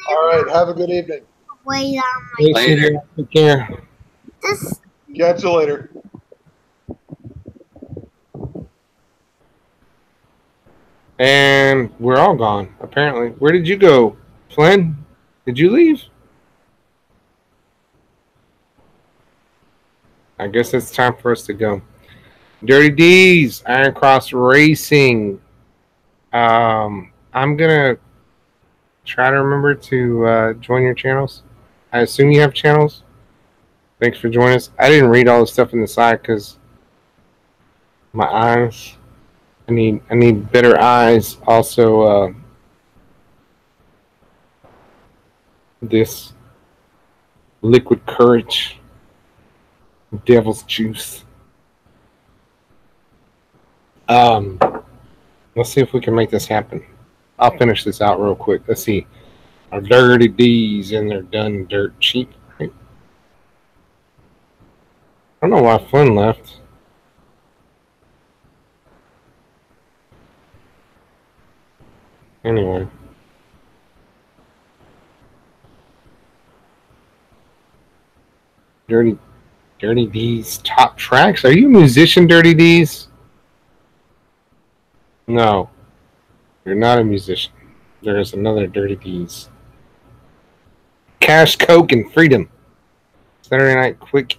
All right, have a good evening. Way down my later. Take care. Catch you later. And we're all gone, apparently. Where did you go, Flynn? Did you leave? I guess it's time for us to go. Dirty D's, Iron Cross Racing. I'm gonna try to remember to join your channels. I assume you have channels. Thanks for joining us. I didn't read all the stuff in the side because my eyes. I need better eyes. Also, this liquid courage, devil's juice. Let's see if we can make this happen. I'll finish this out real quick. Let's see. Our Dirty D's and they're done dirt cheap. I don't know why Flynn left. Anyway. Dirty D's top tracks. Are you a musician, Dirty D's? No. You're not a musician. There is another Dirty D's. Cash, Coke, and Freedom. Saturday night quick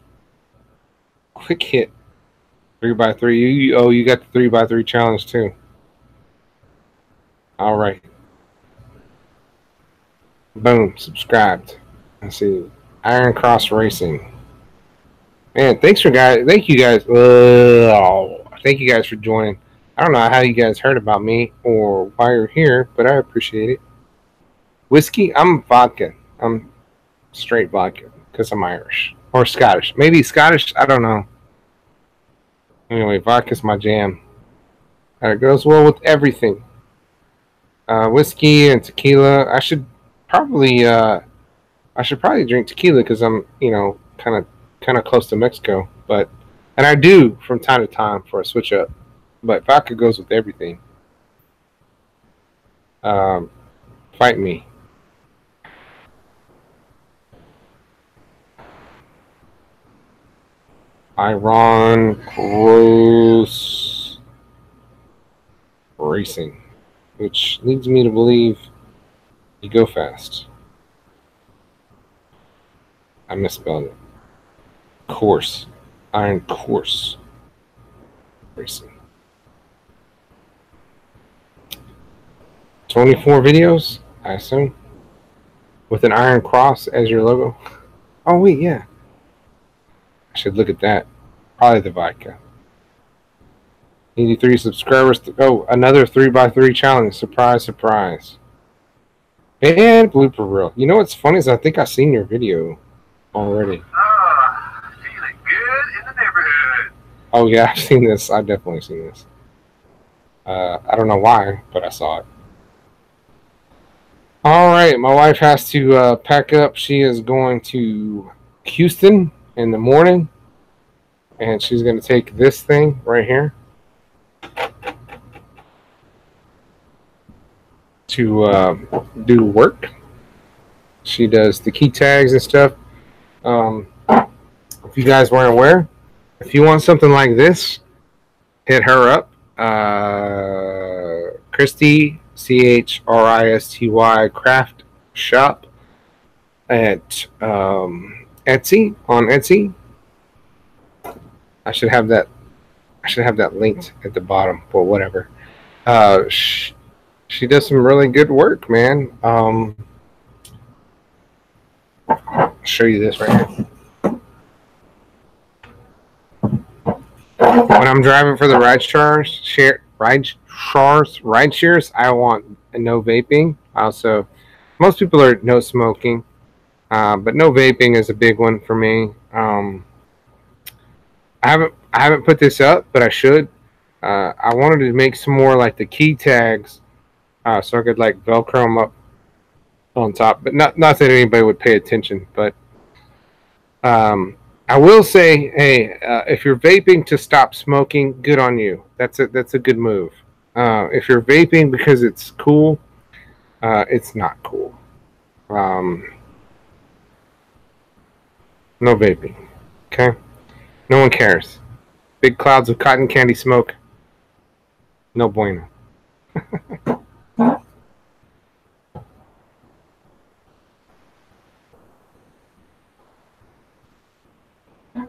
hit. 3x3. You got the 3x3 challenge too. All right. Boom. Subscribed. Let's see. Iron Cross Racing. Man, thank you guys. Thank you guys for joining. I don't know how you guys heard about me or why you're here, but I appreciate it. Whiskey? I'm vodka. I'm straight vodka because I'm Irish or Scottish. Maybe Scottish. I don't know. Anyway, vodka's my jam. It goes well with everything. Whiskey and tequila. I should probably drink tequila because I'm, kind of close to Mexico. And I do from time to time for a switch up. But vodka goes with everything. Fight me. Iron Cross Racing, which leads me to believe you go fast. I misspelled it. Course. Iron Course Racing. 24 videos, I assume, with an iron cross as your logo. Oh wait, yeah. I should look at that. Probably the vodka. 83 subscribers. Oh, another 3x3 challenge. Surprise, surprise. And blooper reel. You know what's funny is I think I've seen your video already. Feeling good in the neighborhood. Oh yeah, I've seen this. I've definitely seen this. I don't know why, but I saw it. All right, my wife has to pack up. She is going to Houston in the morning, and she's going to take this thing right here to do work. She does the key tags and stuff. If you guys weren't aware, if you want something like this, hit her up. Christy, CHRISTY Craft Shop at Etsy, on Etsy. I should have that linked at the bottom, but whatever. She does some really good work, man. I'll show you this right here. When I'm driving for the ride shares, I want no vaping. Also, most people are no smoking, but no vaping is a big one for me. I haven't put this up, but I should. I wanted to make some more like the key tags, so I could like Velcro them up on top. But not that anybody would pay attention. But I will say, hey, if you're vaping to stop smoking, good on you. That's a good move. If you're vaping because it's cool, it's not cool. No vaping. Okay? No one cares. Big clouds of cotton candy smoke. No bueno.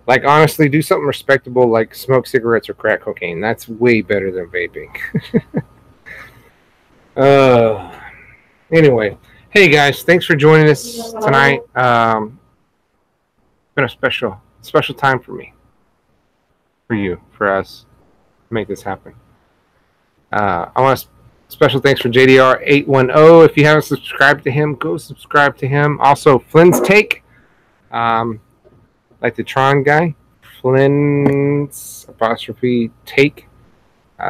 Like, honestly, do something respectable like smoke cigarettes or crack cocaine. That's way better than vaping. Anyway. Hey, guys. Thanks for joining us tonight. It's been a special time for me. For you. For us. To make this happen. I want a special thanks for JDR810. If you haven't subscribed to him, go subscribe to him. Also, Flynn's Take. Like the Tron guy, Flynn's apostrophe Take.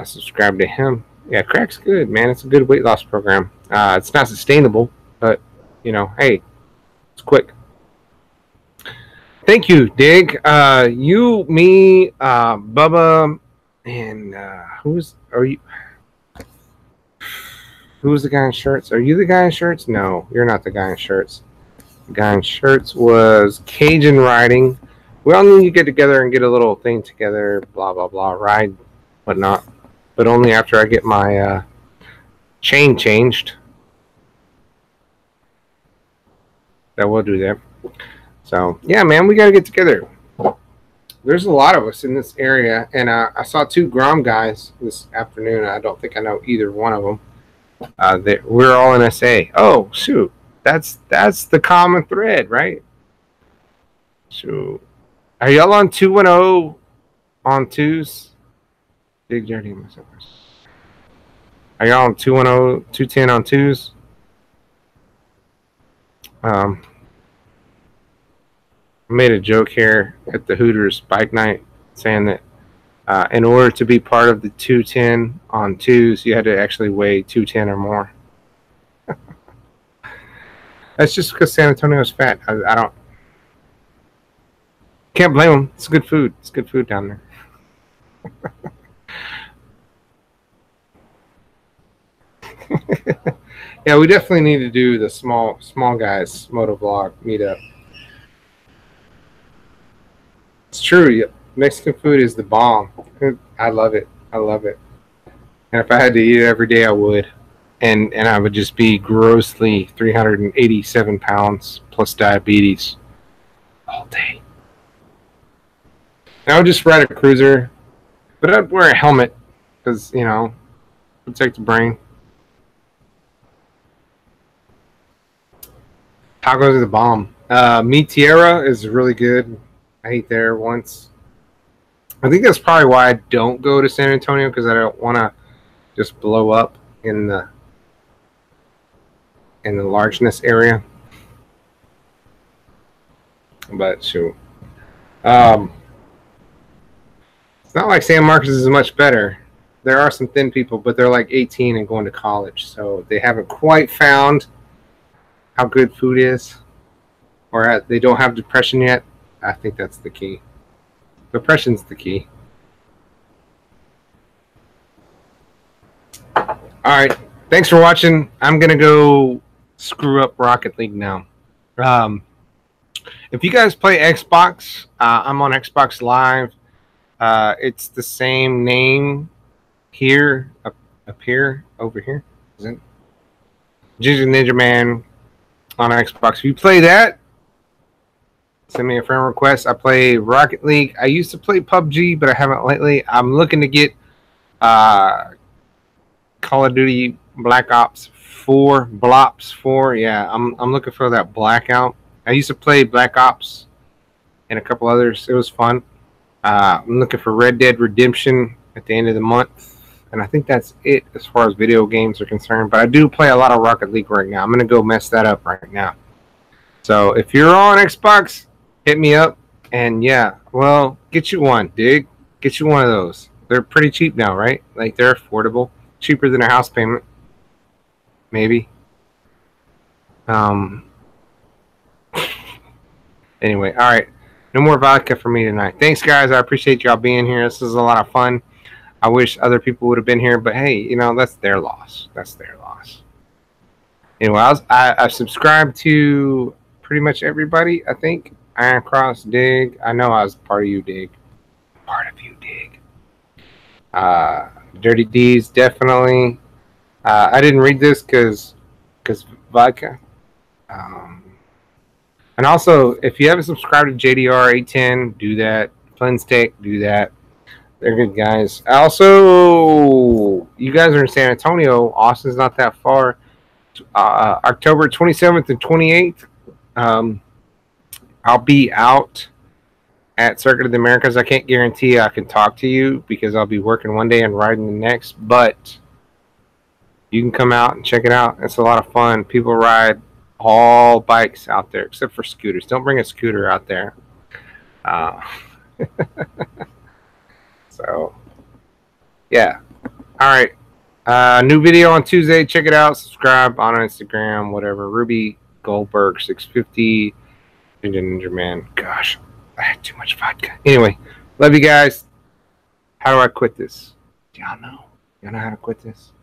Subscribe to him. Yeah, crack's good, man. It's a good weight loss program. It's not sustainable, but hey, it's quick. Thank you, Dig. You, me, Bubba, and who's the guy in shirts? Are you the guy in shirts? No, you're not the guy in shirts. The guy in shirts was Cajun riding. We all need to get together and get a little thing together, blah, blah, blah, ride, whatnot. But only after I get my chain changed. that will do that. So yeah, man, we gotta get together. There's a lot of us in this area, and I saw 2 Grom guys this afternoon. I don't think I know either one of them. We're all in SA. Oh shoot, that's the common thread, right? So, are y'all on 210 on 2s? Big dirty myself. Are y'all on 210, 210 on 2s? I made a joke here at the Hooters bike night saying that in order to be part of the 210 on 2s, you had to actually weigh 210 or more. That's just because San Antonio's fat. I don't. Can't blame them. It's good food. It's good food down there. Yeah, we definitely need to do the small guys Motovlog meetup. It's true. Mexican food is the bomb. I love it. I love it. And if I had to eat it every day, I would. And I would just be grossly 387 pounds plus diabetes all day. And I would just ride a cruiser, but I'd wear a helmet because, you know, protect the brain. Tacos are the bomb. Mi Tierra is really good. I ate there once. I think that's probably why I don't go to San Antonio, because I don't want to just blow up in the largeness area. But shoot, it's not like San Marcos is much better. There are some thin people, but they're like 18 and going to college, so they haven't quite found how good food is, or they don't have depression yet. I think that's the key. Depression's the key. All right, thanks for watching. I'm gonna go screw up Rocket League now. If you guys play Xbox, I'm on Xbox Live. It's the same name here, up here, over here. Is it? Ginja NingerMan on Xbox. If you play that, send me a friend request. I play Rocket League. I used to play PUBG, but I haven't lately. I'm looking to get Call of Duty Black Ops 4, Blops 4. Yeah, I'm looking for that Blackout. I used to play Black Ops and a couple others. It was fun. I'm looking for Red Dead Redemption at the end of the month, and I think that's it as far as video games are concerned. But I do play a lot of Rocket League right now. I'm gonna go mess that up right now. So if you're on Xbox, hit me up, and yeah, well, get you one, dig. Get you one of those. They're pretty cheap now, right? Like, they're affordable, cheaper than a house payment, maybe. Anyway, all right. No more vodka for me tonight. Thanks, guys. I appreciate y'all being here. This is a lot of fun. I wish other people would have been here, but hey, you know, that's their loss. That's their loss. Anyway, I've subscribed to pretty much everybody, I think. Iron Cross, Dig. I know I was part of you, Dig. Part of you, Dig. Dirty D's, definitely. I didn't read this because vodka. And also, if you haven't subscribed to JDR 810, do that. Flintstech, do that. They're good guys. Also, you guys are in San Antonio. Austin's not that far. October 27th and 28th, I'll be out at Circuit of the Americas. I can't guarantee I can talk to you because I'll be working one day and riding the next, but you can come out and check it out. It's a lot of fun. People ride all bikes out there except for scooters. Don't bring a scooter out there. So yeah, all right. New video on Tuesday. Check it out. Subscribe on Instagram, whatever. Ruby Goldberg 650 NingerMan. Gosh, I had too much vodka. Anyway, love you guys. How do I quit this? Do y'all know? Y'all know how to quit this?